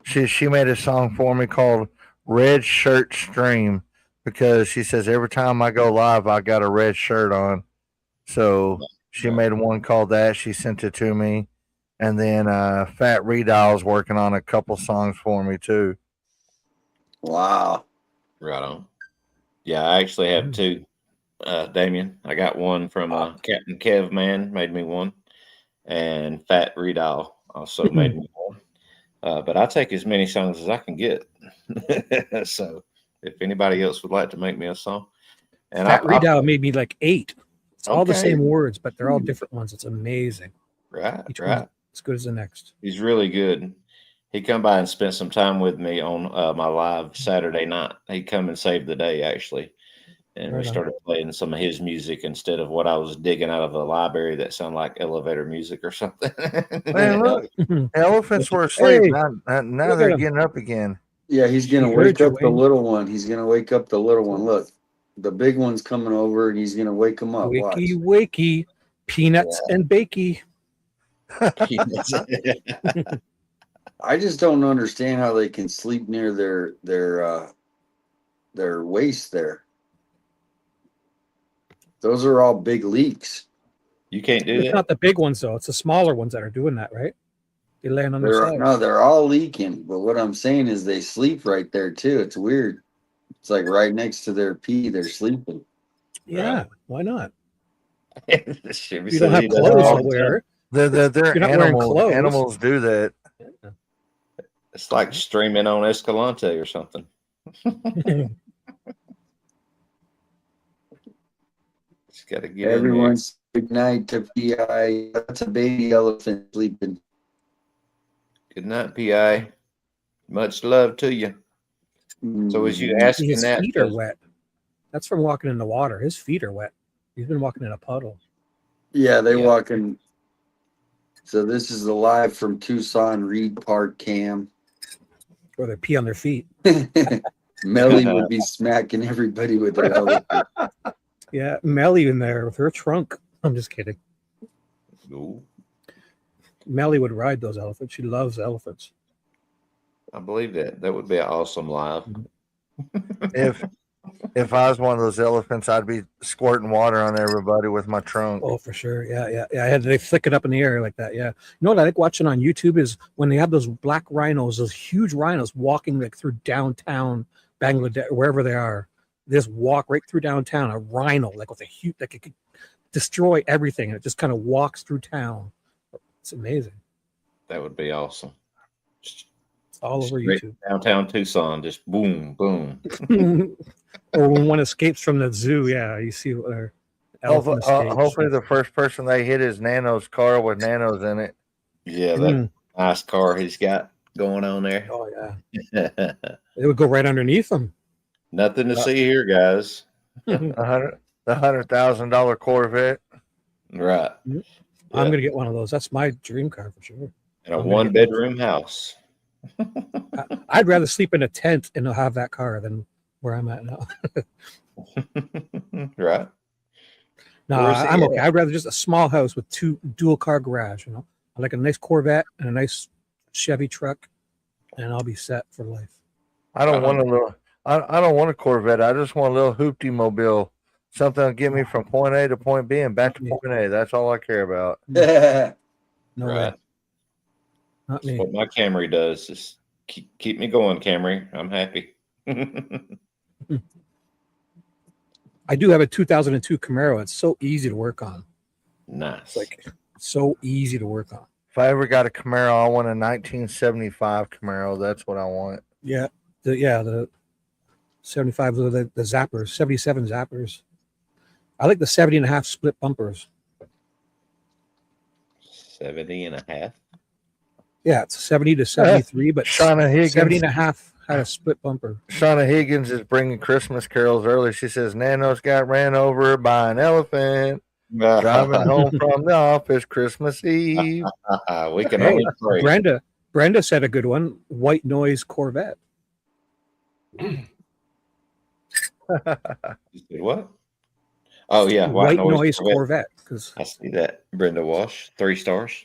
Speaker 7: she made a song for me called Red Shirt Stream because she says every time I go live I got a red shirt on. So she made one called that. She sent it to me. And then Fat Redial's working on a couple songs for me too.
Speaker 2: Wow.
Speaker 3: Right on. Yeah, I actually have two, Damien. I got one from Captain Kev Man, made me one, and Fat Redial also made me one. But I take as many songs as I can get. So if anybody else would like to make me a song. And
Speaker 1: Fat Redial made me like 8. It's all the
Speaker 3: Okay.
Speaker 1: same words, but they're all different ones. It's amazing.
Speaker 3: Right,
Speaker 1: Each
Speaker 3: right.
Speaker 1: one's as good as the next.
Speaker 3: He's really good. He come by and spent some time with me on my live Saturday night. He come and saved the day, actually. And we started playing some of his music instead of what I was digging out of the library that sounded like elevator music or something.
Speaker 7: Man, look, elephants were asleep. Now they're getting up again.
Speaker 2: Yeah, he's going to wake up the little one. He's going to wake up the little one. Look, the big one's coming over and he's going to wake him up.
Speaker 1: Wakey, wakey, peanuts and bakey.
Speaker 2: I just don't understand how they can sleep near their waist there. Those are all big leaks.
Speaker 3: You can't do that.
Speaker 1: It's not the big ones though. It's the smaller ones that are doing that, right? They land on their side.
Speaker 2: No, they're all leaking. But what I'm saying is they sleep right there too. It's weird. It's like right next to their pee. They're sleeping.
Speaker 1: Yeah, why not?
Speaker 3: You
Speaker 1: don't have clothes to wear.
Speaker 7: They're animals. Animals do that.
Speaker 3: It's like streaming on Escalante or something. Just got to get
Speaker 2: Everyone's good night to PI. That's a baby elephant sleeping.
Speaker 3: Good night, PI. Much love to you. So as you asking
Speaker 1: his
Speaker 3: that,
Speaker 1: feet are wet. That's from walking in the water. His feet are wet. He's been walking in a puddle.
Speaker 2: Yeah, they walk in. So this is the live from Tucson Reed Park cam.
Speaker 1: Or they pee on their feet.
Speaker 2: Melly would be smacking everybody with her elephant.
Speaker 1: Yeah, Melly in there with her trunk. I'm just kidding.
Speaker 3: Ooh.
Speaker 1: Melly would ride those elephants. She loves elephants.
Speaker 3: I believe that. That would be an awesome live.
Speaker 7: If I was one of those elephants, I'd be squirting water on everybody with my trunk.
Speaker 1: Oh, for sure. Yeah. They flick it up in the air like that. Yeah. You know what I like watching on YouTube is when they have those black rhinos, those huge rhinos walking like through downtown Bangladesh, wherever they are. They just walk right through downtown. A rhino, like with a huge, like it could destroy everything, and it just kind of walks through town. It's amazing.
Speaker 3: That would be awesome.
Speaker 1: It's all over
Speaker 3: Straight
Speaker 1: YouTube.
Speaker 3: Downtown Tucson, just boom, boom.
Speaker 1: Or when one escapes from the zoo, yeah, you see where
Speaker 7: hopefully the first person they hit is Nano's car with Nanos in it.
Speaker 3: Yeah, that nice car he's got going on there.
Speaker 1: Oh yeah. It would go right underneath them.
Speaker 3: Nothing to see here, guys.
Speaker 7: The $100,000 Corvette.
Speaker 3: Right.
Speaker 1: Yeah. I'm gonna get one of those. That's my dream car for sure.
Speaker 3: And a one-bedroom house.
Speaker 1: I'd rather sleep in a tent and have that car than where I'm at now.
Speaker 3: Right.
Speaker 1: No, I'm okay. I'd rather just a small house with 2 dual car garage. I like a nice Corvette and a nice Chevy truck, and I'll be set for life.
Speaker 7: I don't want a Corvette. I just want a little hoopty mobile. Something to get me from point A to point B and back to point A. That's all I care about.
Speaker 1: No
Speaker 3: right.
Speaker 1: way. Not me.
Speaker 3: What my Camry does is keep me going, Camry. I'm happy.
Speaker 1: I do have a 2002 Camaro. It's so easy to work on.
Speaker 3: Nice.
Speaker 1: It's like so easy to work on.
Speaker 7: If I ever got a Camaro, I want a 1975 Camaro. That's what I want.
Speaker 1: Yeah. The 75, the Zappers, 77 Zappers. I like the 70 and a half split bumpers.
Speaker 3: 70 and a half?
Speaker 1: Yeah, it's 70 to 73, but
Speaker 7: Shauna Higgins,
Speaker 1: 70 and a half had a split bumper.
Speaker 7: Shauna Higgins is bringing Christmas carols early. She says, Nano's got ran over by an elephant. Driving home from the office Christmas Eve.
Speaker 3: We can
Speaker 1: Hey,
Speaker 3: only pray.
Speaker 1: Brenda said a good one. White noise Corvette.
Speaker 3: You said what? Oh yeah,
Speaker 1: White noise Corvette. Because
Speaker 3: I see that. Brenda Walsh, 3 stars.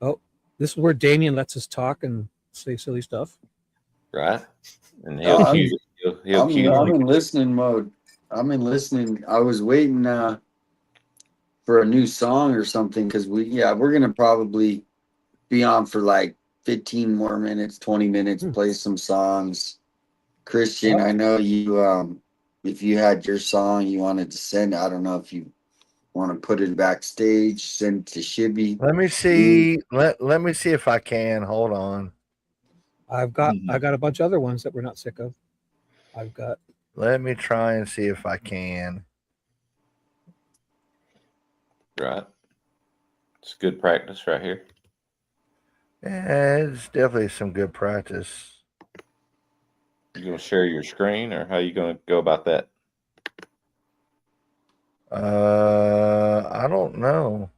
Speaker 1: Oh, this is where Damien lets us talk and say silly stuff.
Speaker 3: Right. And
Speaker 2: I'm
Speaker 3: he'll cue
Speaker 2: in listening mode. I'm in listening. I was waiting for a new song or something because we're gonna probably be on for like 15 more minutes, 20 minutes, play some songs. Christian, I know you if you had your song you wanted to send, I don't know if you want to put it backstage, send it to Shibby.
Speaker 7: Let me see. Let me see if I can. Hold on.
Speaker 1: I got a bunch of other ones that we're not sick of.
Speaker 7: Let me try and see if I can.
Speaker 3: Right. It's good practice right here.
Speaker 7: Yeah, it's definitely some good practice.
Speaker 3: You gonna share your screen, or how you gonna go about that?
Speaker 7: I don't know.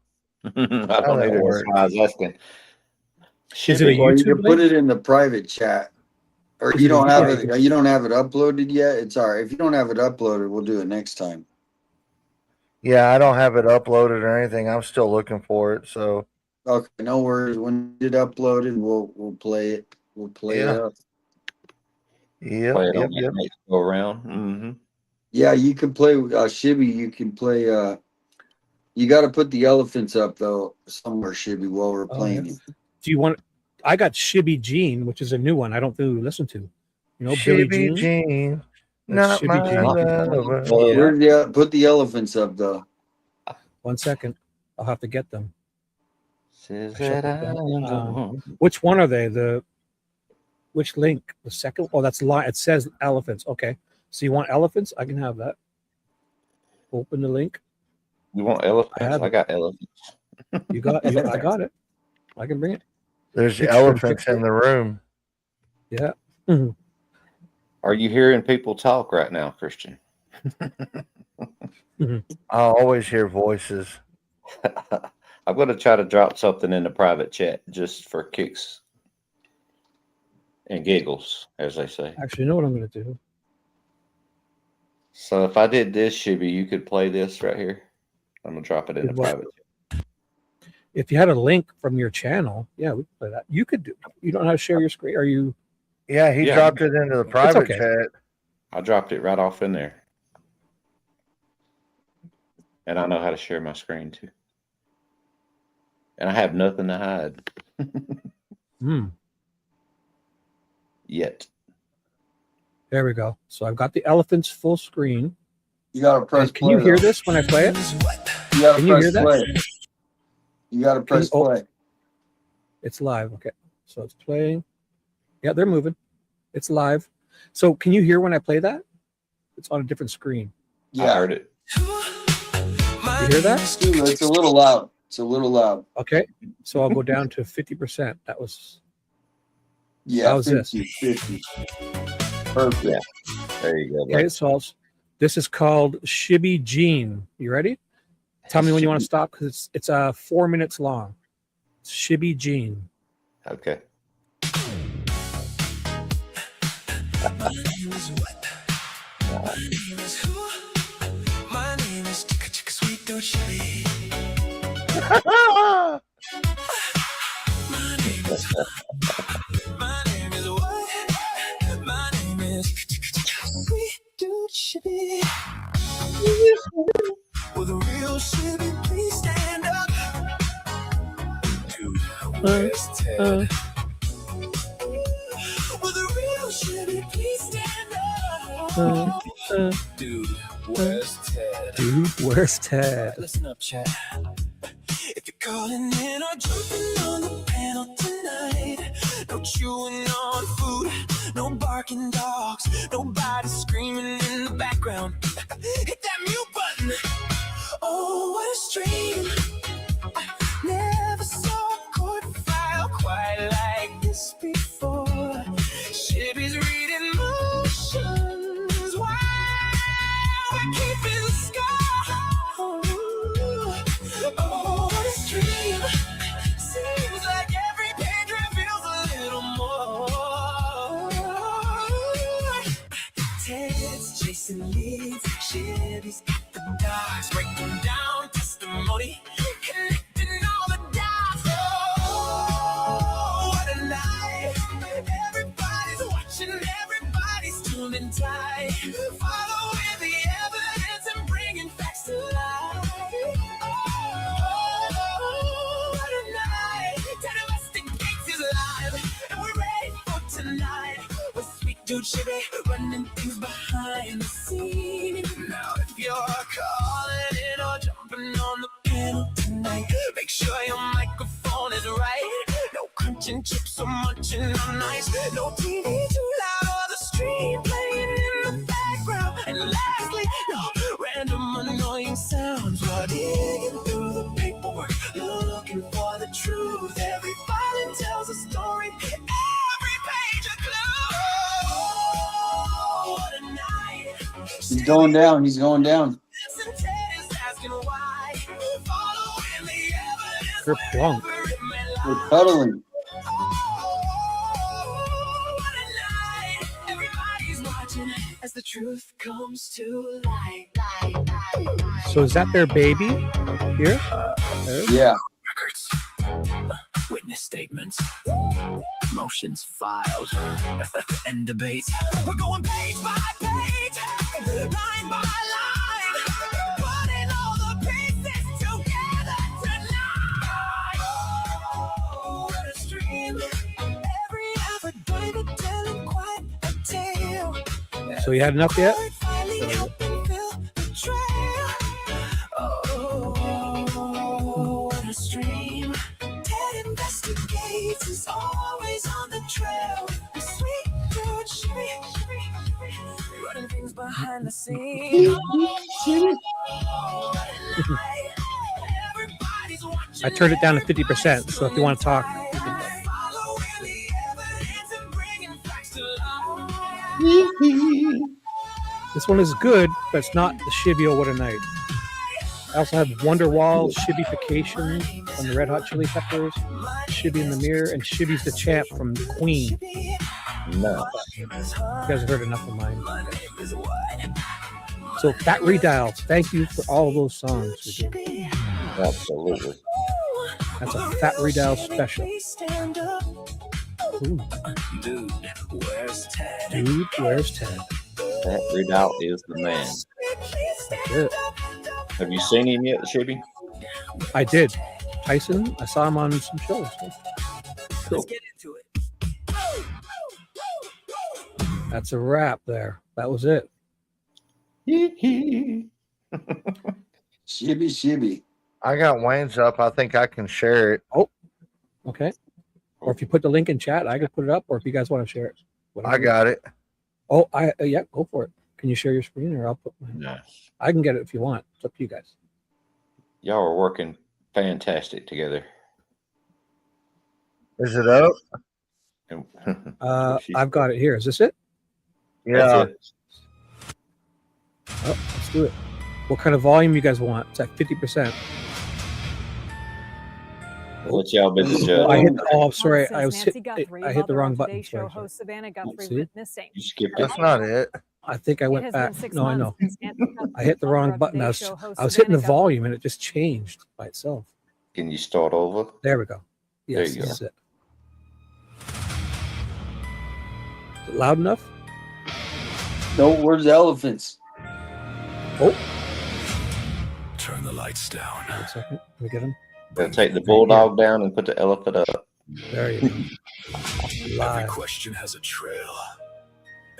Speaker 3: I don't either. That's why I was asking.
Speaker 1: Is it a
Speaker 2: Well, you
Speaker 1: YouTube
Speaker 2: can put it in the private chat, or you don't have it. You don't have it uploaded yet. It's all right. If you don't have it uploaded, we'll do it next time.
Speaker 7: Yeah, I don't have it uploaded or anything. I'm still looking for it. So
Speaker 2: okay, no worries. When it uploaded, we'll play it. We'll play it up.
Speaker 7: Yep.
Speaker 3: Next go around. Mm-hmm.
Speaker 2: Yeah, you can play Shibby. You can play. You got to put the elephants up though somewhere, Shibby, while we're playing it.
Speaker 1: Do you want? I got Shibby Jean, which is a new one. I don't think we listen to. You know,
Speaker 7: Shibby
Speaker 1: Billie
Speaker 7: Jean. Not my lover.
Speaker 2: Put the elephants up though.
Speaker 1: 1 second, I'll have to get them.
Speaker 3: Says
Speaker 1: which one are they? Which link? The second? Oh, that's line. It says elephants. Okay, so you want elephants? I can have that. Open the link.
Speaker 3: You want elephants? I got elephants.
Speaker 1: You got? I got it. I can bring it.
Speaker 7: There's elephants in the room.
Speaker 1: Yeah.
Speaker 3: Are you hearing people talk right now, Christian?
Speaker 7: I always hear voices.
Speaker 3: I'm going to try to drop something in the private chat just for kicks and giggles, as they say.
Speaker 1: Actually, you know what I'm going to do?
Speaker 3: So if I did this, Shibby, you could play this right here. I'm going to drop it in the private chat.
Speaker 1: If you had a link from your channel, yeah, we could play that. You could do. You don't know how to share your screen. Are you?
Speaker 7: Yeah, he dropped it into the private chat.
Speaker 3: I dropped it right off in there. And I know how to share my screen too. And I have nothing to hide. Yet.
Speaker 1: There we go. So I've got the elephants full screen.
Speaker 2: You gotta press
Speaker 1: play. Can you hear this when I play it?
Speaker 2: Can you hear that? You gotta press play.
Speaker 1: It's live. Okay. So it's playing. Yeah, they're moving. It's live. So can you hear when I play that? It's on a different screen.
Speaker 2: Yeah.
Speaker 3: I heard it.
Speaker 1: You hear that?
Speaker 2: It's a little loud. It's a little loud.
Speaker 1: Okay. So I'll go down to 50%. That was.
Speaker 2: Yeah.
Speaker 1: How's
Speaker 2: 50,
Speaker 1: this?
Speaker 2: 50. Perfect.
Speaker 3: Yeah. There you go.
Speaker 1: Okay. So this is called Shibby Jean. You ready? Tell me when you want to stop because it's 4 minutes long. Shibby Jean.
Speaker 3: Okay.
Speaker 8: My name is what? My name is who? My name is Chicka Chicka Sweet Dude Shibby. My name is who? My name is what? My name is Chicka Chicka Sweet Dude Shibby. With a real Shibby, please stand up. Dude, where's Ted? With a real Shibby, please stand up. Dude, where's Ted?
Speaker 1: Dude, where's Ted?
Speaker 8: Listen up, chat. If you're calling in or jumping on the panel tonight, no chewing on food, no barking dogs, nobody screaming in the background. Hit that mute button. Oh, what a stream. I never saw a court file quite like this before. Shibby's reading motions. Why holding tight, following the evidence and bringing facts to light. Oh, what a night! That investigates is live, and we're ready for tonight. With sweet dude Shibby running things behind the scene. Now, if you're calling in or jumping on the panel tonight, make sure your microphone is right. No crunching chips or munching on ice. No TV too loud or the stream playing in the background. And lastly, no random annoying sounds. We're digging through the paperwork, looking for the truth. Every file tells a story, every page a clue. Oh, what a night.
Speaker 2: He's going down. He's going down.
Speaker 8: Listen, Ted is asking why. Following the evidence.
Speaker 1: You're plunk.
Speaker 2: We're cuddling.
Speaker 8: Everybody's watching as the truth comes to light.
Speaker 1: So is that their baby here?
Speaker 2: Yeah.
Speaker 8: Records, witness statements, motions filed, and debates. We're going page by page, line by line, putting all the pieces together tonight. Oh, what a stream! Every David telling quite a tale.
Speaker 1: So you had enough yet?
Speaker 8: Finally helping fill the trail. Oh, what a stream! Ted investigates is always on the trail. The sweet dude Shibby, running things behind the scenes. Everybody's watching.
Speaker 1: I turned it down to 50%. So if you want to talk, you can.
Speaker 8: Following the evidence and bringing facts to light.
Speaker 1: This one is good, but it's not the Shibby or What a Night. I also have Wonderwall, Shibbification from the Red Hot Chili Peppers, Shibby in the Mirror, and Shibby's the Champ from Queen.
Speaker 3: No.
Speaker 1: You guys have heard enough of mine. So Fat Redial, thank you for all of those songs we did.
Speaker 3: Absolutely.
Speaker 1: That's a Fat Redial special. Ooh.
Speaker 8: Dude, where's Ted?
Speaker 1: Dude, where's Ted?
Speaker 3: That Redoubt is the man.
Speaker 1: That's it.
Speaker 3: Have you seen him yet, Shibby?
Speaker 1: I did. Tyson, I saw him on some shows. Cool.
Speaker 8: Let's get into it.
Speaker 1: That's a wrap there. That was it.
Speaker 2: Shibby.
Speaker 7: I got Wayne's up. I think I can share it.
Speaker 1: Oh, okay. Or if you put the link in chat, I could put it up. Or if you guys want to share it, whatever.
Speaker 7: I got it.
Speaker 1: Oh, yeah, go for it. Can you share your screen, or I'll put mine?
Speaker 3: No.
Speaker 1: I can get it if you want. It's up to you guys.
Speaker 3: Y'all are working fantastic together.
Speaker 7: Is it up?
Speaker 1: I've got it here. Is this it?
Speaker 7: Yeah.
Speaker 1: Oh, let's do it. What kind of volume you guys want? It's at 50%.
Speaker 3: What y'all been the judge?
Speaker 1: Sorry. I hit the wrong button. Sorry. See?
Speaker 3: You skipped it.
Speaker 7: That's not it.
Speaker 1: I think I went back. No, I know. I hit the wrong button. I was hitting the volume and it just changed by itself.
Speaker 3: Can you start over?
Speaker 1: There we go. Yes,
Speaker 3: There you
Speaker 1: this is it. Is it loud enough?
Speaker 2: No, where's the elephants?
Speaker 1: Oh.
Speaker 8: Turn the lights down.
Speaker 1: Wait a second. Let me get him.
Speaker 3: Gotta take the bulldog down and put the elephant up.
Speaker 1: There you go.
Speaker 8: Every
Speaker 1: Live.
Speaker 8: question has a trail.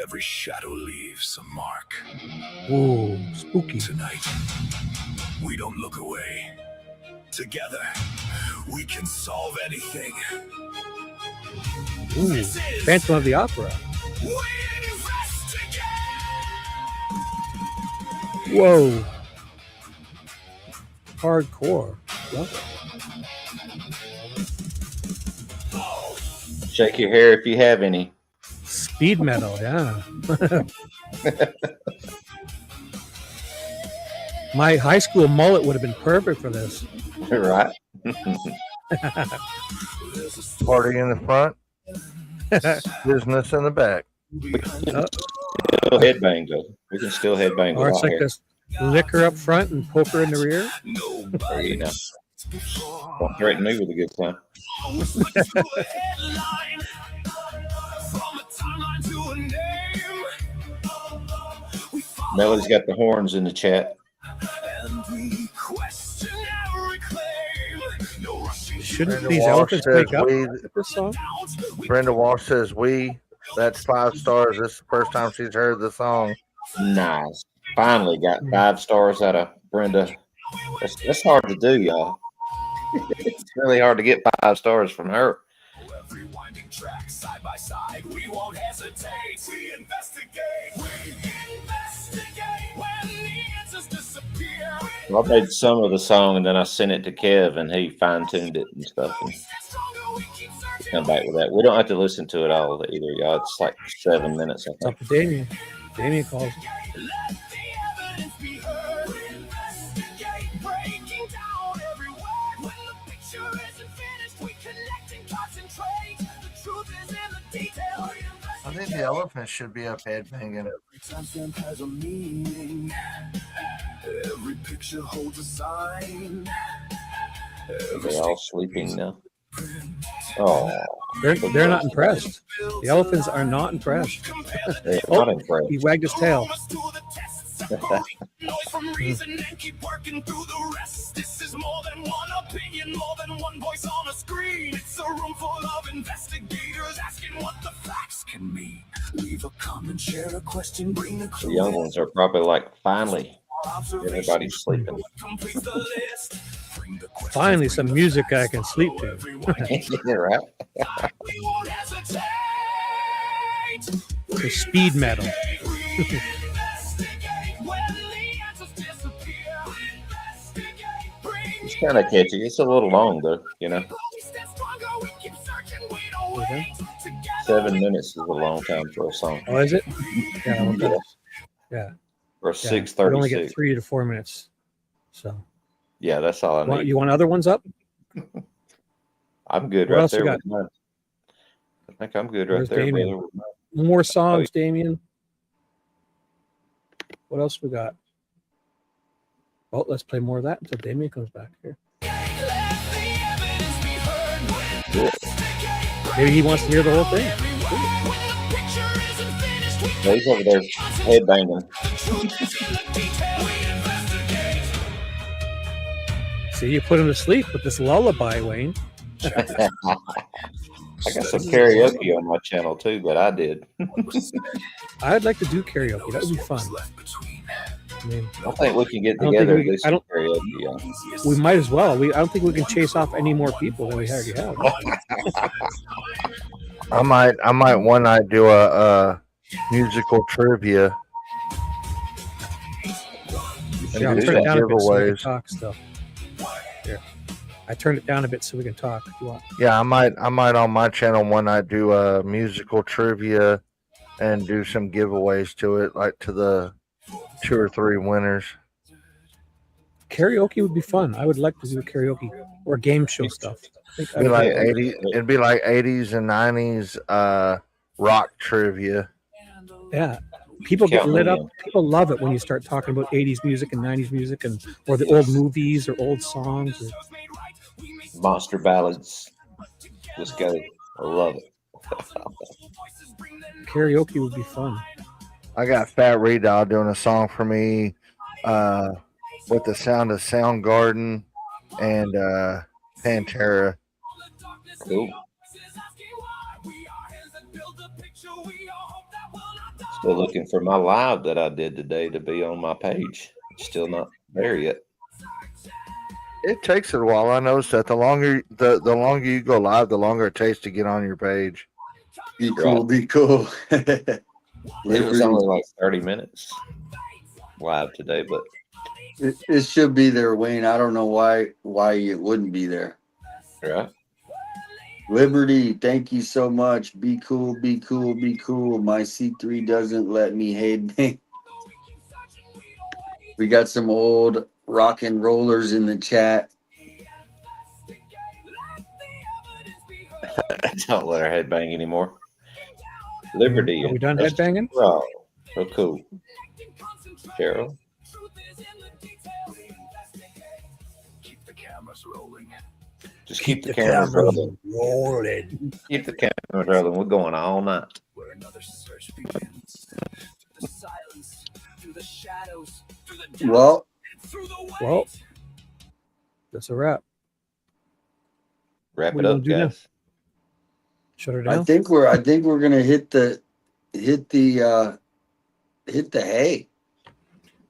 Speaker 8: Every shadow leaves a mark.
Speaker 1: Ooh, spooky.
Speaker 8: Tonight, we don't look away. Together, we can solve anything.
Speaker 1: Ooh,
Speaker 8: This is
Speaker 1: Phantom of the Opera.
Speaker 8: We Investigate!
Speaker 1: Whoa. Hardcore. Love it.
Speaker 3: Shake your hair if you have any.
Speaker 1: Speed metal, yeah. My high school mullet would have been perfect for this.
Speaker 3: Right?
Speaker 7: Party in the front, business in the back.
Speaker 3: Still headbang though. We can still headbang.
Speaker 1: Or it's
Speaker 3: without
Speaker 1: like
Speaker 3: hair.
Speaker 1: this liquor up front and poker in the rear.
Speaker 3: There you go. Don't threaten me with a good time.
Speaker 8: From a timeline to a name.
Speaker 3: Melody's got the horns in the chat.
Speaker 1: Shouldn't these elephants wake up with this song?
Speaker 7: Brenda Walsh says that's 5 stars. This is the first time she's heard the song.
Speaker 3: Nice. Finally got 5 stars out of Brenda. That's hard to do, y'all. It's really hard to get 5 stars from her.
Speaker 8: Side by side, we won't hesitate. We investigate. We investigate when the answers disappear.
Speaker 3: I made some of the song and then I sent it to Kev and he fine-tuned it and stuff. And come back with that. We don't have to listen to it all either, y'all. It's like 7 minutes.
Speaker 1: It's up to Damien. Damien calls.
Speaker 7: I think the elephant should be up headbanging.
Speaker 8: Every timestamp has a meaning. Every picture holds a sign.
Speaker 3: They're all sleeping now. Oh,
Speaker 1: they're not impressed. The elephants are not impressed.
Speaker 3: They're not impressed.
Speaker 1: He wagged his tail.
Speaker 8: From reason and keep working through the rest. This is more than one opinion, more than one voice on a screen. It's a room full of investigators asking what the facts can mean. Leave a comment, share a question, bring a clue.
Speaker 3: The young ones are probably like, finally, everybody's sleeping.
Speaker 1: Finally, some music I can sleep to.
Speaker 3: Yeah, right.
Speaker 1: The speed metal.
Speaker 3: It's kind of catchy. It's a little long though, you know.
Speaker 1: Okay.
Speaker 3: 7 minutes is a long time for a song.
Speaker 1: Oh, is it? Yeah. Okay. Yeah.
Speaker 3: Or
Speaker 1: Yeah.
Speaker 3: 6:36.
Speaker 1: We only get 3 to 4 minutes. So.
Speaker 3: Yeah, that's all I need.
Speaker 1: You want other ones up?
Speaker 3: I'm good
Speaker 1: What
Speaker 3: right
Speaker 1: else
Speaker 3: there
Speaker 1: we
Speaker 3: with mine. I think I'm good right
Speaker 1: Where's
Speaker 3: there,
Speaker 1: Damien?
Speaker 3: brother.
Speaker 1: More songs, Damien. What else we got? Well, let's play more of that until Damien comes back here. Maybe he wants to hear the whole thing.
Speaker 3: Yeah, he's over there headbanging.
Speaker 1: See, you put him to sleep with this lullaby, Wayne.
Speaker 3: I got some karaoke on my channel too, but I did.
Speaker 1: I'd like to do karaoke. That would be fun. I mean,
Speaker 3: I think we can get
Speaker 1: I don't
Speaker 3: together
Speaker 1: think
Speaker 3: and do some karaoke. Yeah.
Speaker 1: we might as well. I don't think we can chase off any more people than we already have.
Speaker 7: I might one night do a musical trivia.
Speaker 1: Yeah, I'll turn it down a bit so we can talk still. Here. I turned it down a bit so we can talk if you want.
Speaker 7: Yeah, I might on my channel one night do a musical trivia and do some giveaways to it, like to the 2 or 3 winners.
Speaker 1: Karaoke would be fun. I would like to do karaoke or game show stuff.
Speaker 7: It'd be like 80s and 90s rock trivia.
Speaker 1: Yeah. People get lit up. People love it when you start talking about 80s music and 90s music and or the old movies or old songs. Or...
Speaker 3: Monster ballads. Let's go. I love it.
Speaker 1: Karaoke would be fun.
Speaker 7: I got Fat Redall doing a song for me with the sound of Soundgarden and Pantera.
Speaker 3: Cool. Still looking for my live that I did today to be on my page. Still not there yet.
Speaker 7: It takes a while. I noticed that the longer you go live, the longer it takes to get on your page.
Speaker 2: Be cool, be cool.
Speaker 3: It was only like 30 minutes live today, but
Speaker 2: it should be there, Wayne. I don't know why it wouldn't be there.
Speaker 3: Right.
Speaker 2: Liberty, thank you so much. Be cool, be cool, be cool. My C3 doesn't let me headbang. We got some old rock and rollers in the chat.
Speaker 3: Don't let her headbang anymore. Liberty.
Speaker 1: Are we done headbanging?
Speaker 3: Oh, so cool. Carol.
Speaker 8: Keep the cameras rolling.
Speaker 3: Just keep the cameras rolling.
Speaker 1: rolling.
Speaker 3: Keep the cameras rolling. We're going all night.
Speaker 8: Where another search begins. The silence, through the
Speaker 2: Well,
Speaker 1: that's a wrap.
Speaker 3: Wrap
Speaker 1: What
Speaker 3: it
Speaker 1: are you
Speaker 3: up,
Speaker 1: gonna do now?
Speaker 3: guys.
Speaker 1: Shut her down.
Speaker 2: I think we're gonna hit the hay.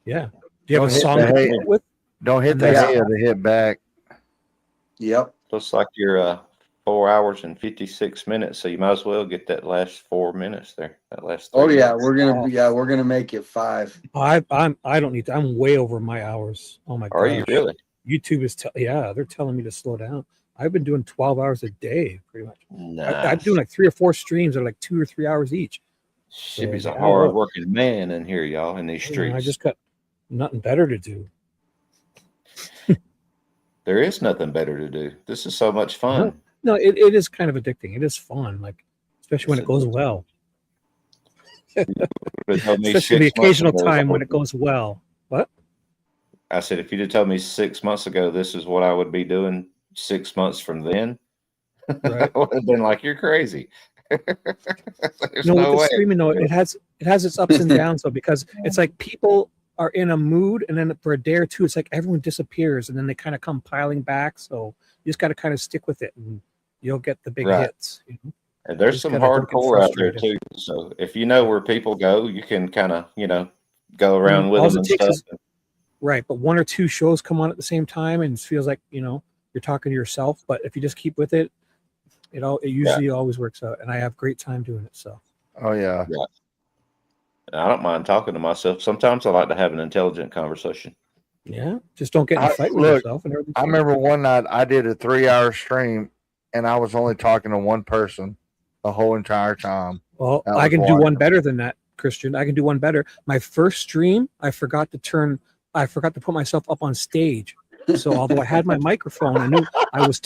Speaker 1: Yeah. Do you have a
Speaker 7: Don't hit
Speaker 1: song
Speaker 7: the
Speaker 1: to
Speaker 7: hay.
Speaker 1: put with?
Speaker 7: Don't hit the
Speaker 1: Yeah.
Speaker 7: hay or the hit back.
Speaker 2: Yep.
Speaker 3: Looks like you're 4 hours and 56 minutes, so you might as well get that last 4 minutes there. That last 3
Speaker 2: Oh yeah,
Speaker 3: minutes.
Speaker 2: we're gonna make it 5.
Speaker 1: I don't need to. I'm way over my hours. Oh my god.
Speaker 3: Are you really?
Speaker 1: YouTube is they're telling me to slow down. I've been doing 12 hours a day pretty much.
Speaker 3: Nice.
Speaker 1: I'm doing like 3 or 4 streams that are like 2 or 3 hours each.
Speaker 3: Shibby's
Speaker 1: So,
Speaker 3: a hard working man in here, y'all, in these streets.
Speaker 1: I just got nothing better to do.
Speaker 3: There is nothing better to do. This is so much fun.
Speaker 1: No, it is kind of addicting. It is fun, like especially when it goes well. Especially the occasional time when it goes well. What?
Speaker 3: I said, if you'd have told me 6 months ago this is what I would be doing 6 months from then,
Speaker 1: Right.
Speaker 3: I would have been like, you're crazy. There's
Speaker 1: No,
Speaker 3: no
Speaker 1: with
Speaker 3: way.
Speaker 1: the streaming though, it has its ups and downs though, because it's like people are in a mood and then for a day or two it's like everyone disappears and then they kind of come piling back. So you just got to kind of stick with it and you'll get the big hits. You know?
Speaker 3: And there's
Speaker 1: Just
Speaker 3: some
Speaker 1: gotta don't get
Speaker 3: hardcore out there
Speaker 1: frustrated.
Speaker 3: too. So if you know where people go, you can kind of, go around with
Speaker 1: All
Speaker 3: them
Speaker 1: it
Speaker 3: and
Speaker 1: takes
Speaker 3: stuff.
Speaker 1: is- Right, but 1 or 2 shows come on at the same time and it feels like you're talking to yourself. But if you just keep with it, it usually always works out. And I have great time doing it. So
Speaker 7: Oh yeah.
Speaker 3: I don't mind talking to myself. Sometimes I like to have an intelligent conversation.
Speaker 1: yeah, just don't get in a fight with yourself and everything.
Speaker 7: I remember one night I did a 3-hour stream and I was only talking to one person the whole entire time.
Speaker 1: Well,
Speaker 7: That
Speaker 1: I
Speaker 7: was
Speaker 1: can do
Speaker 7: one.
Speaker 1: one better than that, Christian. I can do one better. My first stream, I forgot to put myself up on stage. So although I had my microphone, I knew I was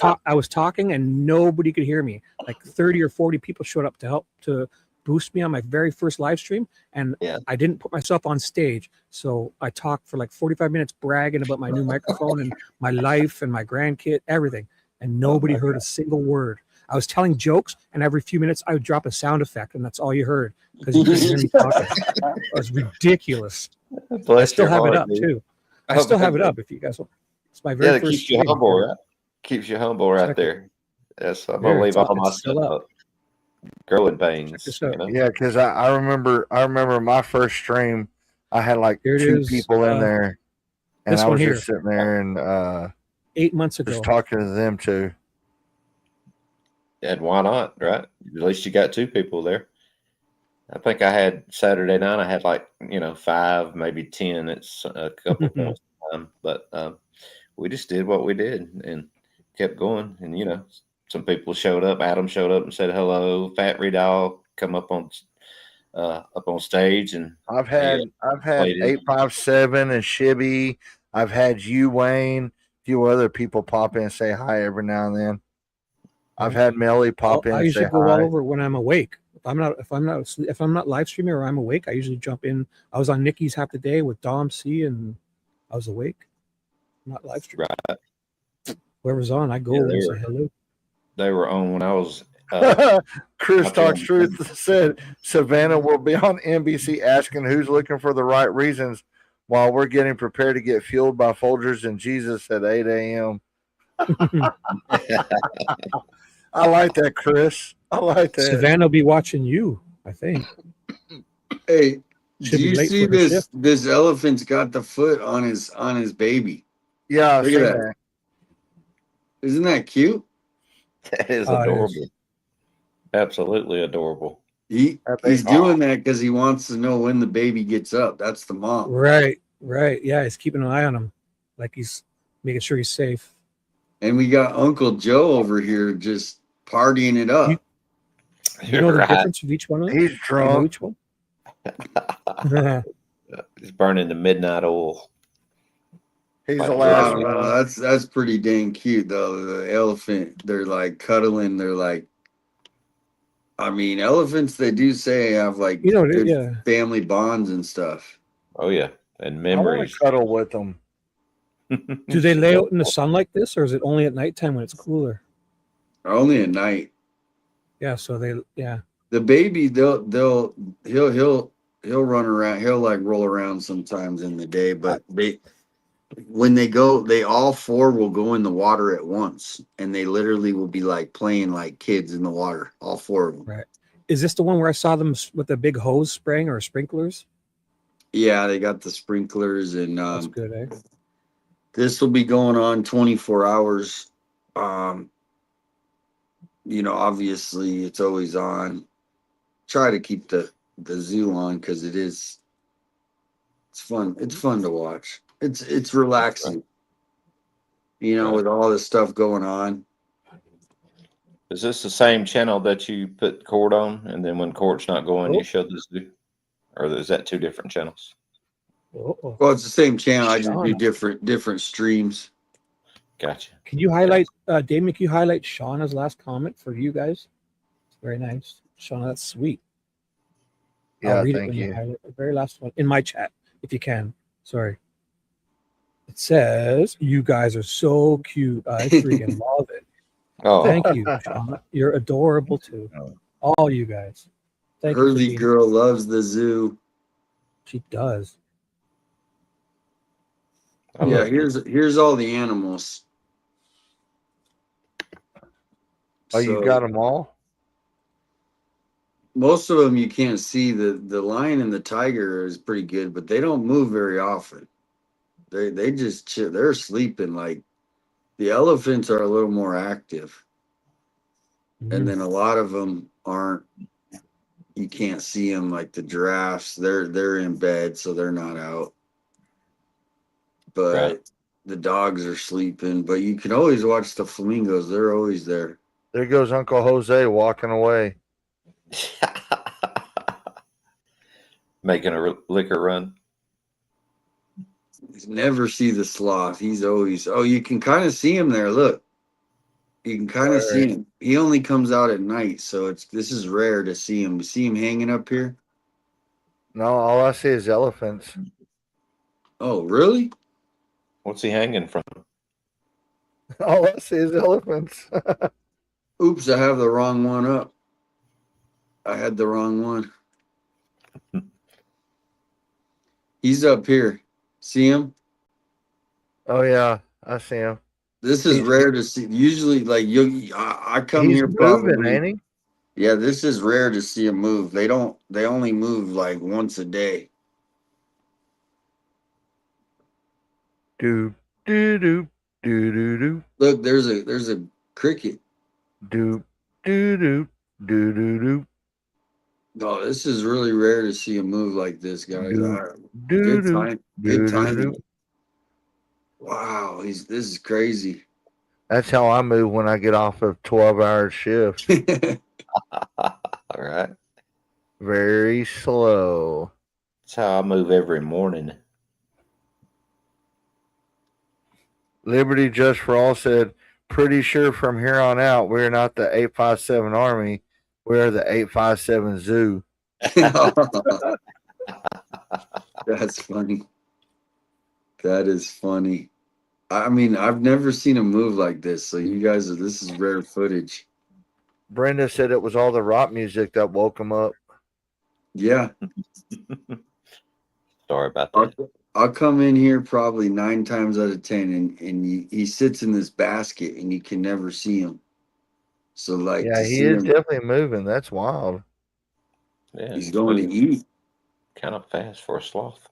Speaker 1: talking and nobody could hear me. Like 30 or 40 people showed up to help to boost me on my very first live stream, and I didn't put myself on stage. So I talked for like 45 minutes bragging about my new microphone and my life and my grandkid, everything, and nobody heard a single word. I was telling jokes, and every few minutes I would drop a sound effect, and that's all you heard because you couldn't hear me talking. It was ridiculous. I still have it up too. I still have it up if you guys want. It's my very first.
Speaker 3: Keeps you humble, right? Keeps you humble right there. Yes, I'm gonna leave all my stuff up. Growing pains.
Speaker 7: Yeah, because I remember my first stream. I had like 2 people in there, and I was just sitting there and
Speaker 1: 8 months ago,
Speaker 7: just talking to them too.
Speaker 3: And why not, right? At least you got 2 people there. I think I had Saturday night. I had like 5, maybe 10. It's a couple of times, but we just did what we did and kept going. And some people showed up. Adam showed up and said hello. Fat Redall come up on stage, and
Speaker 7: I've had 857 and Shibby. I've had you, Wayne. A few other people pop in and say hi every now and then. I've had Melly pop in.
Speaker 1: I
Speaker 7: and
Speaker 1: usually
Speaker 7: say
Speaker 1: go
Speaker 7: hi.
Speaker 1: all over when I'm awake. If I'm not live streaming or I'm awake, I usually jump in. I was on Nikki's half the day with Dom C, and I was awake. Not live streaming.
Speaker 3: Right.
Speaker 1: Whoever's on, I go and say hello.
Speaker 3: They were on when I was.
Speaker 7: Chris Talks Truth said Savannah will be on NBC asking who's looking for the right reasons while we're getting prepared to get fueled by Folgers and Jesus at 8 a.m. I like that, Chris. I like that.
Speaker 1: Savannah will be watching you, I think.
Speaker 2: Hey,
Speaker 1: Should
Speaker 2: do
Speaker 1: be
Speaker 2: you
Speaker 1: late
Speaker 2: see
Speaker 1: for her
Speaker 2: this?
Speaker 1: shift.
Speaker 2: This elephant's got the foot on his baby.
Speaker 7: Yeah,
Speaker 2: look at that. Isn't that cute?
Speaker 3: That is adorable. Absolutely adorable.
Speaker 2: He's doing that because he wants to know when the baby gets up. That's the mom.
Speaker 1: Right. Yeah, he's keeping an eye on him, like he's making sure he's safe.
Speaker 2: And we got Uncle Joe over here just partying it up.
Speaker 1: You know the difference of each one of them?
Speaker 7: He's drunk.
Speaker 1: You know each one?
Speaker 3: He's burning the midnight oil.
Speaker 7: He's the
Speaker 2: last one. That's pretty dang cute though. The elephant, they're like cuddling. They're like, I mean, elephants. They do say have like good family bonds and stuff.
Speaker 3: Oh yeah, and
Speaker 7: I want
Speaker 3: memories.
Speaker 7: to cuddle with them.
Speaker 1: Do they lay out in the sun like this, or is it only at nighttime when it's cooler?
Speaker 2: Only at night.
Speaker 1: Yeah. So the
Speaker 2: baby, he'll he'll run around. He'll like roll around sometimes in the day, but when they go, they all four will go in the water at once, and they literally will be like playing like kids in the water. All four of them.
Speaker 1: Right. Is this the one where I saw them with the big hose spraying or sprinklers?
Speaker 2: Yeah, they got the sprinklers, and
Speaker 1: That's good, eh?
Speaker 2: this will be going on 24 hours. Obviously it's always on. Try to keep the zoo on because it's fun. It's fun to watch. It's relaxing. With all this stuff going on.
Speaker 3: Is this the same channel that you put Court on, and then when Court's not going, you show the zoo, or is that two different channels?
Speaker 1: Oh.
Speaker 2: Well, it's the same channel. I just do different streams.
Speaker 3: Gotcha.
Speaker 1: Can you highlight, Damien? Can you highlight Shauna's last comment for you guys? It's very nice, Shauna. That's sweet.
Speaker 7: Yeah,
Speaker 1: I'll read
Speaker 7: thank
Speaker 1: it when
Speaker 7: you.
Speaker 1: you highlight the very last one in my chat, if you can. Sorry. It says, "You guys are so cute. I freaking love it."
Speaker 3: Oh,
Speaker 1: Thank you, Shauna. You're adorable too. All you guys. Thank you.
Speaker 2: Hurley girl loves the zoo.
Speaker 1: She does.
Speaker 2: Yeah, here's all the animals.
Speaker 7: Oh, you got them all?
Speaker 2: Most of them you can't see. The lion and the tiger is pretty good, but they don't move very often. They just chill. They're sleeping. Like the elephants are a little more active, and then a lot of them aren't. You can't see them. Like the giraffes, they're in bed, so they're not out. But the dogs are sleeping. But you can always watch the flamingos. They're always there.
Speaker 7: There goes Uncle Jose walking away.
Speaker 3: Making a liquor run.
Speaker 2: Never see the sloth. He's always. Oh, you can kind of see him there. Look, you can kind of see him. He only comes out at night, so this is rare to see him. You see him hanging up here?
Speaker 7: No, all I see is elephants.
Speaker 2: Oh, really?
Speaker 3: What's he hanging from?
Speaker 7: All I see is elephants.
Speaker 2: Oops, I have the wrong one up. I had the wrong one. He's up here. See him?
Speaker 7: Oh yeah, I see him.
Speaker 2: This is rare to see. Usually, like I come
Speaker 7: He's
Speaker 2: here
Speaker 7: moving,
Speaker 2: probably.
Speaker 7: ain't he?
Speaker 2: Yeah, this is rare to see him move. They only move like once a day.
Speaker 7: Do do do do do do.
Speaker 2: Look, there's a cricket.
Speaker 7: Do do do do do do.
Speaker 2: No, this is really rare to see him move like this, guys.
Speaker 7: Do
Speaker 2: Good time.
Speaker 7: do
Speaker 2: Good time.
Speaker 7: do.
Speaker 2: Wow, this is crazy.
Speaker 7: That's how I move when I get off a 12-hour shift.
Speaker 3: All right.
Speaker 7: Very slow.
Speaker 3: That's how I move every morning.
Speaker 7: Liberty Just for All said, pretty sure from here on out, we're not the 857 Army. We're the 857 Zoo.
Speaker 2: That's funny. That is funny. I mean, I've never seen him move like this. So you guys, this is rare footage.
Speaker 7: Brenda said it was all the rock music that woke him up.
Speaker 2: Yeah.
Speaker 3: Sorry about that.
Speaker 2: I'll come in here probably 9 times out of 10, and he sits in this basket, and you can never see him. So like,
Speaker 7: yeah, he is definitely moving. That's wild.
Speaker 3: Yeah,
Speaker 2: he's going to eat.
Speaker 3: Kind of fast for a sloth.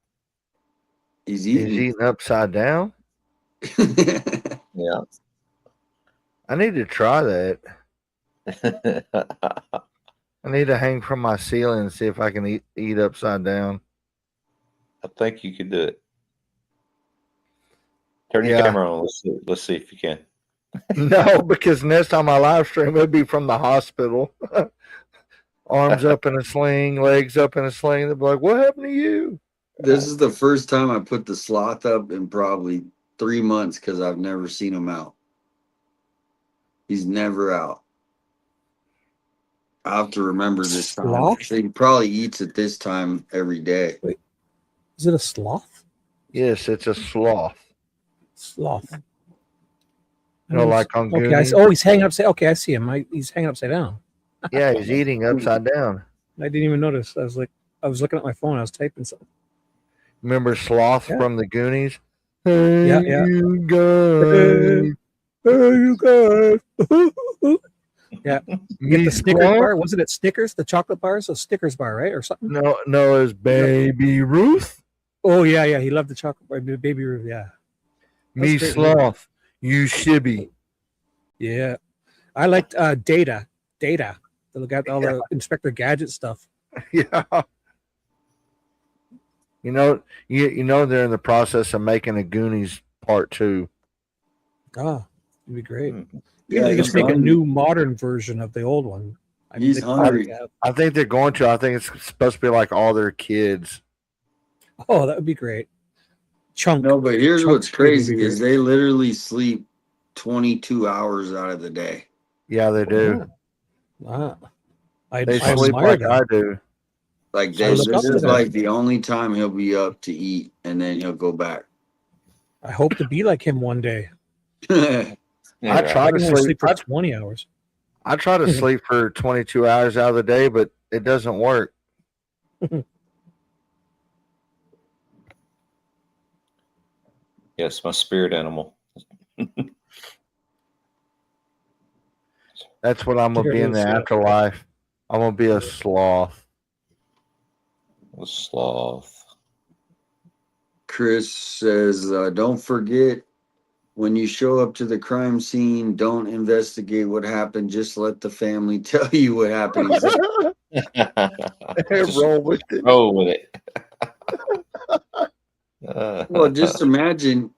Speaker 2: He's eating.
Speaker 7: He's eating upside down.
Speaker 3: Yeah.
Speaker 7: I need to try that. I need to hang from my ceiling and see if I can eat upside down.
Speaker 3: I think you could do it. Turn your camera on. Let's see if you can.
Speaker 7: No, because next time I live stream, it'll be from the hospital. Arms up in a sling, legs up in a sling. They'll be like, what happened to you?
Speaker 2: This is the first time I put the sloth up in probably 3 months because I've never seen him out. He's never out. I have to remember this time.
Speaker 1: Sloth?
Speaker 2: He probably eats at this time every day.
Speaker 1: Wait, is it a sloth?
Speaker 7: Yes, it's a sloth.
Speaker 1: Sloth.
Speaker 7: You know, like on Goonies?
Speaker 1: He's hanging upside. Okay, I see him. He's hanging upside down.
Speaker 7: Yeah, he's eating upside down.
Speaker 1: I didn't even notice. I was like, I was looking at my phone. I was typing something.
Speaker 7: Remember Sloth
Speaker 1: Yeah.
Speaker 7: from the Goonies?
Speaker 1: Yeah,
Speaker 7: Hey,
Speaker 1: yeah.
Speaker 7: you guys.
Speaker 1: Hey, you guys. Yeah. You get
Speaker 7: Me
Speaker 1: the Snickers
Speaker 7: Sloth?
Speaker 1: bar. Wasn't it Snickers? The chocolate bars? A Snickers bar, right? Or something?
Speaker 7: No, it's Baby Ruth.
Speaker 1: Oh, yeah, yeah. He loved the chocolate bar. Baby Ruth, yeah.
Speaker 7: Me
Speaker 1: great.
Speaker 7: Sloth. You Shibby.
Speaker 1: Yeah. I liked Data. Data. They got all the Inspector Gadget stuff.
Speaker 7: Yeah. You know they're in the process of making a Goonies Part 2.
Speaker 1: Oh, it'd be great.
Speaker 2: Yeah,
Speaker 1: They
Speaker 2: he's
Speaker 1: just make a
Speaker 2: hungry.
Speaker 1: new modern version of the old one. I mean,
Speaker 2: He's
Speaker 1: they probably
Speaker 2: hungry.
Speaker 1: have-
Speaker 7: I think they're going to. I think it's supposed to be like all their kids.
Speaker 1: Oh, that would be great. Chunk.
Speaker 2: No, but here's
Speaker 1: Chunk's
Speaker 2: what's
Speaker 1: kid would be
Speaker 2: crazy is
Speaker 1: great.
Speaker 2: they literally sleep 22 hours out of the day.
Speaker 7: Yeah, they do.
Speaker 1: Wow. I
Speaker 7: They
Speaker 1: I
Speaker 7: sleep
Speaker 1: admire
Speaker 7: like
Speaker 1: them.
Speaker 7: I do.
Speaker 2: Like
Speaker 1: I
Speaker 2: this,
Speaker 1: look up
Speaker 2: this
Speaker 1: to
Speaker 2: is
Speaker 1: them.
Speaker 2: like the only time he'll be up to eat, and then he'll go back.
Speaker 1: I hope to be like him one day.
Speaker 7: I try
Speaker 1: I
Speaker 7: to
Speaker 1: can only
Speaker 7: sleep.
Speaker 1: sleep for 20 hours.
Speaker 7: I try to sleep for 22 hours out of the day, but it doesn't work.
Speaker 3: Yes, my spirit animal.
Speaker 7: That's what I'm gonna
Speaker 1: There
Speaker 7: be
Speaker 1: it
Speaker 7: in the
Speaker 1: is, yeah.
Speaker 7: afterlife. I'm gonna be a sloth.
Speaker 3: The sloth.
Speaker 2: Chris says, don't forget when you show up to the crime scene, don't investigate what happened. Just let the family tell you what happened. He said,
Speaker 3: Just
Speaker 7: Roll with it.
Speaker 3: roll with it.
Speaker 2: well, just imagine.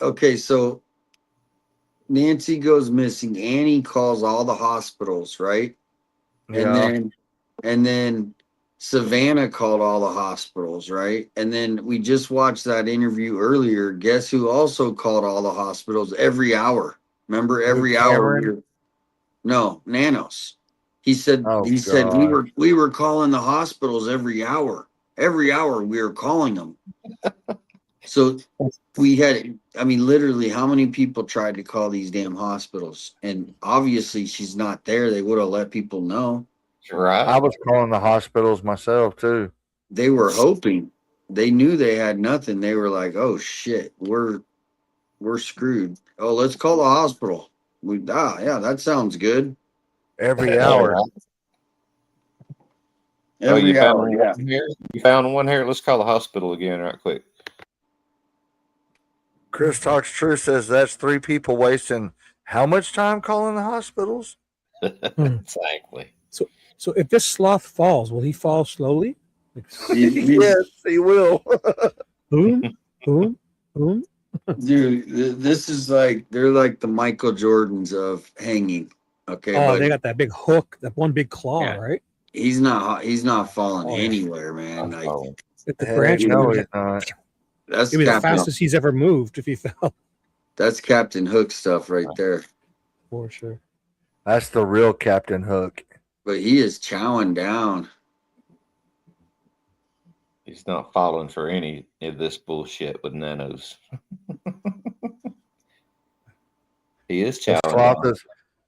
Speaker 2: Okay, so Nancy goes missing. Annie calls all the hospitals, right?
Speaker 7: Yeah.
Speaker 2: And then Savannah called all the hospitals, right? And then we just watched that interview earlier. Guess who also called all the hospitals every hour? Remember, every hour.
Speaker 7: Cameron?
Speaker 2: No, Nanos. He said
Speaker 7: Oh,
Speaker 2: he said
Speaker 7: God.
Speaker 2: we were calling the hospitals every hour. Every hour we were calling them. So we had, I mean, literally, how many people tried to call these damn hospitals? And obviously, she's not there. They would have let people know.
Speaker 3: Right.
Speaker 7: I was calling the hospitals myself too.
Speaker 2: They were hoping. They knew they had nothing. They were like, "Oh shit, we're screwed. Oh, let's call the hospital." Yeah, that sounds good.
Speaker 7: Every hour.
Speaker 3: Oh, you
Speaker 2: Every
Speaker 3: found
Speaker 2: hour,
Speaker 3: one
Speaker 2: yeah.
Speaker 3: here? You found one here? Let's call the hospital again right quick.
Speaker 7: Chris Talks True says that's 3 people wasting how much time calling the hospitals?
Speaker 3: Exactly.
Speaker 1: So if this sloth falls, will he fall slowly? Like,
Speaker 7: Yes, he will.
Speaker 1: boom, boom, boom.
Speaker 2: Dude, this is like they're like the Michael Jordans of hanging. Okay,
Speaker 1: Oh,
Speaker 2: but
Speaker 1: they got that big hook, that one big claw,
Speaker 3: Yeah.
Speaker 1: right?
Speaker 2: he's not falling
Speaker 1: Oh, yeah.
Speaker 2: anywhere, man. Like
Speaker 1: If the
Speaker 7: Heck
Speaker 1: branch
Speaker 7: no,
Speaker 1: moved,
Speaker 7: he's not.
Speaker 2: that's
Speaker 1: it'd be the
Speaker 2: Captain.
Speaker 1: fastest he's ever moved if he fell.
Speaker 2: That's Captain Hook stuff right there.
Speaker 1: For sure.
Speaker 7: That's the real Captain Hook.
Speaker 2: But he is chowing down.
Speaker 3: He's not falling for any of this bullshit with nanos. He is
Speaker 7: The
Speaker 3: chowing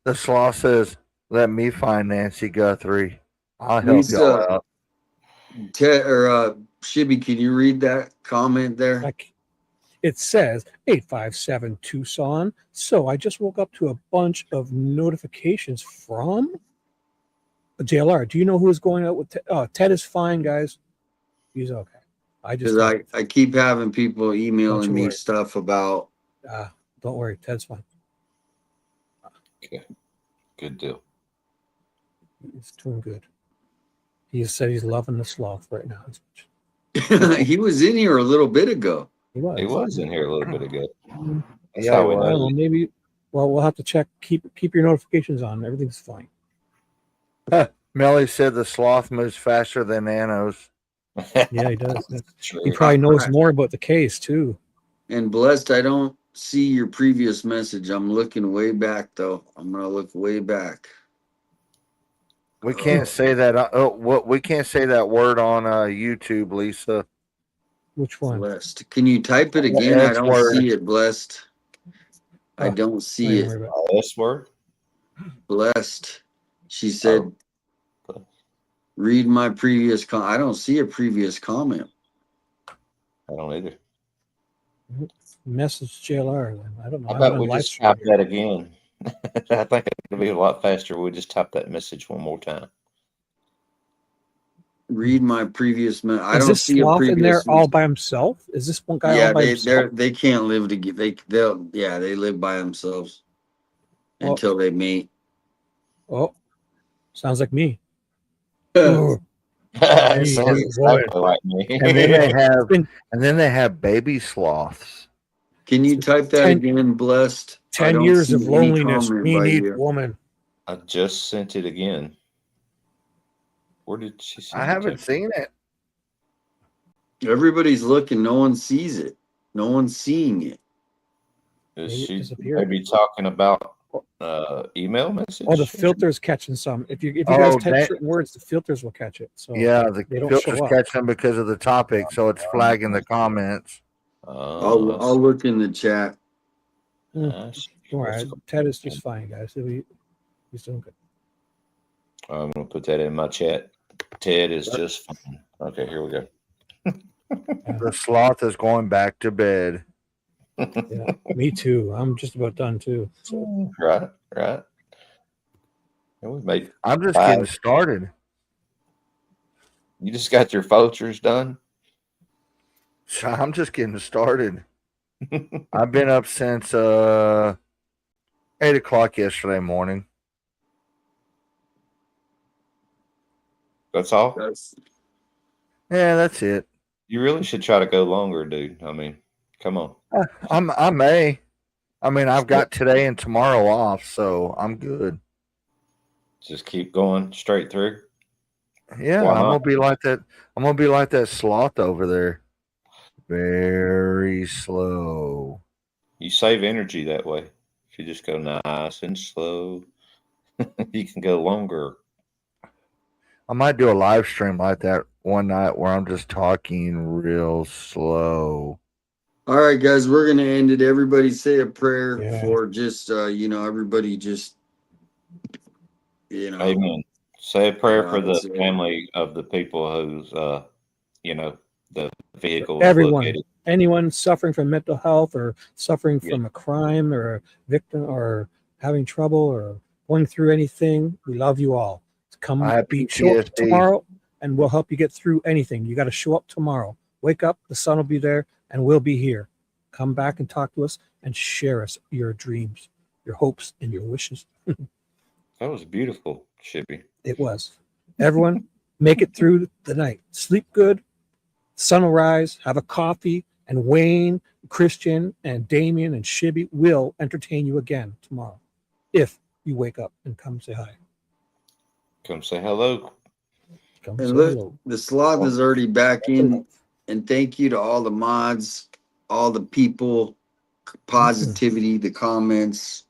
Speaker 3: down.
Speaker 7: sloth says, "Let me find Nancy Guthrie. I'll help y'all out."
Speaker 2: Shibby, can you read that comment there?
Speaker 1: Like it says 857 Tucson. So I just woke up to a bunch of notifications from JLR. Do you know who's going out with Ted? Oh, Ted is fine, guys. He's okay.
Speaker 2: Because I keep having people emailing me
Speaker 1: worry.
Speaker 2: stuff about.
Speaker 1: Don't worry, Ted's fine.
Speaker 3: Okay. Good deal.
Speaker 1: He's doing good. He said he's loving the sloth right now.
Speaker 2: He was in here a little bit ago.
Speaker 1: He was.
Speaker 3: He was in here a little bit ago. That's
Speaker 7: Yeah,
Speaker 3: how we
Speaker 7: he
Speaker 1: I don't
Speaker 3: know.
Speaker 1: know, maybe. Well, we'll have to check. Keep your notifications on. Everything's fine.
Speaker 7: Melly said the sloth moves faster than Nanos.
Speaker 1: Yeah, he does.
Speaker 3: True.
Speaker 1: He probably knows more about the case too.
Speaker 2: And Blessed, I don't see your previous message. I'm looking way back though. I'm gonna look way back.
Speaker 7: We can't say that. We can't say that word on YouTube, Lisa.
Speaker 1: Which one?
Speaker 2: Blessed. Can you type it
Speaker 7: The
Speaker 2: again? I
Speaker 7: S
Speaker 2: don't
Speaker 7: word.
Speaker 2: see it, Blessed. I don't see
Speaker 1: Don't worry
Speaker 2: it.
Speaker 1: about it.
Speaker 3: S word.
Speaker 2: Blessed. She said, Read my previous I don't see a previous comment.
Speaker 3: I don't either.
Speaker 1: Message JLR. I don't know.
Speaker 3: How
Speaker 1: I'm
Speaker 3: about
Speaker 1: on
Speaker 3: we
Speaker 1: live
Speaker 3: just
Speaker 1: stream
Speaker 3: type
Speaker 1: here.
Speaker 3: that again? I think it'll be a lot faster. We'll just type that message one more time.
Speaker 2: Read my previous. I
Speaker 1: Is
Speaker 2: don't
Speaker 1: this
Speaker 2: see a
Speaker 1: sloth in there
Speaker 2: previous.
Speaker 1: all by himself? Is this one guy
Speaker 2: Yeah,
Speaker 1: all by
Speaker 2: they
Speaker 1: himself?
Speaker 2: they can't live together. They live by themselves until they mate.
Speaker 1: Oh, sounds like me.
Speaker 3: Sounds
Speaker 1: Hey,
Speaker 3: exactly like me.
Speaker 7: And then they have baby sloths.
Speaker 2: Can you type that again, blessed?
Speaker 1: 10 years of loneliness. Me need woman.
Speaker 3: I just sent it again. Where did she send
Speaker 7: I haven't seen it.
Speaker 2: Everybody's looking. No one sees it. No one's seeing it.
Speaker 3: Is she maybe talking about email message?
Speaker 1: Oh, the filter's catching some. If you guys type certain words, the filters will catch it. So
Speaker 7: yeah, the
Speaker 1: they don't
Speaker 7: filters
Speaker 1: show up.
Speaker 7: catch them because of the topic, so it's flagging the comments.
Speaker 2: I'll look in the chat.
Speaker 1: Don't worry, Ted is just fine, guys. He's doing good.
Speaker 3: I'm gonna put that in my chat. Ted is just fine. Okay, here we go.
Speaker 7: The sloth is going back to bed.
Speaker 1: Yeah, me too. I'm just about done too. So.
Speaker 3: Right. And we made.
Speaker 7: I'm just getting started.
Speaker 3: You just got your vultures done?
Speaker 7: I'm just getting started. I've been up since 8 o'clock yesterday morning.
Speaker 3: That's all?
Speaker 7: Yeah, that's it.
Speaker 3: You really should try to go longer, dude. I mean, come on.
Speaker 7: I may. I mean, I've got today and tomorrow off, so I'm good.
Speaker 3: Just keep going straight through.
Speaker 7: Yeah, I'm gonna be like that. I'm gonna be like that sloth over there. Very slow.
Speaker 3: You save energy that way. If you just go nice and slow, you can go longer.
Speaker 7: I might do a live stream like that one night where I'm just talking real slow.
Speaker 2: All right, guys, we're gonna end it. Everybody say a prayer for just everybody just
Speaker 3: Amen. Say a prayer for the family of the people whose the vehicle
Speaker 1: Everyone,
Speaker 3: is located.
Speaker 1: anyone suffering from mental health or suffering from a crime or a victim or having trouble or going through anything, we love you all. Come show up tomorrow and we'll help you get through anything. You got to show up tomorrow. Wake up, the sun will be there and we'll be here. Come back and talk to us and share us your dreams, your hopes, and your wishes.
Speaker 3: That was beautiful, Shibby.
Speaker 1: It was. Everyone, make it through the night. Sleep good. Sun will rise. Have a coffee. And Wayne, Christian, and Damien, and Shibby will entertain you again tomorrow. If you wake up and come say hi.
Speaker 3: Come say hello.
Speaker 2: And look, the sloth is already back in. And thank you to all the mods, all the people, positivity, the comments.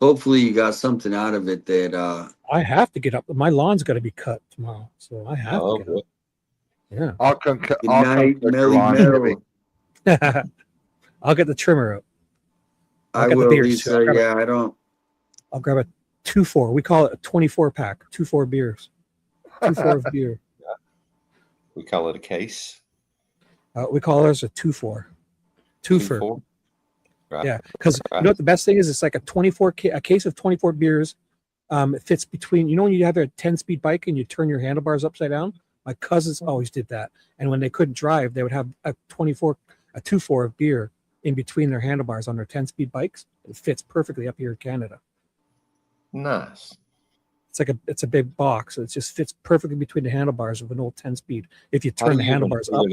Speaker 2: Hopefully you got something out of it that
Speaker 1: I have to get up. My lawn's got to be cut tomorrow, so I have to get up. Yeah.
Speaker 2: Good night, Melly Mel.
Speaker 1: I'll get the trimmer out.
Speaker 2: I will, Lisa. Yeah, I don't.
Speaker 1: I'll grab a 2-4. We call it a 24 pack. 2-4 beers. 2-4 of beer.
Speaker 3: We call it a case.
Speaker 1: We call ours a 2-4. Twofer. Right. Yeah, because you know what the best thing is? It's like a case of 24 beers. It fits between. You know when you have a 10-speed bike and you turn your handlebars upside down. My cousins always did that, and when they couldn't drive, they would have a 2-4 of beer in between their handlebars on their 10-speed bikes. It fits perfectly up here in Canada.
Speaker 3: Nice.
Speaker 1: It's a big box. So it just fits perfectly between the handlebars of an old 10-speed. If you turn the handlebars up.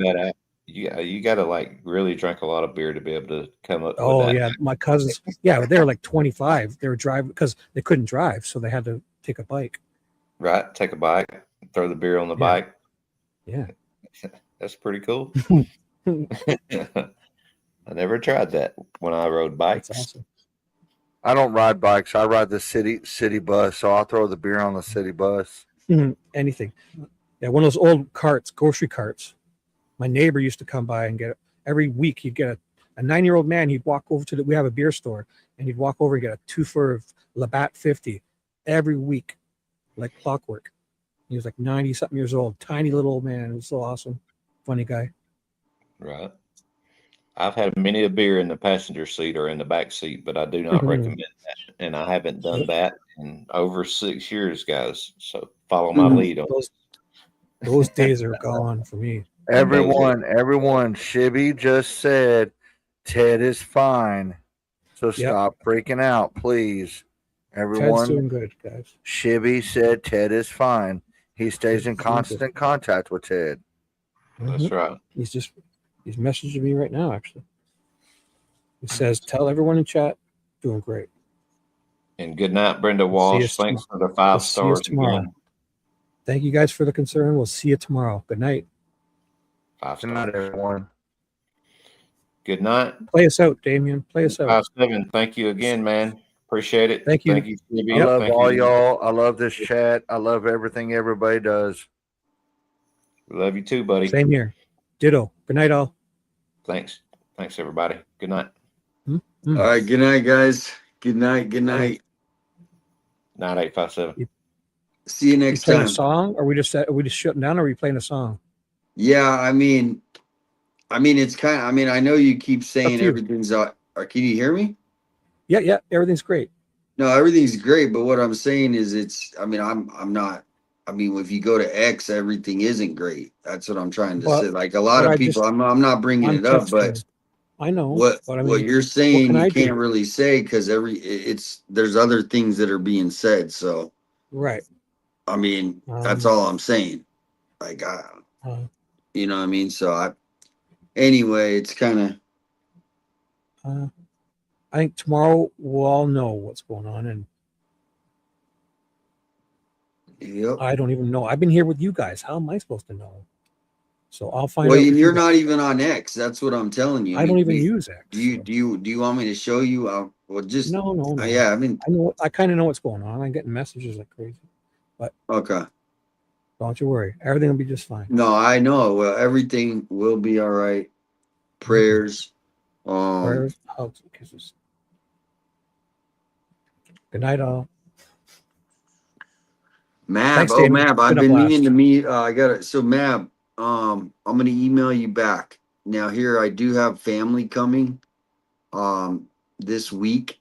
Speaker 3: You got to like really drink a lot of beer to be able to come up.
Speaker 1: Oh
Speaker 3: with that.
Speaker 1: yeah, my cousins. Yeah, they were like 25. They were driving because they couldn't drive, so they had to take a bike.
Speaker 3: Right, take a bike, throw the beer on the bike.
Speaker 1: Yeah,
Speaker 3: that's pretty cool. I never tried that when I rode bikes.
Speaker 1: That's awesome.
Speaker 7: I don't ride bikes. I ride the city bus, so I'll throw the beer on the city bus.
Speaker 1: Anything. Yeah, one of those old carts, grocery carts. My neighbor used to come by and get it. Every week he'd get a 9-year-old man. He'd walk over to we have a beer store, and he'd walk over and get a 2-4 of Labatt 50 every week, like clockwork. He was like 90 something years old, tiny little old man. It was so awesome. Funny guy.
Speaker 3: Right. I've had many a beer in the passenger seat or in the back seat, but I do not recommend that. And I haven't done that in over 6 years, guys. So follow my lead on
Speaker 1: those days are gone for me.
Speaker 7: Everyone, Shibby just said Ted is fine. So stop freaking out, please. Everyone,
Speaker 1: Ted's doing good, guys.
Speaker 7: Shibby said Ted is fine. He stays in constant contact with Ted.
Speaker 3: That's right.
Speaker 1: He's messaging me right now, actually. He says, tell everyone in chat, doing great.
Speaker 3: And good night, Brenda Walsh. Thanks for the 5 stars again.
Speaker 1: Thank you guys for the concern. We'll see you tomorrow. Good night.
Speaker 3: 5 stars.
Speaker 7: Good night, everyone.
Speaker 3: Good night.
Speaker 1: Play us out, Damien. Play us out.
Speaker 3: 5-7. Thank you again, man. Appreciate it.
Speaker 1: Thank you.
Speaker 3: Thank you, Shibby.
Speaker 7: I love all y'all. I love this chat. I love everything everybody does.
Speaker 3: We love you too, buddy.
Speaker 1: Same here. Ditto. Good night, all.
Speaker 3: Thanks. Thanks, everybody. Good night.
Speaker 2: All right. Good night, guys. Good night. Good night.
Speaker 3: Night 857.
Speaker 2: See you next time.
Speaker 1: A song? Are we just shutting down? Or are we playing a song?
Speaker 2: Yeah, I mean, it's kind of. I mean, I know you keep saying everything's out. Can you hear me?
Speaker 1: Yeah. Everything's great.
Speaker 2: No, everything's great. But what I'm saying is, it's. I mean, I'm not. I mean, if you go to X, everything isn't great. That's what I'm trying to say. Like a lot of people, I'm not bringing it up, but
Speaker 1: I know
Speaker 2: what you're saying you can't really say because there's other things that are being said. So
Speaker 1: right.
Speaker 2: I mean, that's all I'm saying. Like you know what I mean? So anyway, it's kind
Speaker 1: of. I think tomorrow we'll all know what's going on, and I don't even know. I've been here with you guys. How am I supposed to know? So I'll find out.
Speaker 2: Well, you're not even on X. That's what I'm telling you.
Speaker 1: I don't even use X.
Speaker 2: Do you want me to show you? Well, just
Speaker 1: no.
Speaker 2: Yeah, I mean,
Speaker 1: I kind of know what's going on. I'm getting messages like crazy, but
Speaker 2: okay.
Speaker 1: Don't you worry. Everything will be just fine.
Speaker 2: No, I know. Well, everything will be all right. Prayers.
Speaker 1: Prayers, hugs, and kisses. Good night, all.
Speaker 2: Mab,
Speaker 1: Thanks,
Speaker 2: Mab, I've been meaning to meet. I got it. So Mab, I'm gonna email you back. Now here I do have family coming this week.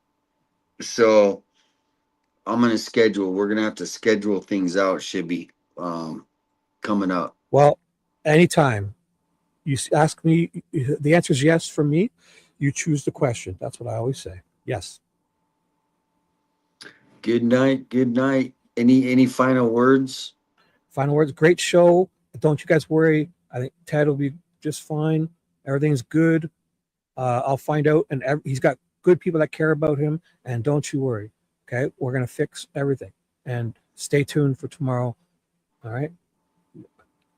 Speaker 2: So I'm gonna schedule. We're gonna have to schedule things out, Shibby. Coming up.
Speaker 1: Well, anytime you ask me, the answer is yes from me. You choose the question. That's what I always say. Yes.
Speaker 2: Good night. Good night. Any final words?
Speaker 1: Final words. Great show. Don't you guys worry. I think Ted will be just fine. Everything's good. I'll find out, and he's got good people that care about him. And don't you worry. Okay, we're gonna fix everything. And stay tuned for tomorrow. All right.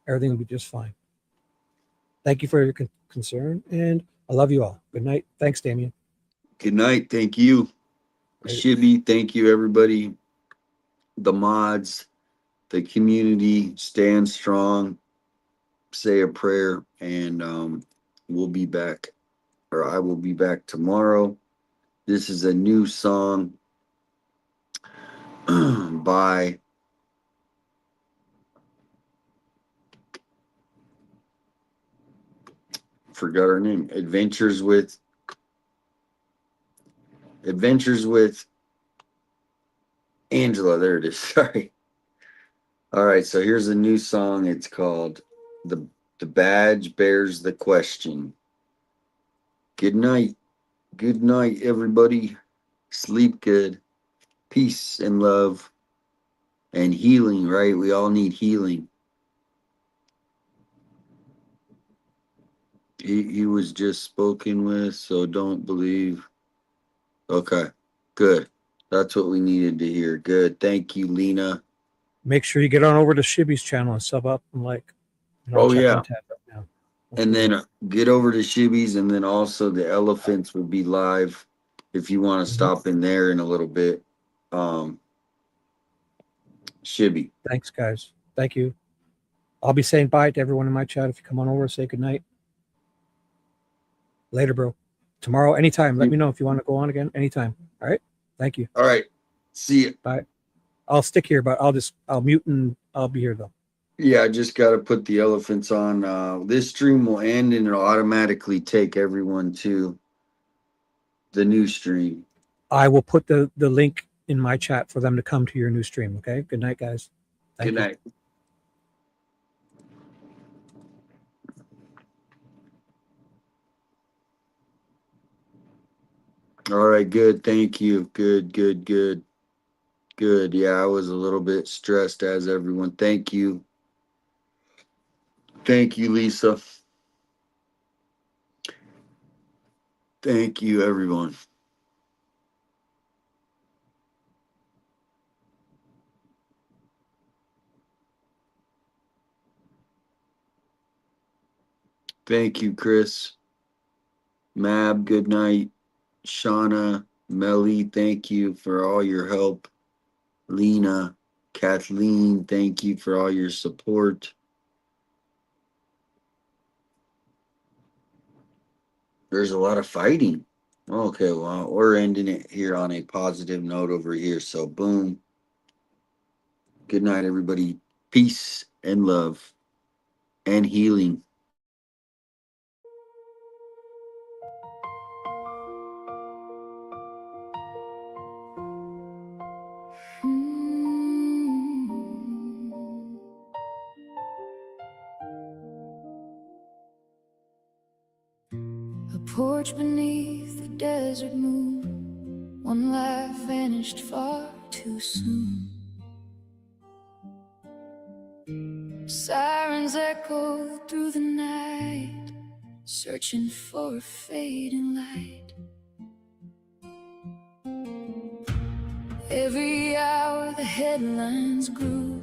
Speaker 1: Everything will be just fine. Thank you for your concern, and I love you all. Good night. Thanks, Damien.
Speaker 2: Good night. Thank you, Shibby. Thank you, everybody. The mods, the community, stand strong. Say a prayer, and we'll be back, or I will be back tomorrow. This is a new song by forgot her name. Adventures with Angela. There it is. Sorry. All right, so here's a new song. It's called The Badge Bears the Question. Good night. Good night, everybody. Sleep good. Peace and love and healing, right? We all need healing. He was just spoken with, so don't believe. Okay, good. That's what we needed to hear. Good. Thank you, Lena.
Speaker 1: Make sure you get on over to Shibby's channel and sub up and like.
Speaker 2: Oh, yeah.
Speaker 1: Right now.
Speaker 2: And then get over to Shibby's, and then also the Elephants will be live if you want to stop in there in a little bit. Shibby.
Speaker 1: Thanks, guys. Thank you. I'll be saying bye to everyone in my chat. If you come on over, say good night. Later, bro. Tomorrow, anytime. Let me know if you want to go on again. Anytime. All right. Thank you.
Speaker 2: All right. See you.
Speaker 1: Bye. I'll stick here, but I'll mute and I'll be here though.
Speaker 2: Yeah, I just got to put the elephants on. This stream will end and it'll automatically take everyone to the new stream.
Speaker 1: I will put the link in my chat for them to come to your new stream. Okay. Good night, guys.
Speaker 2: Good night. All right, good. Thank you. Good. Yeah, I was a little bit stressed as everyone. Thank you. Thank you, Lisa. Thank you, everyone. Thank you, Chris. Mab, good night. Shauna, Melly, thank you for all your help. Lena, Kathleen, thank you for all your support. There's a lot of fighting. Okay, well, we're ending it here on a positive note over here. So, boom. Good night, everybody. Peace and love and healing.
Speaker 8: A porch beneath the desert moon, one life vanished far too soon. Sirens echo through the night, searching for a fading light. Every hour the headlines grew,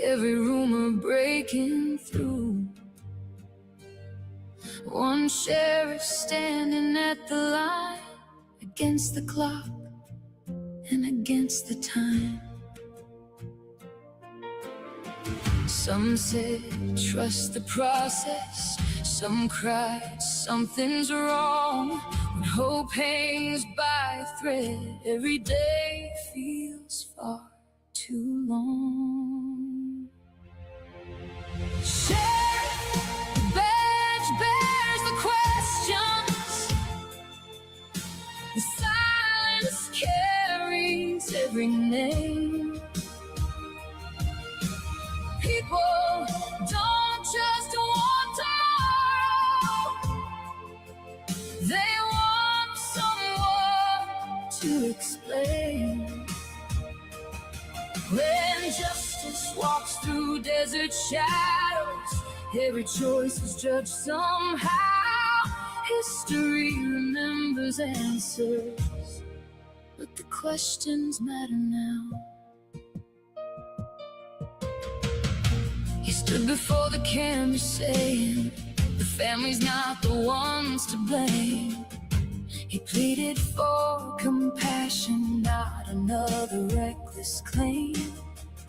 Speaker 8: every rumor breaking through. One sheriff standing at the line, against the clock and against the time. Some said, trust the process. Some cried, something's wrong. When hope hangs by a thread, every day feels far too long. Sheriff, the badge bears the questions. The silence carries every name. People don't just want tomorrow, they want someone to explain. When justice walks through desert shadows, every choice is judged somehow. History remembers answers, but the questions matter now. He stood before the camera saying, the family's not the ones to blame. He pleaded for compassion, not another reckless claim.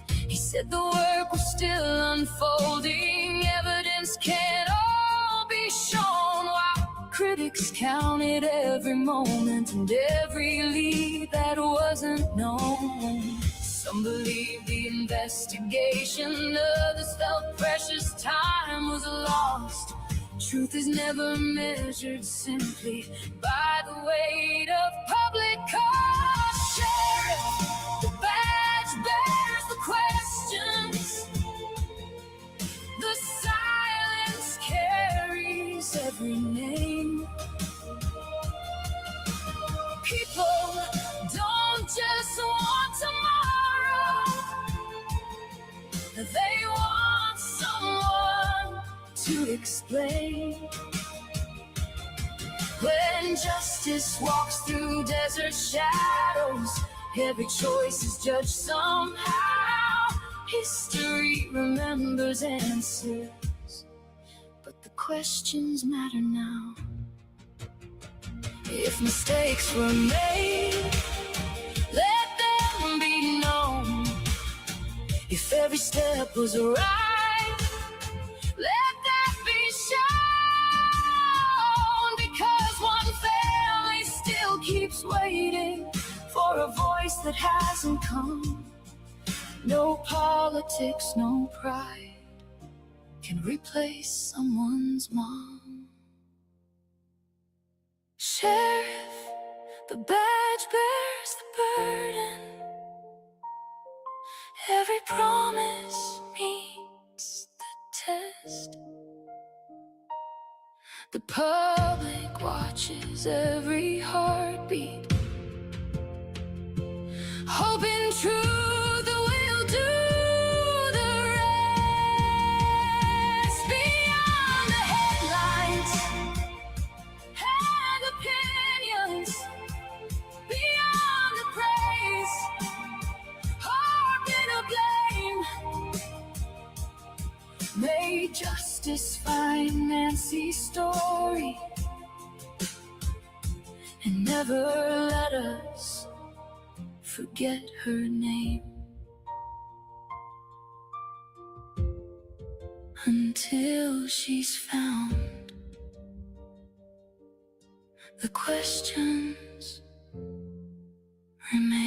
Speaker 8: He said the work was still unfolding, evidence can't all be shown, while critics counted every moment and every lead that wasn't known. Some believed the investigation, others felt precious time was lost. Truth is never measured simply by the weight of public cost. Sheriff, the badge bears the questions. The silence carries every name. People don't just want tomorrow, they want someone to explain. When justice walks through desert shadows, every choice is judged somehow. History remembers answers, but the questions matter now. If mistakes were made, let them be known. If every step was right, let that be shown. Because one family still keeps waiting for a voice that hasn't come. No politics, no pride can replace someone's mom. Sheriff, the badge bears the burden. Every promise meets the test. The public watches every heartbeat, hoping truth will do the rest. Beyond the headlines and opinions, beyond the praise or bitter blame, may justice find Nancy's story and never let us forget her name. Until she's found, the questions remain.